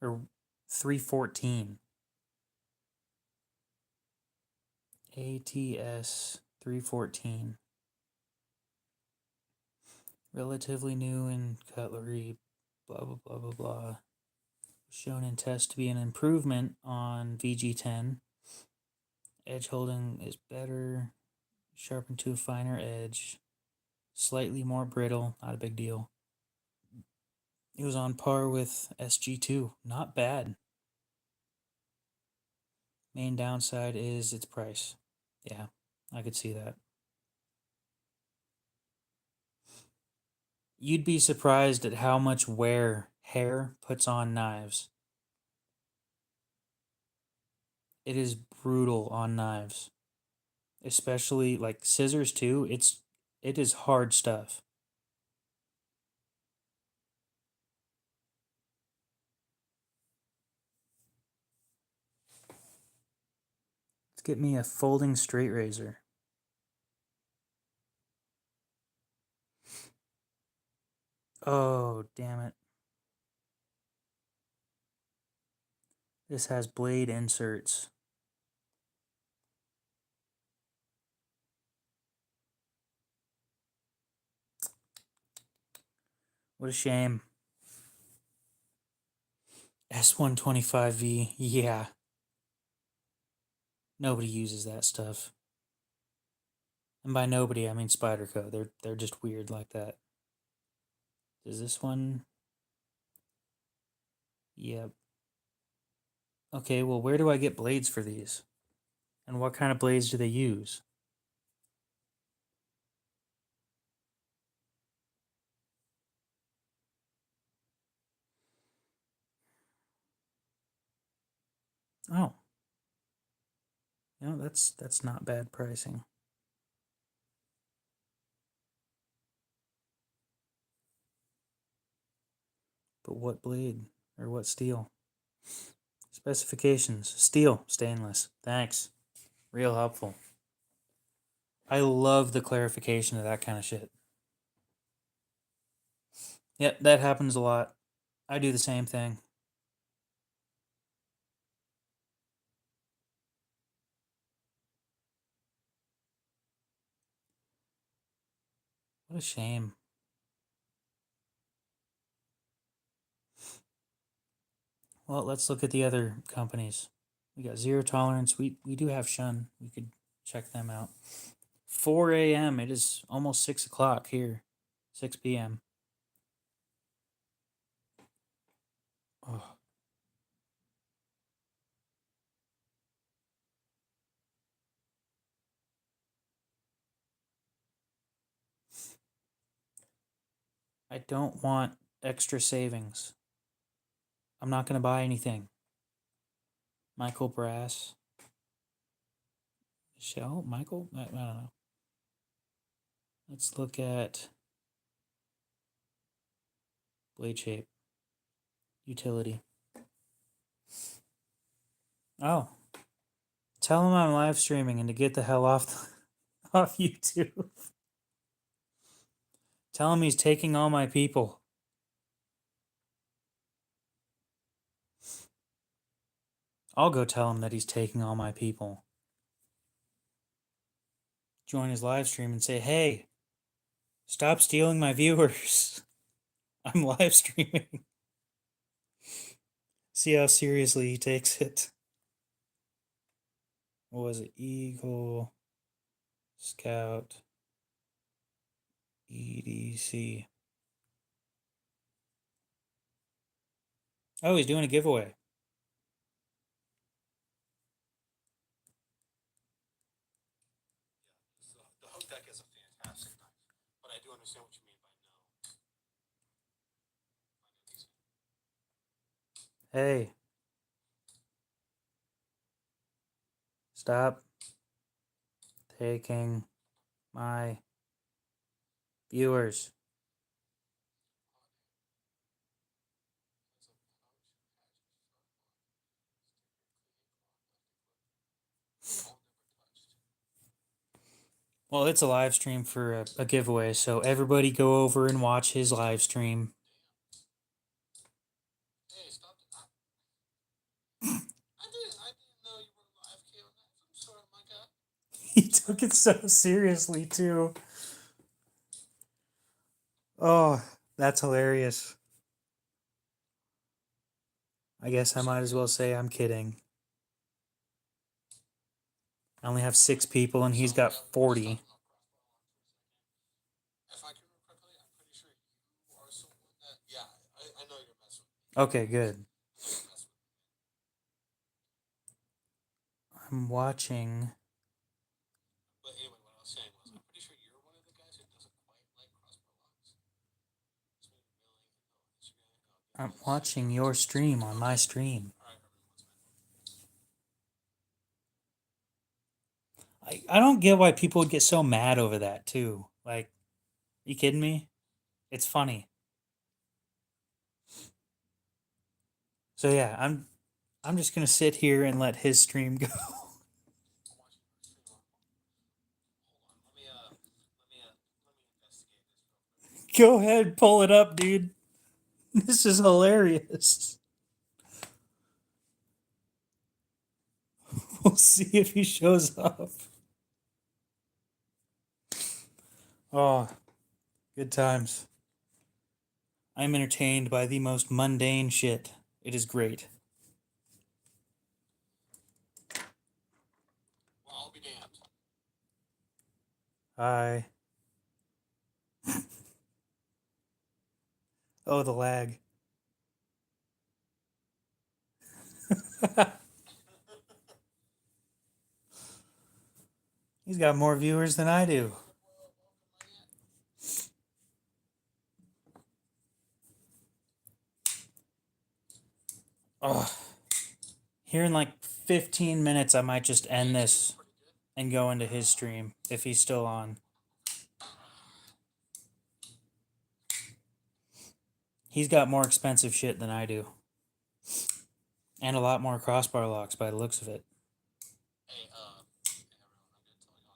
or 314. ATS 314. Relatively new in cutlery, blah, blah, blah, blah, blah. Shown in test to be an improvement on VG10. Edge holding is better. Sharpened to a finer edge. Slightly more brittle, not a big deal. It was on par with SG2. Not bad. Main downside is its price. Yeah, I could see that. You'd be surprised at how much wear hair puts on knives. It is brutal on knives. Especially like scissors too. It is hard stuff. Let's get me a folding straight razor. Oh, damn it. This has blade inserts. What a shame. S125V, yeah. Nobody uses that stuff. And by nobody, I mean Spyderco. They're just weird like that. Is this one? Yep. Okay, well, where do I get blades for these? And what kind of blades do they use? Oh. That's not bad pricing. But what blade? Or what steel? Specifications. Steel. Stainless. Thanks. Real helpful. I love the clarification of that kind of shit. Yep, that happens a lot. I do the same thing. What a shame. Well, let's look at the other companies. We got Zero Tolerance. We do have Shun. We could check them out. 4 a.m. It is almost 6 o'clock here. 6 p.m. Oh. I don't want extra savings. I'm not going to buy anything. Michael Brass. Shell? Michael? I don't know. Let's look at blade shape. Utility. Oh. Tell him I'm live streaming and to get the hell off YouTube. Tell him he's taking all my people. I'll go tell him that he's taking all my people. Join his live stream and say, hey, stop stealing my viewers. I'm live streaming. See how seriously he takes it. What was it? Eagle, Scout, EDC. Oh, he's doing a giveaway. The Hook Deck is a fantastic knife, but I do understand what you mean by no. Hey. Stop taking my viewers. Well, it's a live stream for a giveaway, so everybody go over and watch his live stream. Hey, stop it. I didn't know you were live, Caleb. I'm sorry, my God. He took it so seriously, too. Oh, that's hilarious. I guess I might as well say I'm kidding. I only have 6 people and he's got 40. If I can remember correctly, I'm pretty sure you are someone that. Yeah, I know you're messing with me. Okay, good. I'm watching. But anyway, what I was saying was, I'm pretty sure you're one of the guys who doesn't quite like crossbar locks. I'm watching your stream on my stream. I don't get why people would get so mad over that too. Like, you kidding me? It's funny. So yeah, I'm just gonna sit here and let his stream go. Go ahead, pull it up, dude. This is hilarious. We'll see if he shows up. Oh, good times. I'm entertained by the most mundane shit. It is great. Well, I'll be damned. Hi. Oh, the lag. He's got more viewers than I do. Oh, here in like 15 minutes, I might just end this Pretty good. and go into his stream if he's still on. He's got more expensive shit than I do. And a lot more crossbar locks by the looks of it. Hey, everyone, I'm gonna tell you all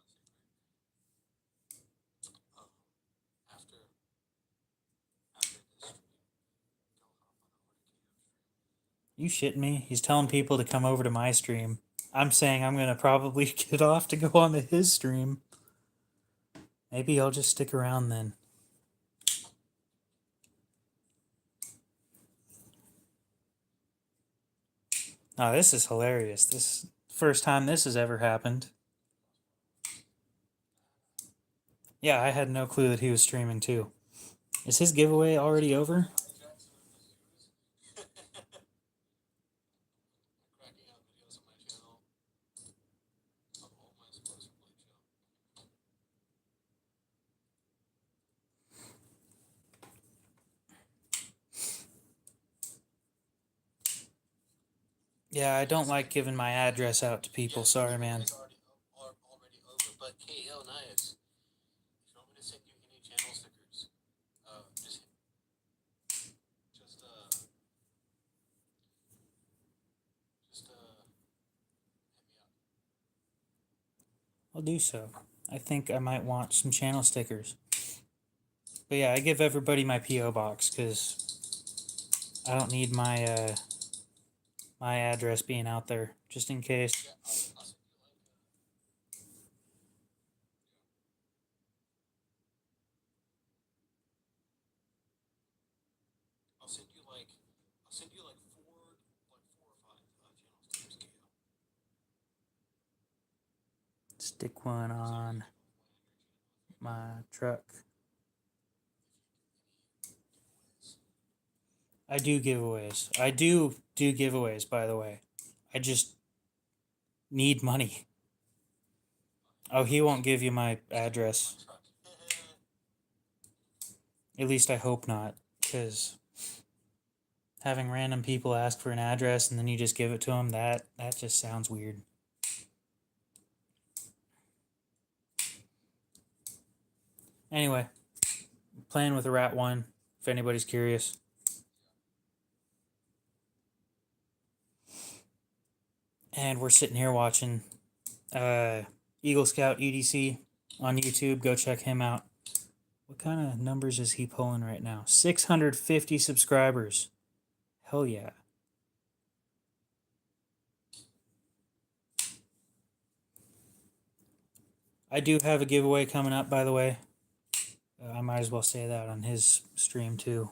a secret. After this stream, go hop on a You shitting me? He's telling people to come over to my stream. I'm saying I'm gonna probably get off to go on to his stream. Maybe I'll just stick around then. Oh, this is hilarious. This first time this has ever happened. Yeah, I had no clue that he was streaming too. Is his giveaway already over? cracking out videos on my channel of all my sports play show. Yeah, I don't like giving my address out to people. Yes, Sorry, the man. giveaway's already over. But KL Nias, if you want me to send you any channel stickers, just hit me up. I'll do so. I think I might want some channel stickers. But yeah, I give everybody my P.O. box because I don't need my my address being out there just in case. Yeah, I'll send you like four or five channel stickers. KL. Stick one on my truck. I do giveaways. I do giveaways, by the way. I just need money. Oh, he won't give you my address. At least I hope not, because having random people ask for an address and then you just give it to them, that just sounds weird. Anyway, playing with a Rat 1, if anybody's curious. And we're sitting here watching Eagle Scout EDC on YouTube. Go check him out. What kind of numbers is he pulling right now? 650 subscribers. Hell yeah. I do have a giveaway coming up, by the way. I might as well say that on his stream too.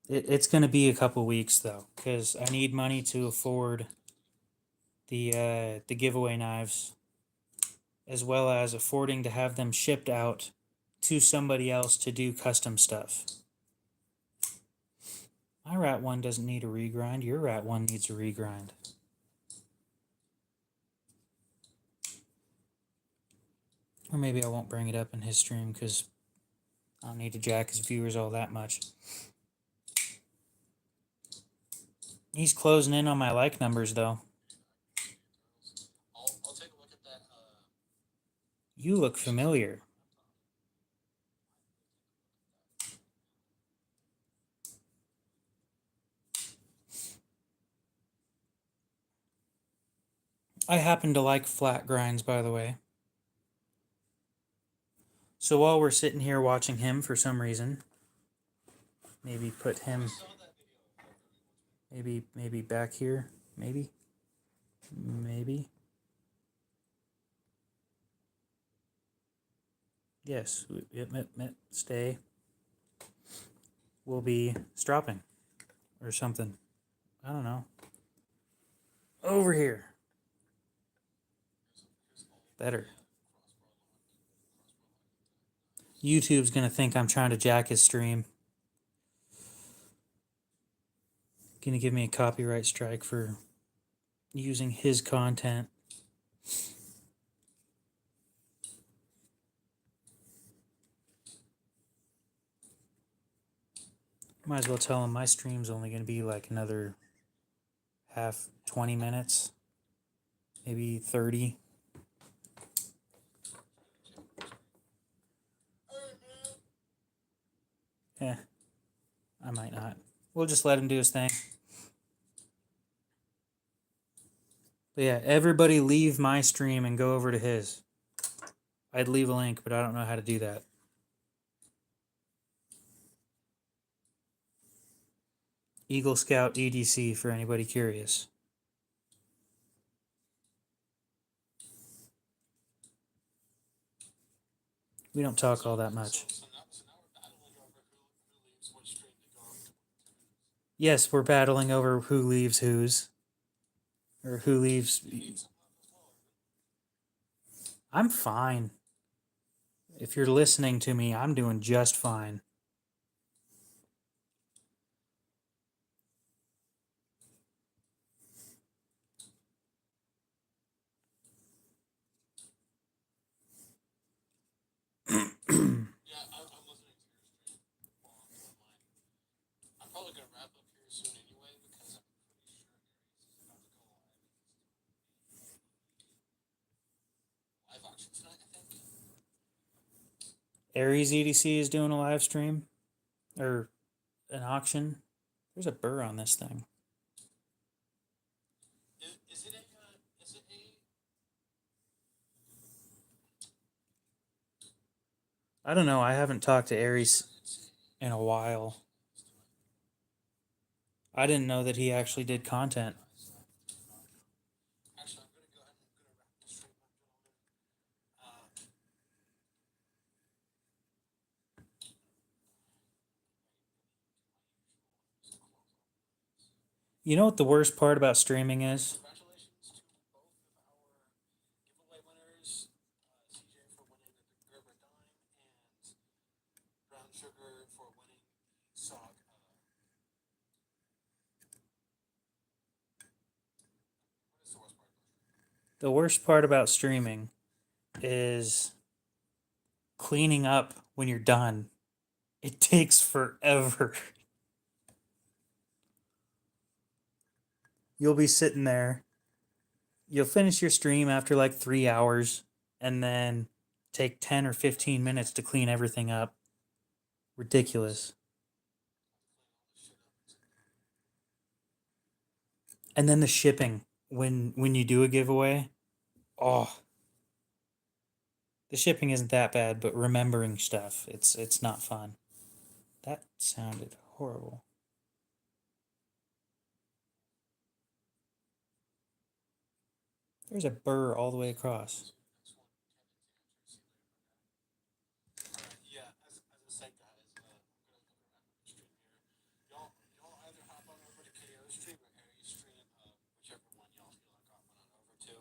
It's going to be a couple weeks though, because I need money to afford the giveaway knives, as well as affording to have them shipped out to somebody else to do custom stuff. My Rat 1 doesn't need a regrind. Your Rat 1 needs a regrind. Or maybe I won't bring it up in his stream because I don't need to jack his viewers all that much. He's closing in on my like numbers though. I'll take a look at that. You look familiar. I happen to like flat grinds, by the way. So while we're sitting here watching him for some reason, maybe put him maybe back here, maybe. Yes, stay will be stropping or something. I don't know. Over here. Better. YouTube's gonna think I'm trying to jack his stream. Gonna give me a copyright strike for using his content. Might as well tell him my stream's only gonna be like another 20 minutes, maybe 30. Eh, I might not. We'll just let him do his thing. But yeah, everybody leave my stream and go over to his. I'd leave a link, but I don't know how to do that. Eagle Scout EDC for anybody curious. We don't talk all that much. So now we're battling over who leaves which stream to go over to. Yes, we're battling over who leaves whose. Or who leaves. I'm fine. If you're listening to me, I'm doing just fine. Yeah, I'm listening to your stream while I'm doing mine. I'm probably gonna wrap up here soon anyway because I'm pretty sure Aries is about to go live auction tonight, I think. Aries EDC is doing a live stream. Or an auction. There's a burr on this thing. Is it a I don't know. I haven't talked to Aries in a while. I didn't know that he actually did content. Actually, I'm gonna go ahead and I'm gonna wrap this stream up, gentlemen. You know what the worst part about streaming is? Congratulations to both of our giveaway winners, CJ for winning the Gerber Dime and Brown Sugar for winning the SOG. What is the worst part? The worst part about streaming is cleaning up when you're done. It takes forever. You'll be sitting there. You'll finish your stream after like 3 hours and then take 10 or 15 minutes to clean everything up. Ridiculous. And then the shipping when you do a giveaway. Oh. The shipping isn't that bad, but remembering stuff, it's not fun. That sounded horrible. There's a burr all the way across. Yeah, as I said, guys, I'm gonna wrap up the stream here. Y'all either hop on over to KO's stream or Aries stream, whichever one y'all feel like hopping on over to.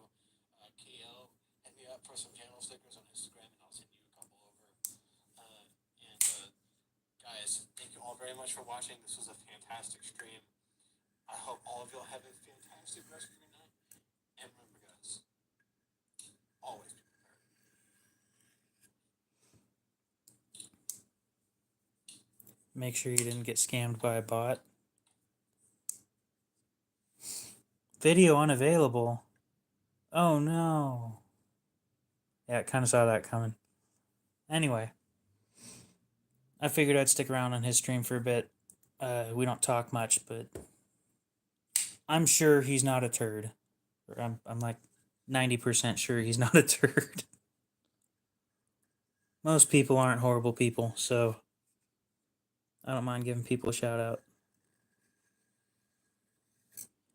KO, hit me up for some channel stickers on Instagram, and I'll send you a couple over. Guys, thank you all very much for watching. This was a fantastic stream. I hope all of y'all have a fantastic rest of your night. And remember, guys, always be prepared. Make sure you didn't get scammed by a bot. Video unavailable. Oh no. Yeah, I kind of saw that coming. Anyway, I figured I'd stick around on his stream for a bit. We don't talk much, but I'm sure he's not a turd. Or I'm like 90% sure he's not a turd. Most people aren't horrible people, so I don't mind giving people a shout out.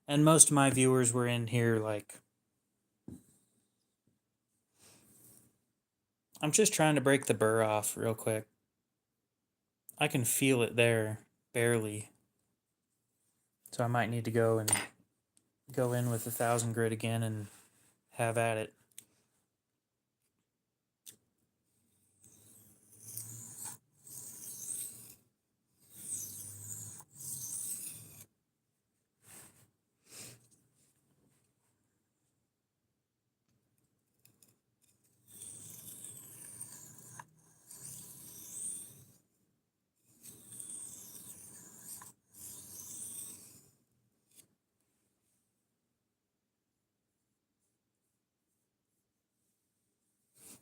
And most of my viewers were in here like, I'm just trying to break the burr off real quick. I can feel it there, barely. So I might need to go in with 1,000 grit again and have at it.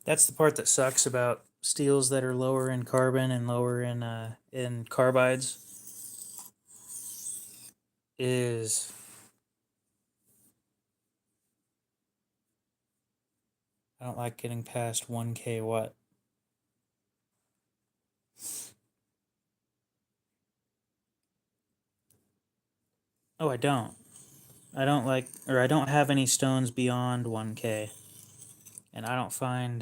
That's the part that sucks about steels that are lower in carbon and lower in carbides is I don't like getting past 1K watt. Oh, I don't. I don't like, or I don't have any stones beyond 1K, and I don't find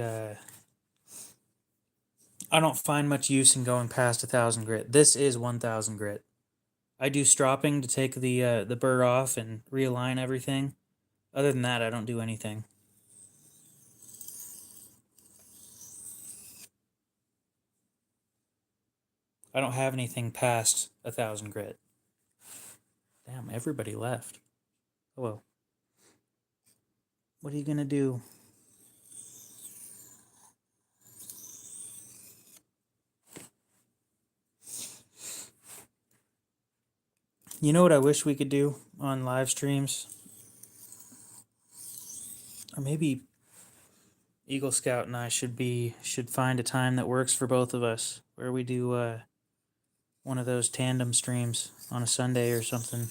much use in going past 1,000 grit. This is 1,000 grit. I do stropping to take the burr off and realign everything. Other than that, I don't do anything. I don't have anything past 1,000 grit. Damn, everybody left. Hello. What are you gonna do? You know what I wish we could do on live streams? Or maybe Eagle Scout and I should find a time that works for both of us where we do one of those tandem streams on a Sunday or something.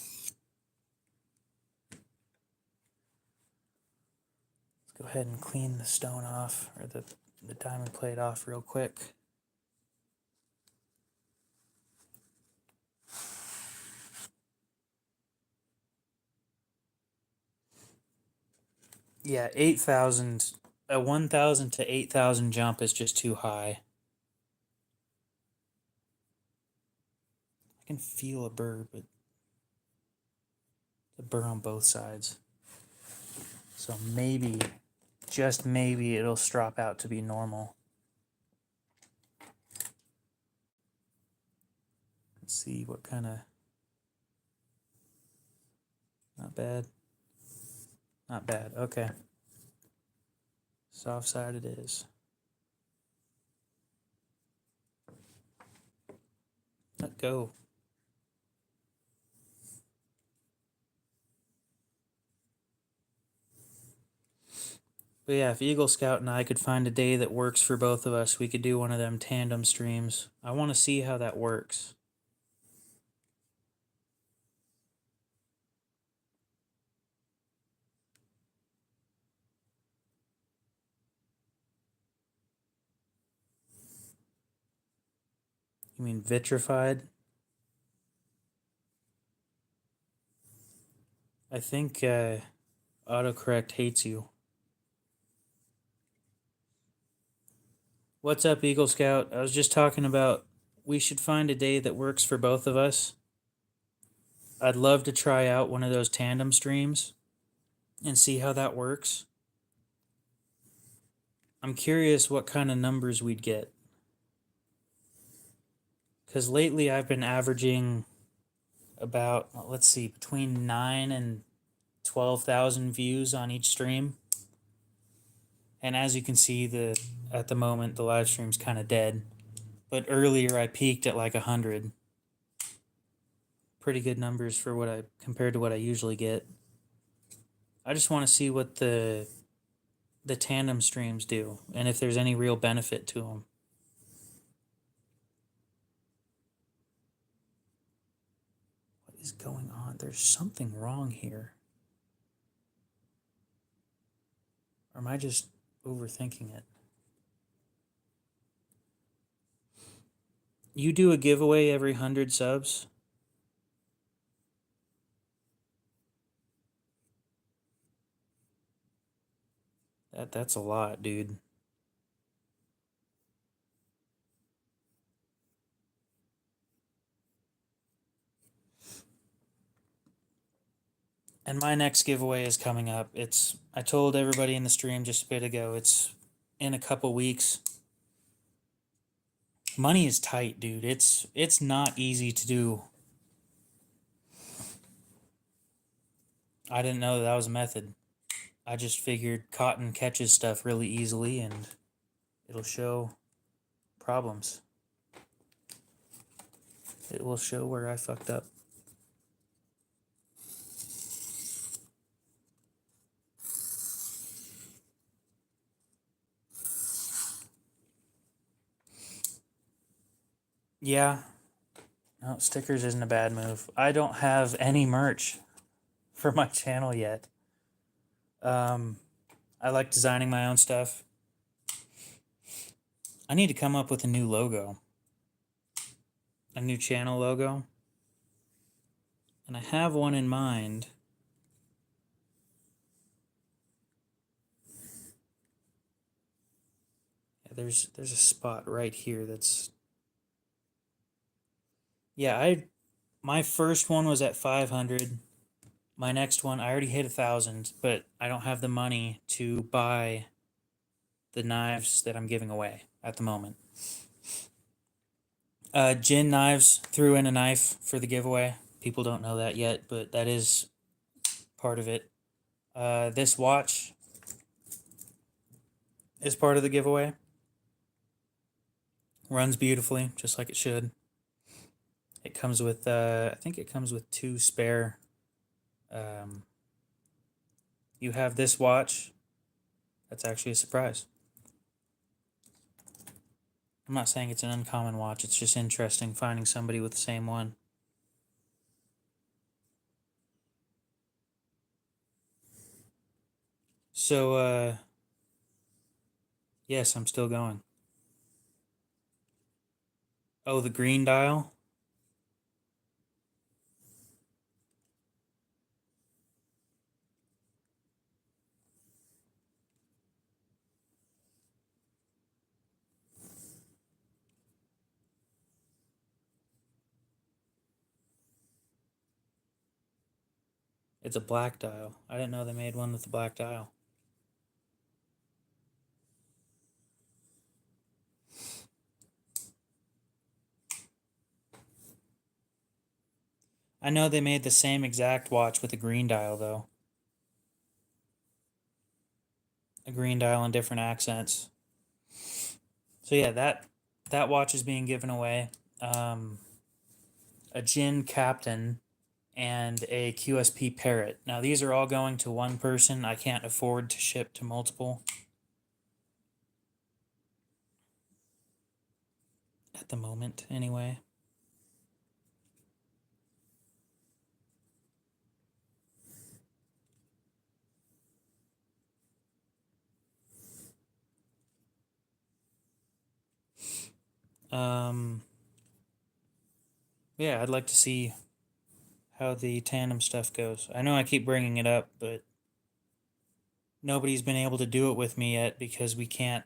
Let's go ahead and clean the stone off, or the diamond plate off real quick. Yeah, 8,000, a 1,000 to 8,000 jump is just too high. I can feel a burr, but the burr on both sides. So maybe, just maybe, it'll strop out to be normal. Let's see what kind of... Not bad. Not bad. Okay. Soft side it is. Let go. But yeah, if Eagle Scout and I could find a day that works for both of us, we could do one of them tandem streams. I want to see how that works. You mean vitrified? I think autocorrect hates you. What's up, Eagle Scout? I was just talking about we should find a day that works for both of us. I'd love to try out one of those tandem streams and see how that works. I'm curious what kind of numbers we'd get. Because lately I've been averaging about, let's see, between 9 and 12,000 views on each stream. And as you can see, at the moment the live stream's kind of dead. But earlier I peaked at like 100. Pretty good numbers for what I compared to what I usually get. I just want to see what the tandem streams do and if there's any real benefit to them. What is going on? There's something wrong here. Or am I just overthinking it? You do a giveaway every 100 subs? That's a lot, dude. And my next giveaway is coming up. I told everybody in the stream just a bit ago, it's in a couple weeks. Money is tight, dude. It's not easy to do. I didn't know that was a method. I just figured Cotton catches stuff really easily and it'll show problems. It will show where I fucked up. Yeah. No, stickers isn't a bad move. I don't have any merch for my channel yet. I like designing my own stuff. I need to come up with a new logo. A new channel logo. And I have one in mind. Yeah, there's a spot right here that's... Yeah, my first one was at 500. My next one, I already hit 1,000, but I don't have the money to buy the knives that I'm giving away at the moment. Gin Knives threw in a knife for the giveaway. People don't know that yet, but that is part of it. This watch is part of the giveaway. Runs beautifully, just like it should. It comes with, I think it comes with 2 spare. You have this watch. That's actually a surprise. I'm not saying it's an uncommon watch. It's just interesting finding somebody with the same one. So, yes, I'm still going. Oh, the green dial? It's a black dial. I didn't know they made one with a black dial. I know they made the same exact watch with a green dial, though. A green dial and different accents. So yeah, that watch is being given away. A Gin Captain and a QSP Parrot. Now these are all going to one person. I can't afford to ship to multiple at the moment, anyway. Yeah, I'd like to see how the tandem stuff goes. I know I keep bringing it up, but nobody's been able to do it with me yet because we can't.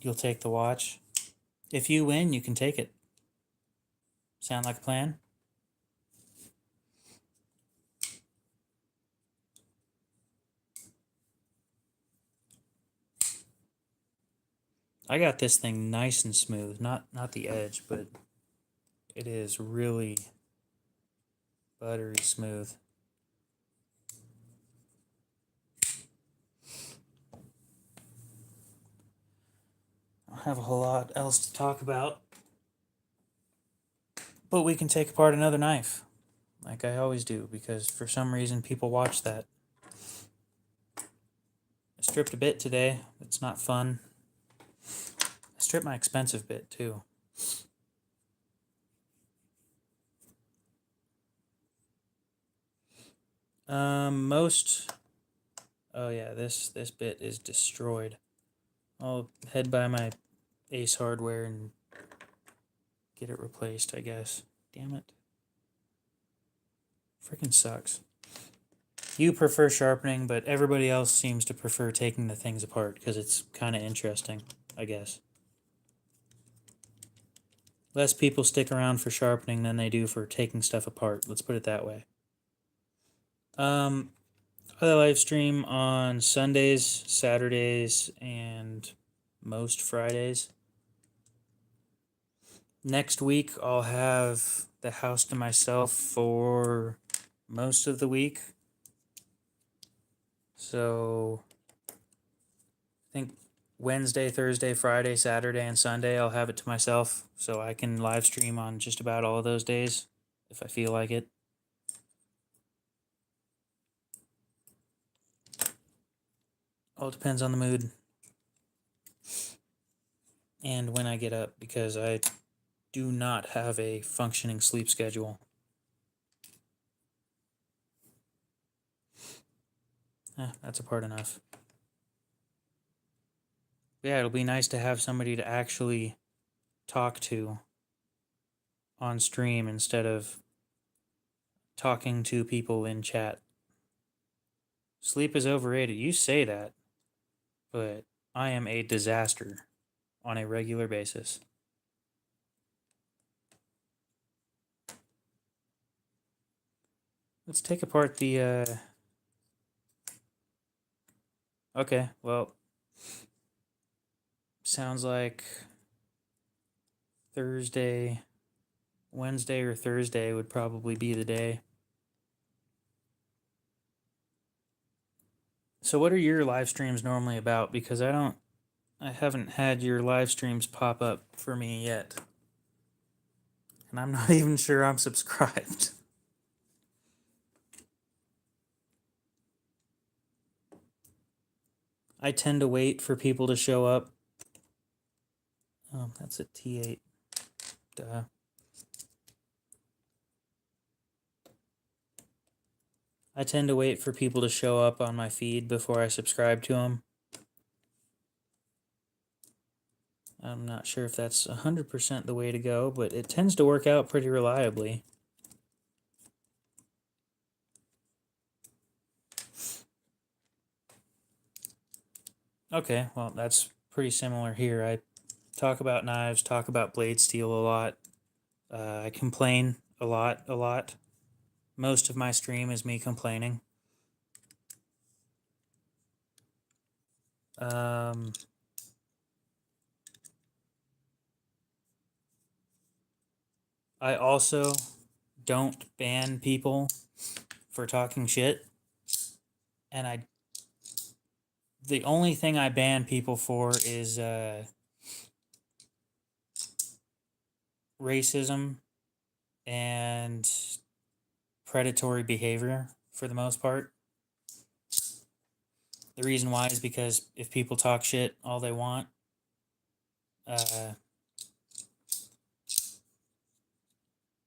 You'll take the watch. If you win, you can take it. Sound like a plan? I got this thing nice and smooth. Not the edge, but it is really buttery smooth. I don't have a whole lot else to talk about. But we can take apart another knife. Like I always do, because for some reason people watch that. I stripped a bit today. It's not fun. I stripped my expensive bit too. Most... Oh yeah, this bit is destroyed. I'll head by my Ace Hardware and get it replaced, I guess. Damn it. Freaking sucks. You prefer sharpening, but everybody else seems to prefer taking the things apart because it's kind of interesting, I guess. Less people stick around for sharpening than they do for taking stuff apart. Let's put it that way. I live stream on Sundays, Saturdays, and most Fridays. Next week, I'll have the house to myself for most of the week. So, I think Wednesday, Thursday, Friday, Saturday, and Sunday, I'll have it to myself. So I can live stream on just about all of those days if I feel like it. All depends on the mood and when I get up, because I do not have a functioning sleep schedule. That's a part enough. Yeah, it'll be nice to have somebody to actually talk to on stream instead of talking to people in chat. Sleep is overrated. You say that, but I am a disaster on a regular basis. Let's take apart the, Okay, well, sounds like Wednesday or Thursday would probably be the day. So what are your live streams normally about? Because I haven't had your live streams pop up for me yet. And I'm not even sure I'm subscribed. I tend to wait for people to show up. Oh, that's a T8. Duh. I tend to wait for people to show up on my feed before I subscribe to them. I'm not sure if that's 100% the way to go, but it tends to work out pretty reliably. Okay, well, that's pretty similar here. I talk about knives, talk about blade steel a lot. I complain a lot. Most of my stream is me complaining. I also don't ban people for talking shit. And the only thing I ban people for is racism and predatory behavior for the most part. The reason why is because if people talk shit all they want,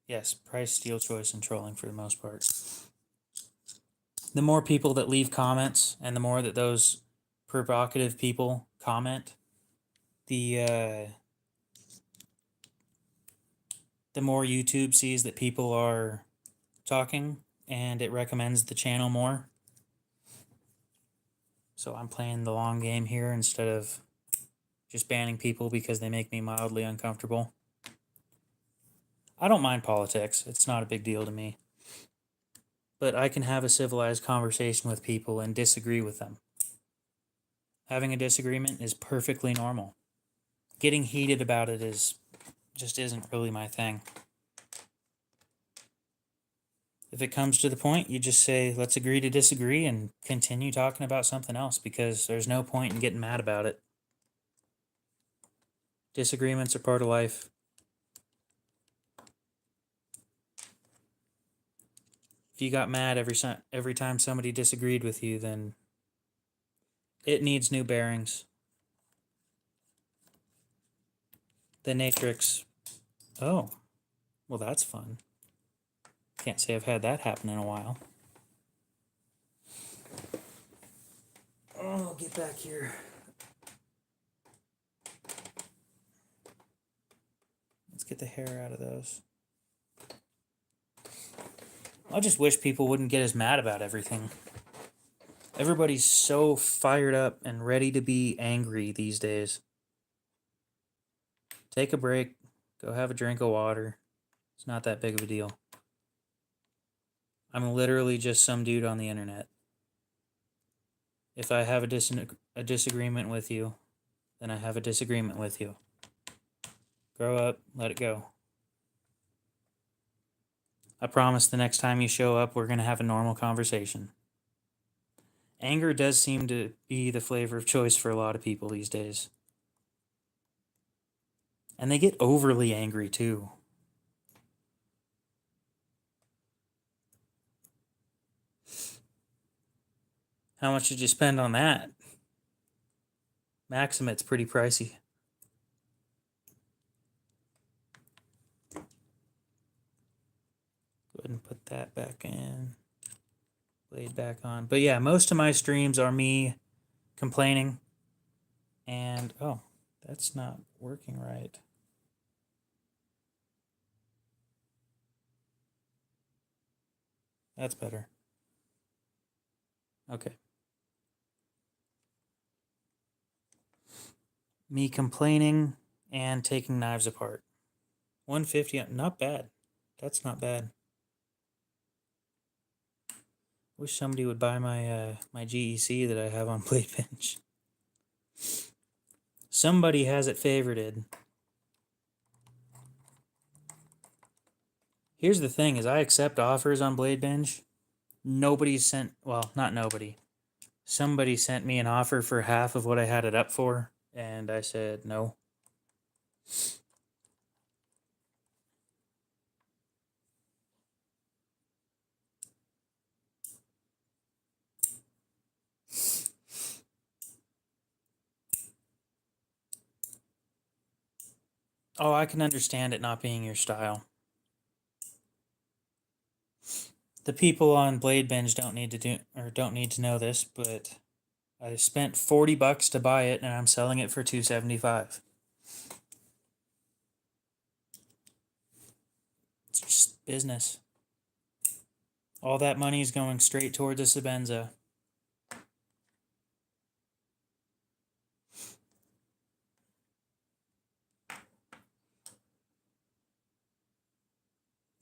yes, price, steal choice, and trolling for the most part. The more people that leave comments and the more that those provocative people comment, the more YouTube sees that people are talking and it recommends the channel more. So I'm playing the long game here instead of just banning people because they make me mildly uncomfortable. I don't mind politics. It's not a big deal to me. But I can have a civilized conversation with people and disagree with them. Having a disagreement is perfectly normal. Getting heated about it just isn't really my thing. If it comes to the point, you just say, let's agree to disagree and continue talking about something else, because there's no point in getting mad about it. Disagreements are part of life. If you got mad every time somebody disagreed with you, then it needs new bearings. The Natrix. Oh, well, that's fun. Can't say I've had that happen in a while. Oh, get back here. Let's get the hair out of those. I just wish people wouldn't get as mad about everything. Everybody's so fired up and ready to be angry these days. Take a break. Go have a drink of water. It's not that big of a deal. I'm literally just some dude on the internet. If I have a disagreement with you, then I have a disagreement with you. Grow up, let it go. I promise the next time you show up, we're going to have a normal conversation. Anger does seem to be the flavor of choice for a lot of people these days. And they get overly angry too. How much did you spend on that? Maximit's pretty pricey. Go ahead and put that back in. Blade back on. But yeah, most of my streams are me complaining. And, oh, that's not working right. That's better. Okay. Me complaining and taking knives apart. 150, not bad. That's not bad. Wish somebody would buy my my GEC that I have on Bladebench. Somebody has it favorited. Here's the thing: is I accept offers on Bladebench. Nobody sent, well, not nobody. Somebody sent me an offer for half of what I had it up for, and I said no. Oh, I can understand it not being your style. The people on Bladebench don't need to know this, but I spent $40 to buy it, and I'm selling it for $275. It's just business. All that money is going straight towards a Sebenza.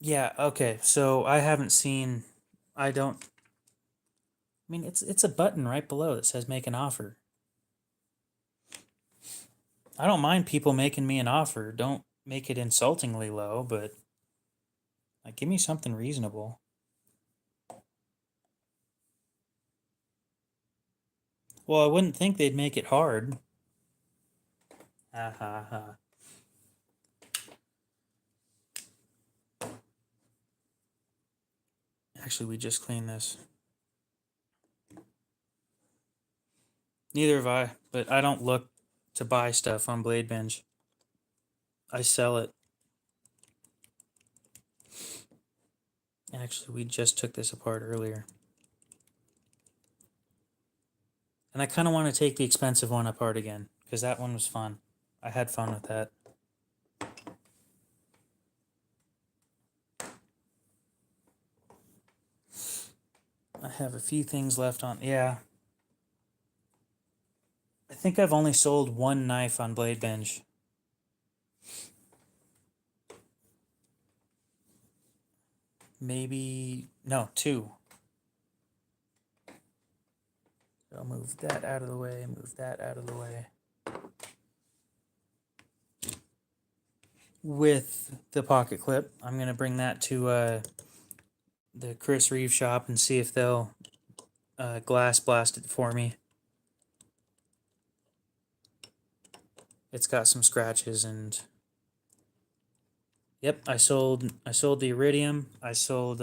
Yeah, okay. So I haven't seen. I don't. I mean, it's a button right below that says make an offer. I don't mind people making me an offer. Don't make it insultingly low, but like give me something reasonable. Well, I wouldn't think they'd make it hard. Ha ha ha. Actually, we just cleaned this. Neither have I, but I don't look to buy stuff on Bladebench. I sell it. Actually, we just took this apart earlier. And I kind of want to take the expensive one apart again, because that one was fun. I had fun with that. I have a few things left on. Yeah. I think I've only sold one knife on Bladebench. Maybe. No, two. I'll move that out of the way, move that out of the way. With the pocket clip, I'm going to bring that to the Chris Reeve shop and see if they'll glass blast it for me. It's got some scratches and yep, I sold the iridium. I sold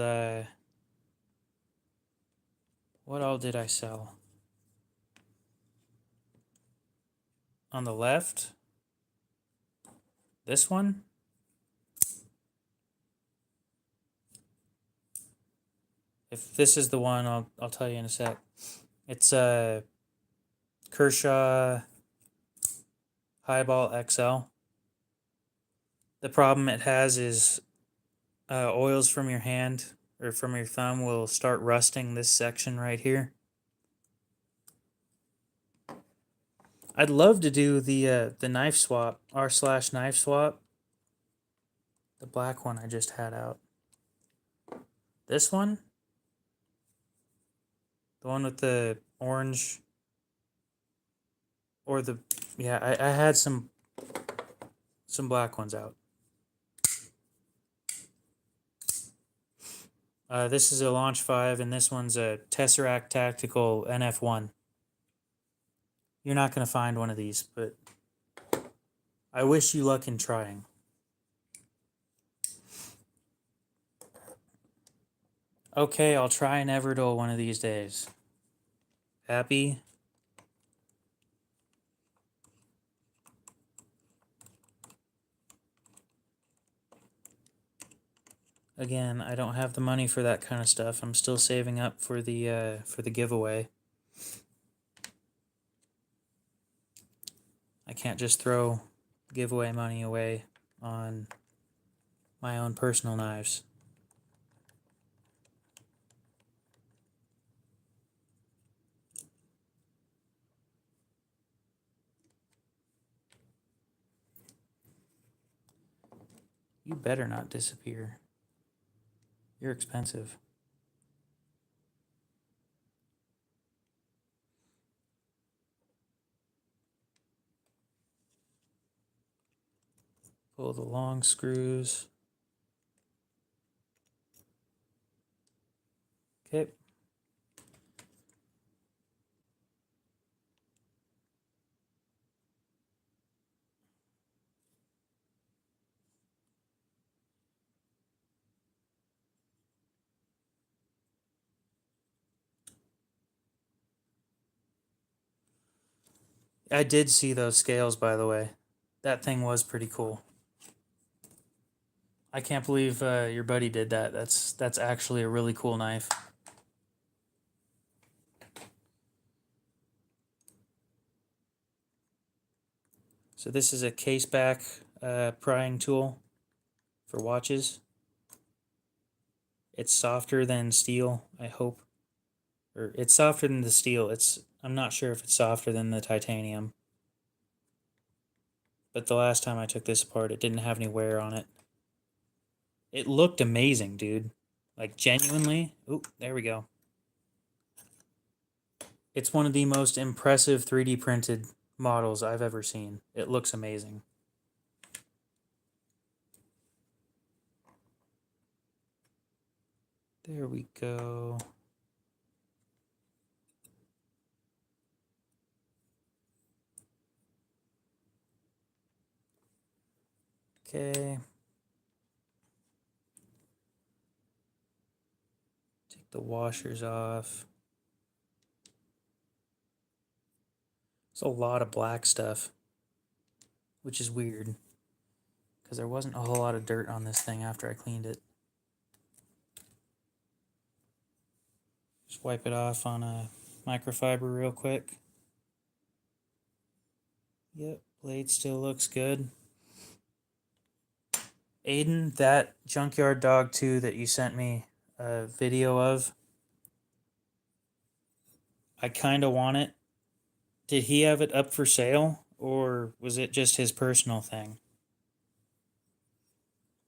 what all did I sell? On the left, this one. If this is the one, I'll tell you in a sec. It's Kershaw Highball XL. The problem it has is oils from your hand or from your thumb will start rusting this section right here. I'd love to do the knife swap, r/knife swap. The black one I just had out. This one, The one with the orange. Or the... Yeah, I had some black ones out. This is a Launch 5, and this one's a Tesseract Tactical NF1. You're not going to find one of these, but I wish you luck in trying. Okay, I'll try an Everdell one of these days. Happy? Again, I don't have the money for that kind of stuff. I'm still saving up for the giveaway. I can't just throw giveaway money away on my own personal knives. You better not disappear. You're expensive. Pull the long screws. Okay. I did see those scales, by the way. That thing was pretty cool. I can't believe your buddy did that. That's actually a really cool knife. So this is a case back prying tool for watches. It's softer than steel, I hope. Or it's softer than the steel. I'm not sure if it's softer than the titanium. But the last time I took this apart, it didn't have any wear on it. It looked amazing, dude. Like, genuinely. Ooh, there we go. It's one of the most impressive 3D printed models I've ever seen. It looks amazing. There we go. Okay. Take the washers off. It's a lot of black stuff, which is weird because there wasn't a whole lot of dirt on this thing after I cleaned it. Just wipe it off on a microfiber real quick. Yep, blade still looks good. Aiden, that Junkyard Dog 2 that you sent me a video of, I kind of want it. Did he have it up for sale, or was it just his personal thing?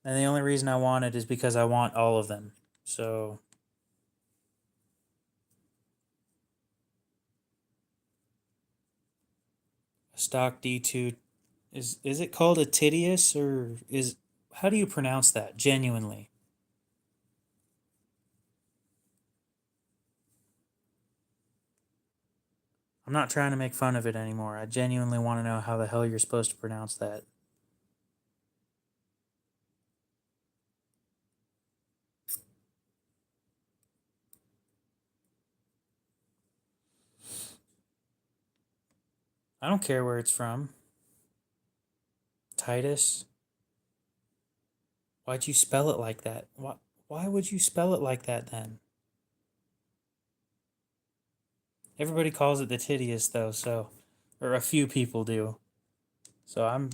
And the only reason I want it is because I want all of them. So a stock D2 is it called a Titius, or is how do you pronounce that genuinely? I'm not trying to make fun of it anymore. I genuinely want to know how the hell you're supposed to pronounce that. I don't care where it's from. Titus? Why'd you spell it like that? Why would you spell it like that then? Everybody calls it the Titius though, so, or a few people do. So I'm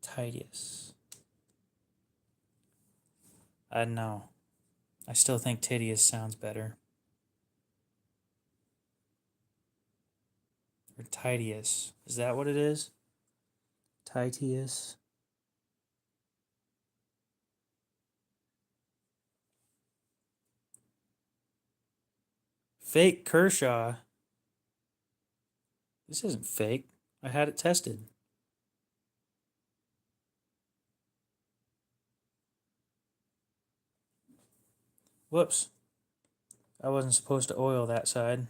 Titius. I don't know. I still think Titius sounds better. Or Titius. Is that what it is? Titius. Fake Kershaw. This isn't fake. I had it tested. Whoops. I wasn't supposed to oil that side.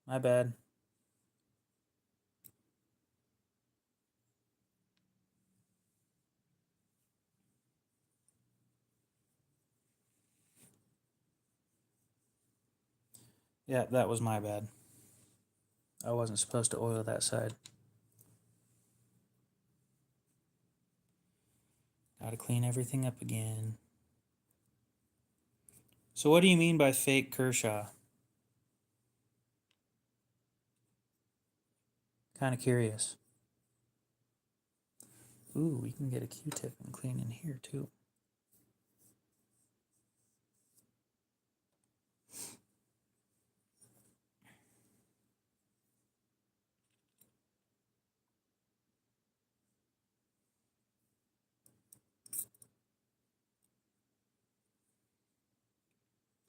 My bad. Yeah, that was my bad. I wasn't supposed to oil that side. Gotta clean everything up again. So what do you mean by fake Kershaw? Kind of curious. Ooh, we can get a Q-tip and clean in here too.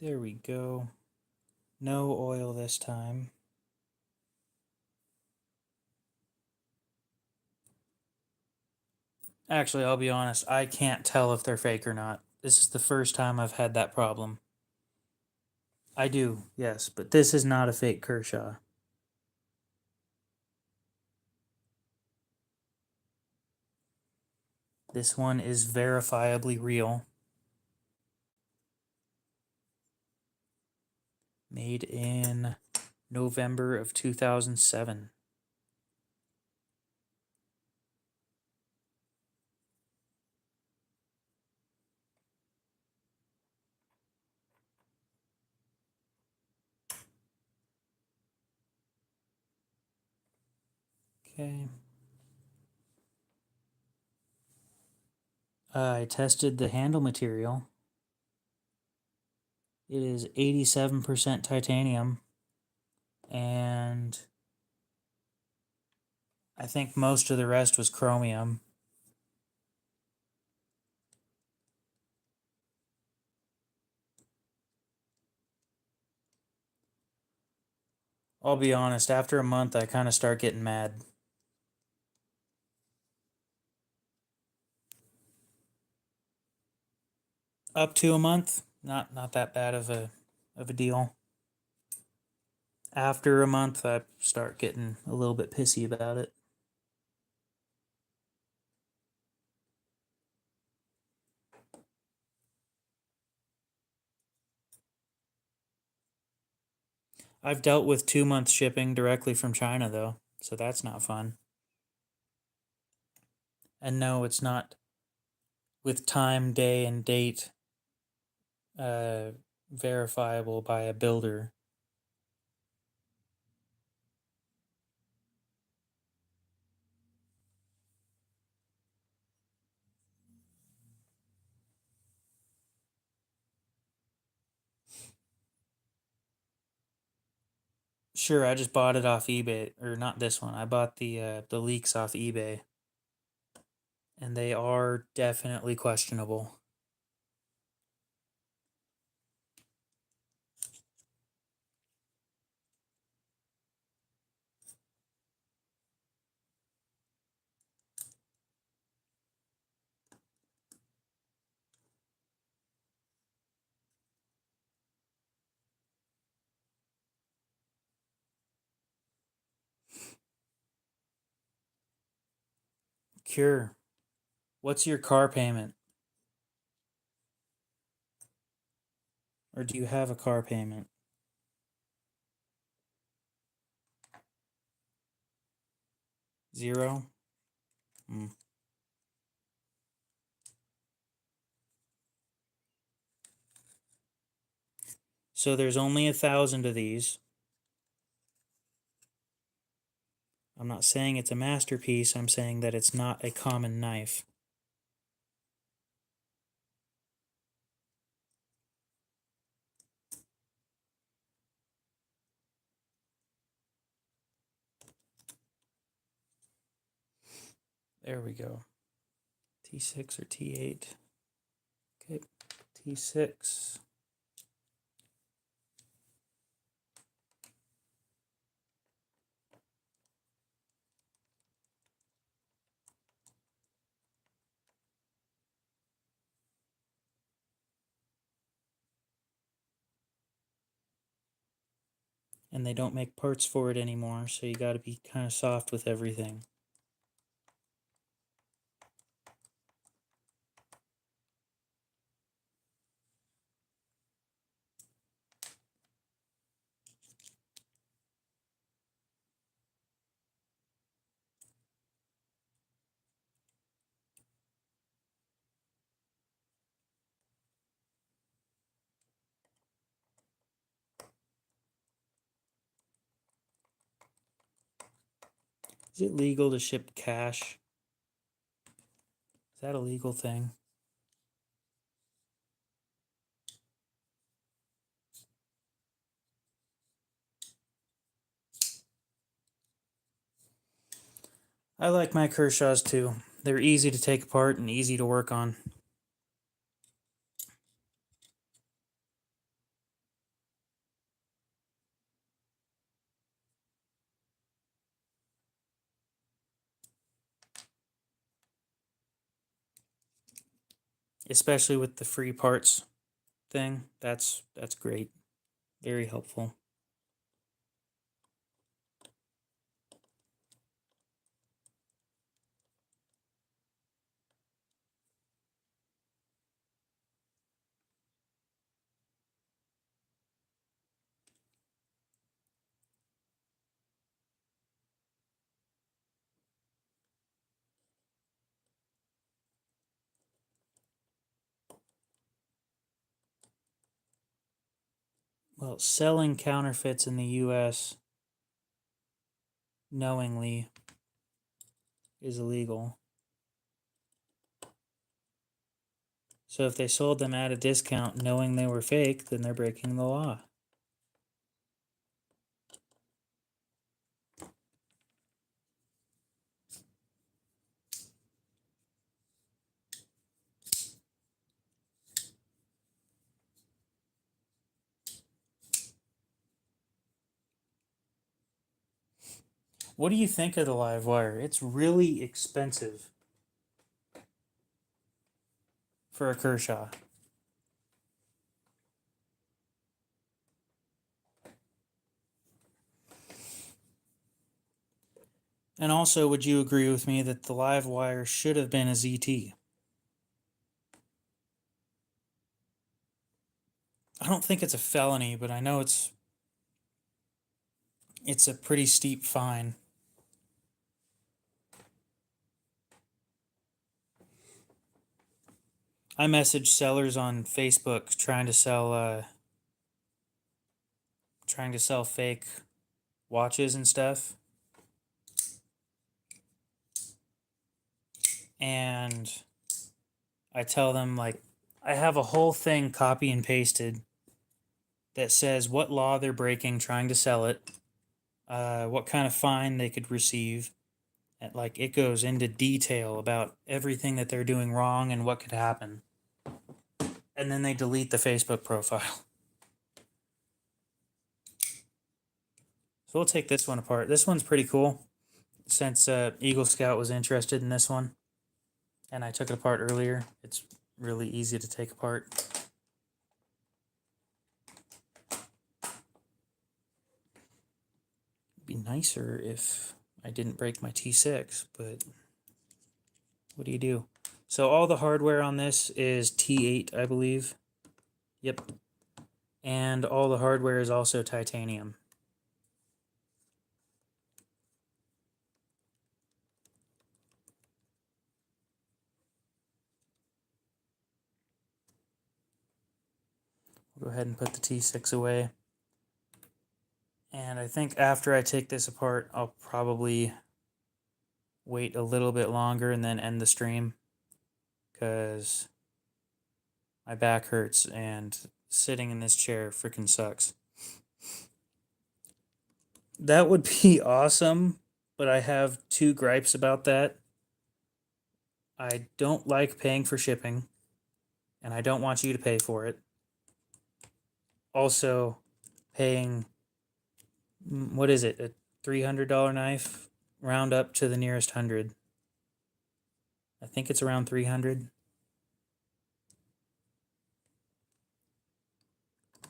There we go. No oil this time. Actually, I'll be honest, I can't tell if they're fake or not. This is the first time I've had that problem. I do, yes, but this is not a fake Kershaw. This one is verifiably real. Made in November of 2007. Okay. I tested the handle material. It is 87% titanium. And I think most of the rest was chromium. I'll be honest, after a month, I kind of start getting mad. Up to a month, not that bad of a deal. After a month, I start getting a little bit pissy about it. I've dealt with 2 month shipping directly from China though, so that's not fun. And no, it's not with time, day, and date verifiable by a builder. Sure, I just bought it off eBay, or not this one. I bought the leaks off eBay, and they are definitely questionable. Cure. What's your car payment? Or do you have a car payment? Zero? Hmm. So there's only 1,000 of these. I'm not saying it's a masterpiece, I'm saying that it's not a common knife. There we go. T6 or T8. Okay, T6. And they don't make parts for it anymore, so you got to be kind of soft with everything. Is it legal to ship cash? Is that a legal thing? I like my Kershaws too. They're easy to take apart and easy to work on. Especially with the free parts thing. That's great. Very helpful. Well, selling counterfeits in the US knowingly is illegal. So if they sold them at a discount knowing they were fake, then they're breaking the law. What do you think of the live wire? It's really expensive for a Kershaw. And also, would you agree with me that the live wire should have been a ZT? I don't think it's a felony, but I know it's a pretty steep fine. I messaged sellers on Facebook trying to sell fake watches and stuff. And I tell them, like, I have a whole thing copy and pasted that says what law they're breaking trying to sell it, what kind of fine they could receive. And, like, it goes into detail about everything that they're doing wrong and what could happen. And then they delete the Facebook profile. So we'll take this one apart. This one's pretty cool, since Eagle Scout was interested in this one. And I took it apart earlier. It's really easy to take apart. It'd be nicer if I didn't break my T6, but what do you do? So all the hardware on this is T8, I believe. Yep. And all the hardware is also titanium. We'll go ahead and put the T6 away. And I think after I take this apart, I'll probably wait a little bit longer and then end the stream, because my back hurts and sitting in this chair freaking sucks. That would be awesome, but I have two gripes about that. I don't like paying for shipping, and I don't want you to pay for it. Also, paying, what is it, a $300 knife? Round up to the nearest 100. I think it's around 300.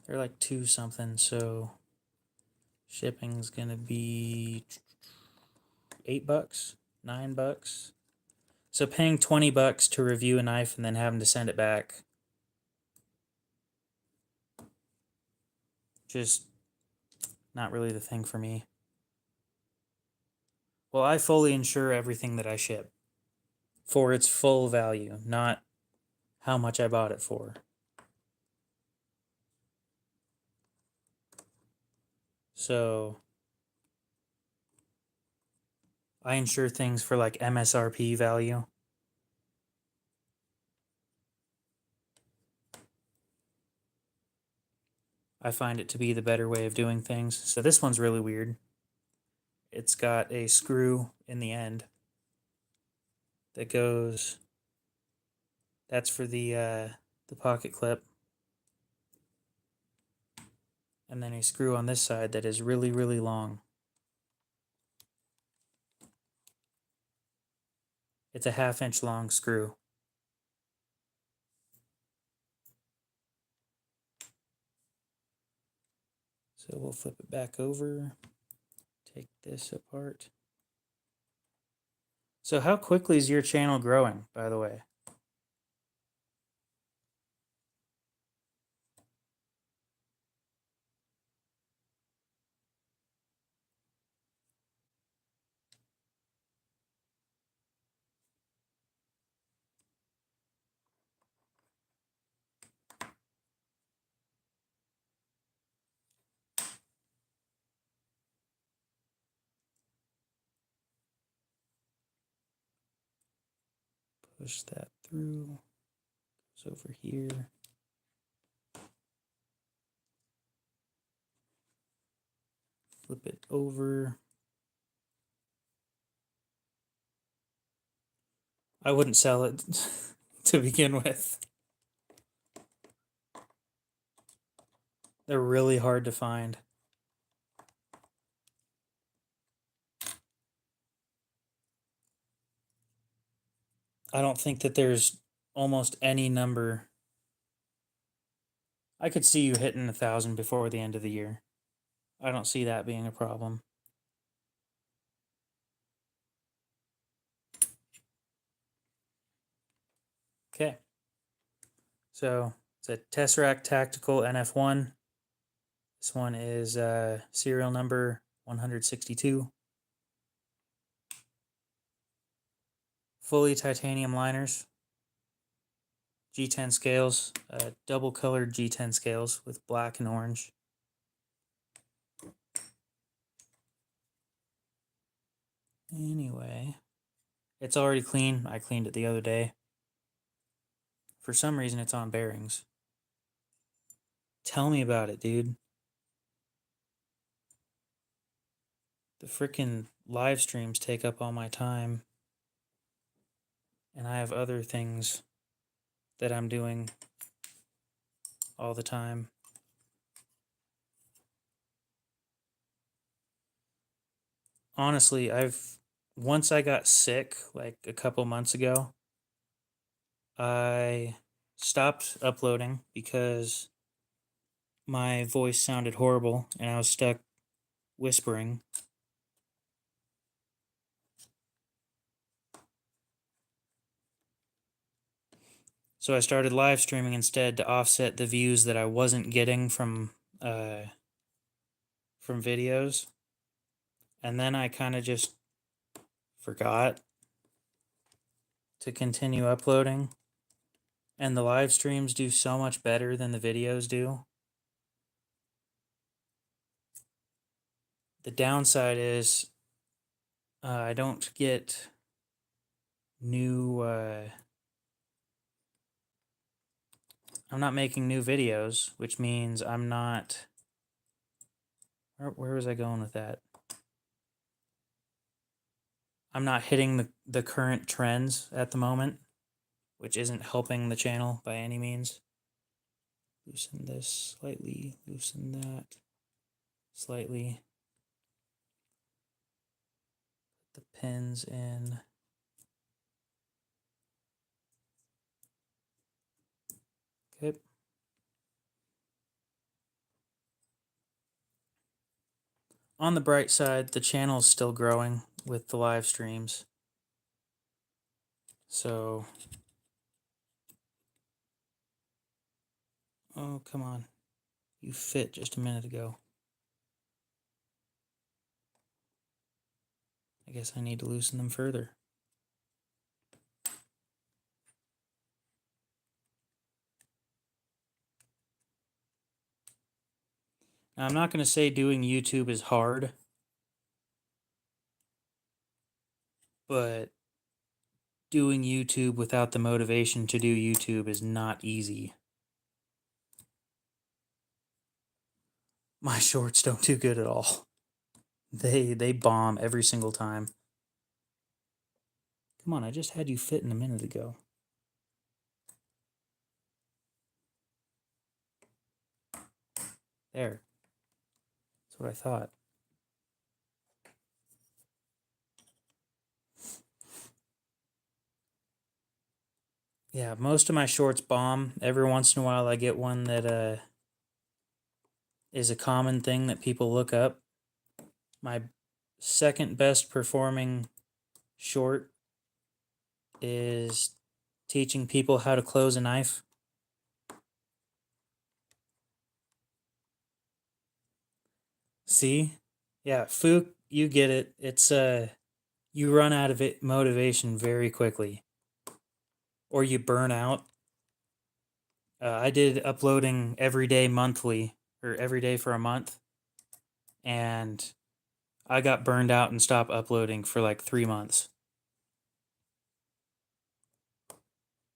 They're like 2 something, so Shipping's gonna be $8, $9. So paying $20 to review a knife and then having to send it back. Just not really the thing for me. Well, I fully insure everything that I ship for its full value, not how much I bought it for. So I insure things for like MSRP value. I find it to be the better way of doing things. So this one's really weird. It's got a screw in the end that goes. That's for the pocket clip, and then a screw on this side that is really, really long. It's a 1/2 inch long screw. So we'll flip it back over, take this apart. So how quickly is your channel growing, by the way? Push that through, goes over here. Flip it over. I wouldn't sell it to begin with. They're really hard to find. I don't think that there's almost any number. I could see you hitting 1,000 before the end of the year. I don't see that being a problem. Okay. So it's a Tesseract Tactical NF1. This one is serial number 162. Fully titanium liners. G10 scales, double colored G10 scales with black and orange. Anyway, it's already clean. I cleaned it the other day. For some reason, it's on bearings. Tell me about it, dude. The freaking live streams take up all my time. And I have other things that I'm doing all the time. Honestly, once I got sick, like a couple months ago, I stopped uploading because my voice sounded horrible and I was stuck whispering. So I started live streaming instead to offset the views that I wasn't getting from videos. And then I kind of just forgot to continue uploading. And the live streams do so much better than the videos do. The downside is I don't get new... I'm not making new videos, which means I'm not... Where was I going with that? I'm not hitting the current trends at the moment, which isn't helping the channel by any means. Loosen this slightly, loosen that slightly. Put the pins in. Okay. on the bright side, the channel is still growing with the live streams. So, oh, come on. You fit just a minute ago. I guess I need to loosen them further. Now, I'm not going to say doing YouTube is hard, but doing YouTube without the motivation to do YouTube is not easy. My shorts don't do good at all. They bomb every single time. Come on, I just had you fit in a minute ago. There. That's what I thought. Yeah, most of my shorts bomb. Every once in a while I get one that is a common thing that people look up. My second best performing short is teaching people how to close a knife. See? Yeah, Fook, you get it. It's you run out of it motivation very quickly. Or you burn out. I did uploading every day monthly, or every day for a month, and I got burned out and stopped uploading for like 3 months.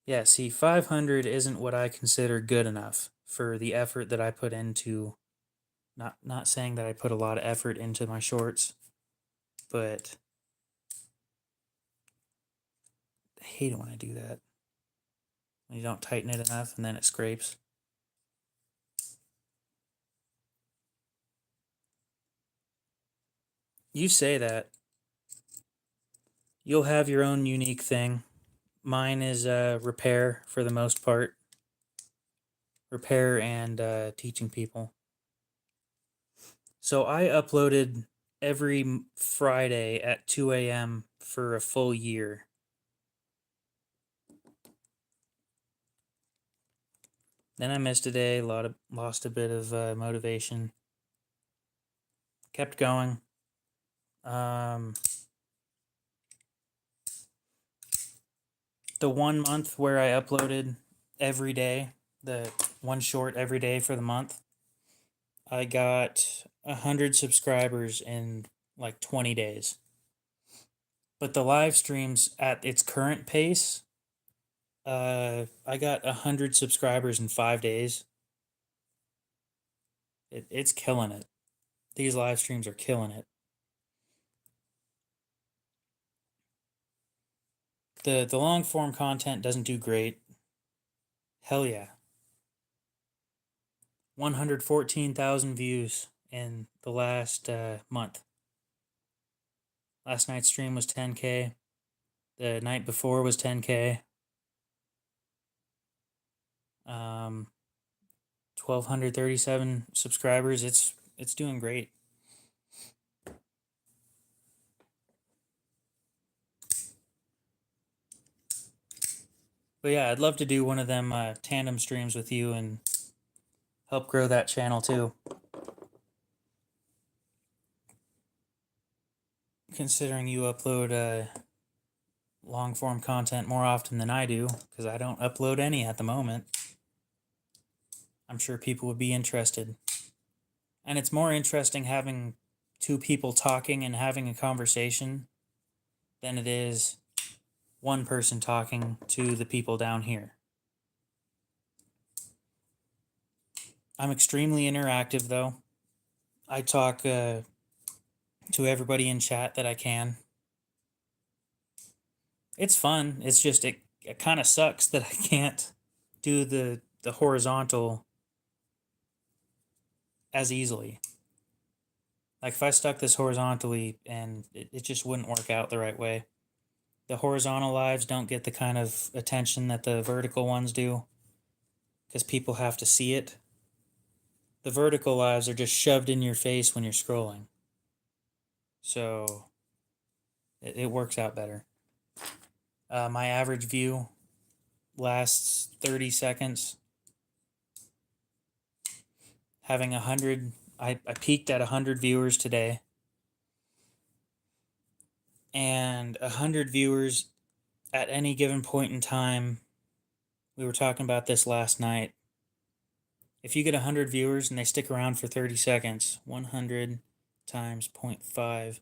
Yeah, see, 500 isn't what I consider good enough for the effort that I put into. Not saying that I put a lot of effort into my shorts, but I hate it when I do that. When you don't tighten it enough and then it scrapes. You say that. You'll have your own unique thing. Mine is repair for the most part. Repair and teaching people. So I uploaded every Friday at 2 a.m. for a full year. Then I missed a day, lost a bit of motivation. Kept going. The 1 month where I uploaded every day, the one short every day for the month, I got 100 subscribers in like 20 days. But the live streams at its current pace, I got 100 subscribers in 5 days. It's killing it. These live streams are killing it. The long form content doesn't do great. Hell yeah. 114,000 views in the last month. Last night's stream was 10K. The night before was 10K. 1,237 subscribers. It's doing great. But yeah, I'd love to do one of them tandem streams with you and help grow that channel too. Considering you upload long form content more often than I do, because I don't upload any at the moment. I'm sure people would be interested. And it's more interesting having two people talking and having a conversation than it is one person talking to the people down here. I'm extremely interactive though. I talk to everybody in chat that I can. It's fun. It's just it kind of sucks that I can't do the horizontal as easily. Like if I stuck this horizontally and it just wouldn't work out the right way. The horizontal lives don't get the kind of attention that the vertical ones do because people have to see it. The vertical lives are just shoved in your face when you're scrolling. So it works out better. My average view lasts 30 seconds. Having 100, I peaked at 100 viewers today. And 100 viewers at any given point in time, we were talking about this last night. If you get 100 viewers and they stick around for 30 seconds, 100 times 0.5,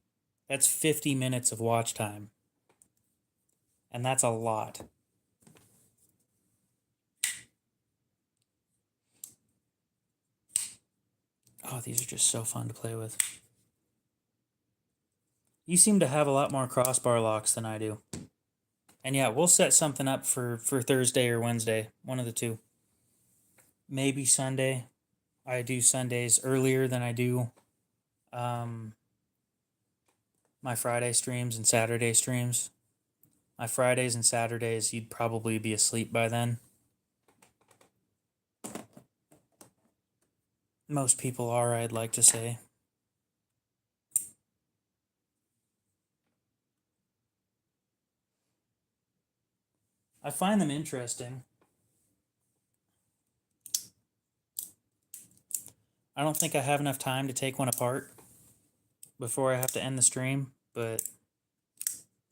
that's 50 minutes of watch time. And that's a lot. Oh, these are just so fun to play with. You seem to have a lot more crossbar locks than I do. And yeah, we'll set something up for Thursday or Wednesday, one of the two. Maybe Sunday. I do Sundays earlier than I do my Friday streams and Saturday streams. My Fridays and Saturdays, you'd probably be asleep by then. Most people are, I'd like to say. I find them interesting. I don't think I have enough time to take one apart before I have to end the stream, but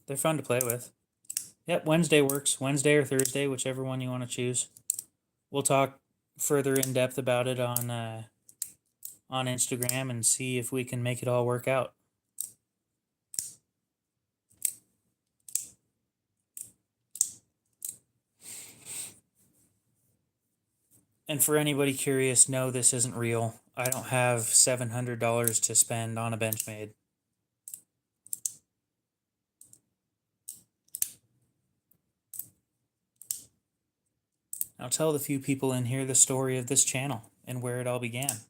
they're fun to play with. Yep, Wednesday works. Wednesday or Thursday, whichever one you want to choose. We'll talk further in depth about it on Instagram and see if we can make it all work out. And for anybody curious, no, this isn't real. I don't have $700 to spend on a Benchmade. I'll tell the few people in here the story of this channel and where it all began.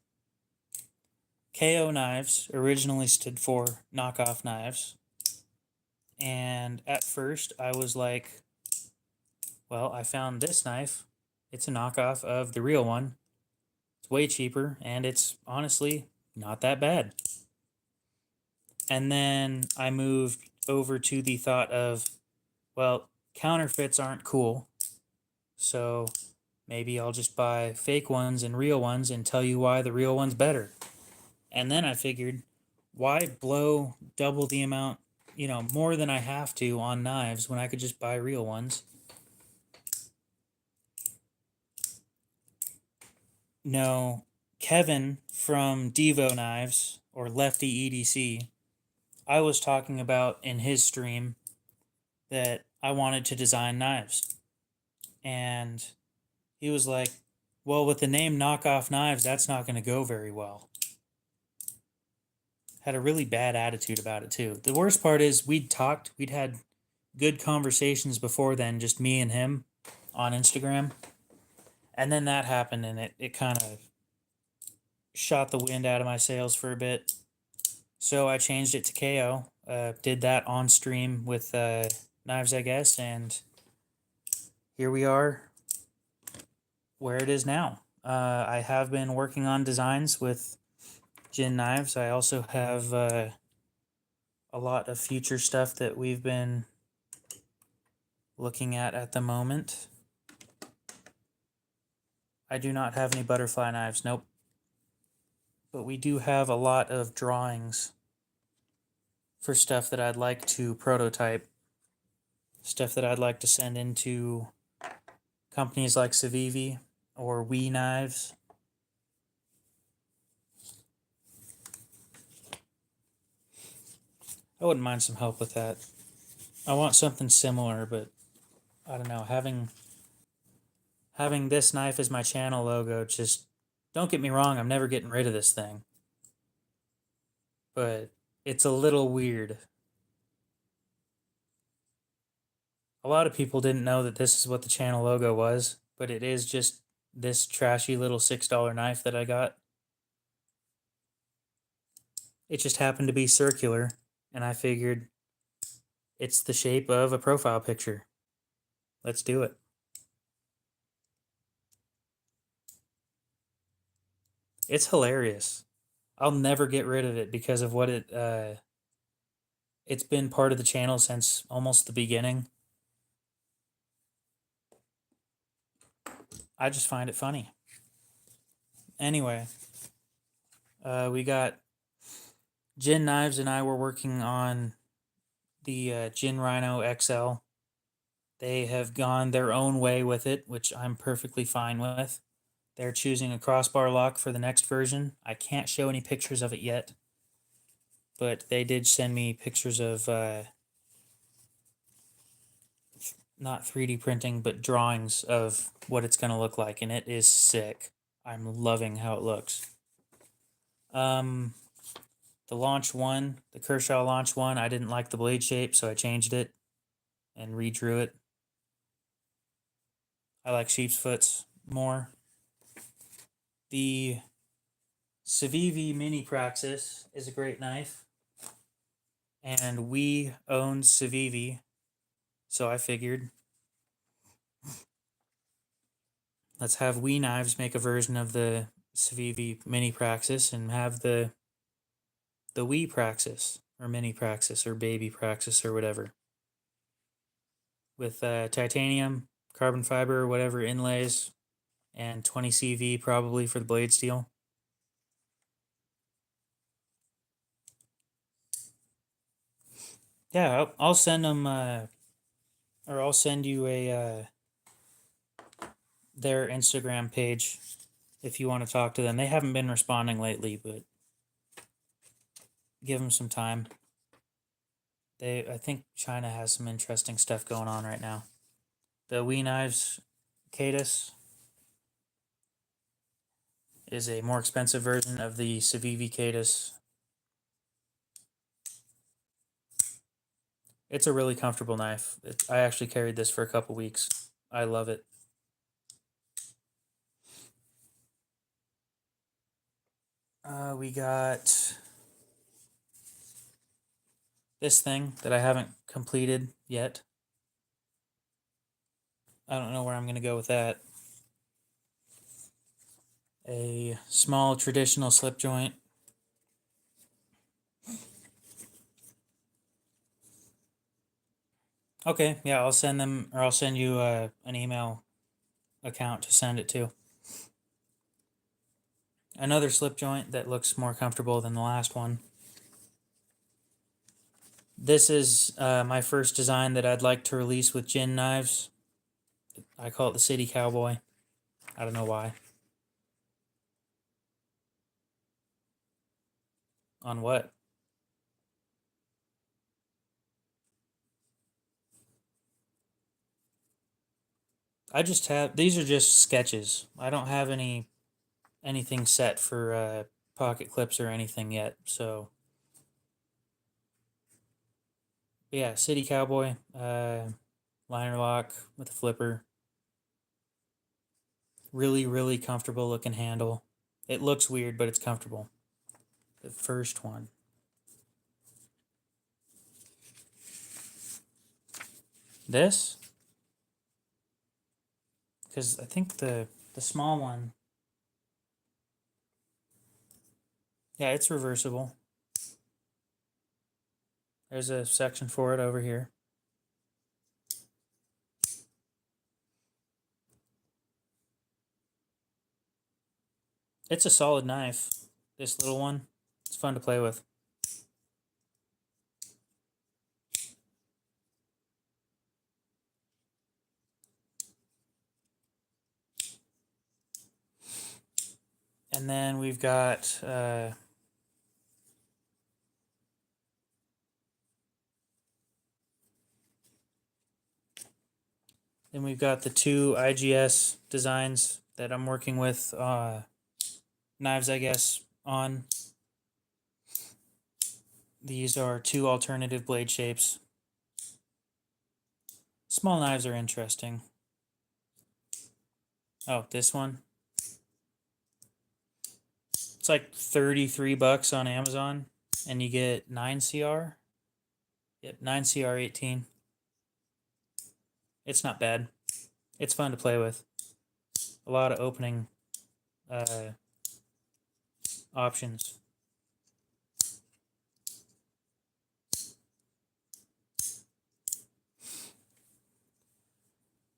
KO Knives originally stood for knockoff knives. And at first I was like, well, I found this knife. It's a knockoff of the real one. It's way cheaper and it's honestly not that bad. And then I moved over to the thought of, well, counterfeits aren't cool. So maybe I'll just buy fake ones and real ones and tell you why the real one's better. And then I figured, why blow double the amount, more than I have to on knives when I could just buy real ones? No, Kevin from Devo Knives, or Lefty EDC, I was talking about in his stream that I wanted to design knives. And he was like, well, with the name Knockoff Knives, that's not going to go very well. Had a really bad attitude about it, too. The worst part is we'd had good conversations before then, just me and him on Instagram. And then that happened, and it kind of shot the wind out of my sails for a bit. So I changed it to KO. Did that on stream with Knives, I guess, and here we are where it is now. I have been working on designs with Jin Knives. I also have a lot of future stuff that we've been looking at the moment. I do not have any butterfly knives, nope. But we do have a lot of drawings for stuff that I'd like to prototype. Stuff that I'd like to send into companies like Civivi or We Knives. I wouldn't mind some help with that. I want something similar, but I don't know, having this knife as my channel logo, just, don't get me wrong, I'm never getting rid of this thing. But it's a little weird. A lot of people didn't know that this is what the channel logo was, but it is just this trashy little $6 knife that I got. It just happened to be circular, and I figured it's the shape of a profile picture. Let's do it. It's hilarious. I'll never get rid of it because of what it It's been part of the channel since almost the beginning. I just find it funny. Anyway, we got Jin Knives and I were working on the Jin Rhino XL. They have gone their own way with it, which I'm perfectly fine with. They're choosing a crossbar lock for the next version. I can't show any pictures of it yet, but they did send me pictures of not 3D printing, but drawings of what it's going to look like, and it is sick. I'm loving how it looks. The launch one, the Kershaw launch one, I didn't like the blade shape, so I changed it and redrew it. I like sheep's foots more. The Civivi Mini Praxis is a great knife, and we own Civivi, so I figured let's have We Knives make a version of the Civivi Mini Praxis and have the Wii Praxis or Mini Praxis or Baby Praxis or whatever with titanium, carbon fiber, whatever inlays, and 20 CV probably for the blade steel. Yeah, I'll send them, or I'll send you a their Instagram page if you want to talk to them. They haven't been responding lately, but give them some time. I think China has some interesting stuff going on right now. The We Knives Cadus is a more expensive version of the Civivi Cadus. It's a really comfortable knife. I actually carried this for a couple weeks. I love it. We got this thing that I haven't completed yet. I don't know where I'm going to go with that. A small traditional slip joint. Okay, yeah, I'll send them, or I'll send you an email account to send it to. Another slip joint that looks more comfortable than the last one. This is my first design that I'd like to release with Jin Knives. I call it the City Cowboy. I don't know why. On what? I just have, these are just sketches. I don't have anything set for pocket clips or anything yet, so. But yeah, City Cowboy, liner lock with a flipper. Really, really comfortable looking handle. It looks weird, but it's comfortable. The first one. This? Because I think the small one, yeah, it's reversible. There's a section for it over here. It's a solid knife, this little one. It's fun to play with. And then we've got then we've got the two IGS designs that I'm working with knives, I guess, on. These are two alternative blade shapes. Small knives are interesting. Oh, this one. It's like $33 on Amazon, and you get 9CR. Yep, 9CR 18. It's not bad. It's fun to play with. A lot of opening options.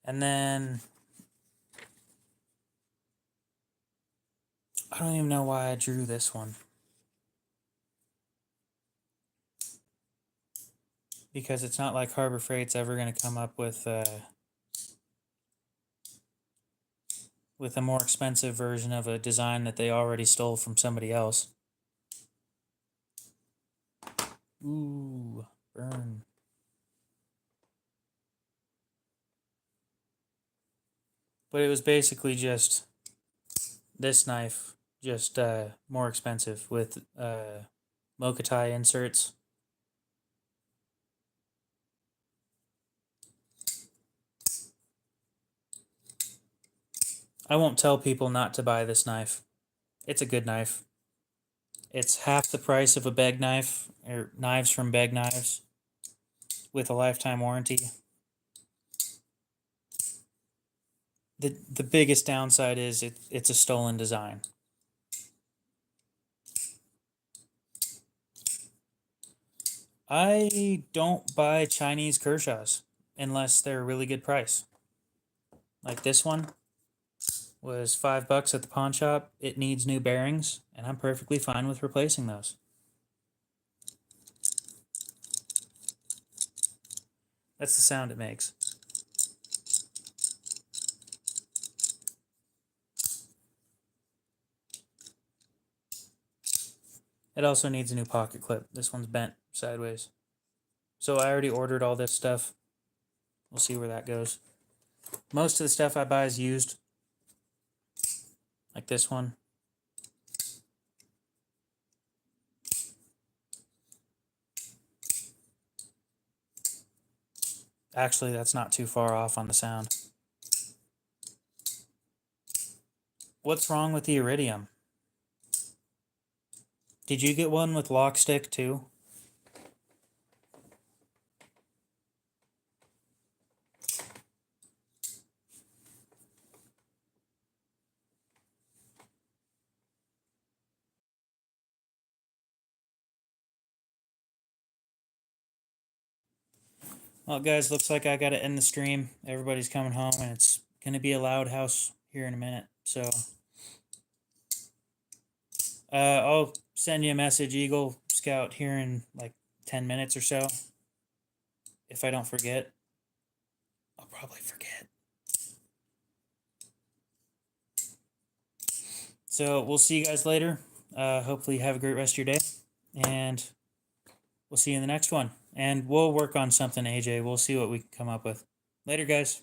And then I don't even know why I drew this one. Because it's not like Harbor Freight's ever going to come up with a more expensive version of a design that they already stole from somebody else. Ooh, burn. But it was basically just this knife, just more expensive with Mokutai inserts. I won't tell people not to buy this knife. It's a good knife. It's half the price of a Beg knife, or knives from Beg Knives, with a lifetime warranty. The biggest downside is it's a stolen design. I don't buy Chinese Kershaws unless they're a really good price. Like this one was $5 at the pawn shop. It needs new bearings, and I'm perfectly fine with replacing those. That's the sound it makes. It also needs a new pocket clip. This one's bent sideways. So I already ordered all this stuff. We'll see where that goes. Most of the stuff I buy is used. Like this one. Actually, that's not too far off on the sound. What's wrong with the Iridium? Did you get one with lock stick too? Well, guys, looks like I gotta end the stream. Everybody's coming home, and it's gonna be a loud house here in a minute. So, I'll send you a message, Eagle Scout, here in like 10 minutes or so. If I don't forget, I'll probably forget. So we'll see you guys later. Hopefully, you have a great rest of your day, and we'll see you in the next one. And we'll work on something, AJ. We'll see what we can come up with. Later, guys.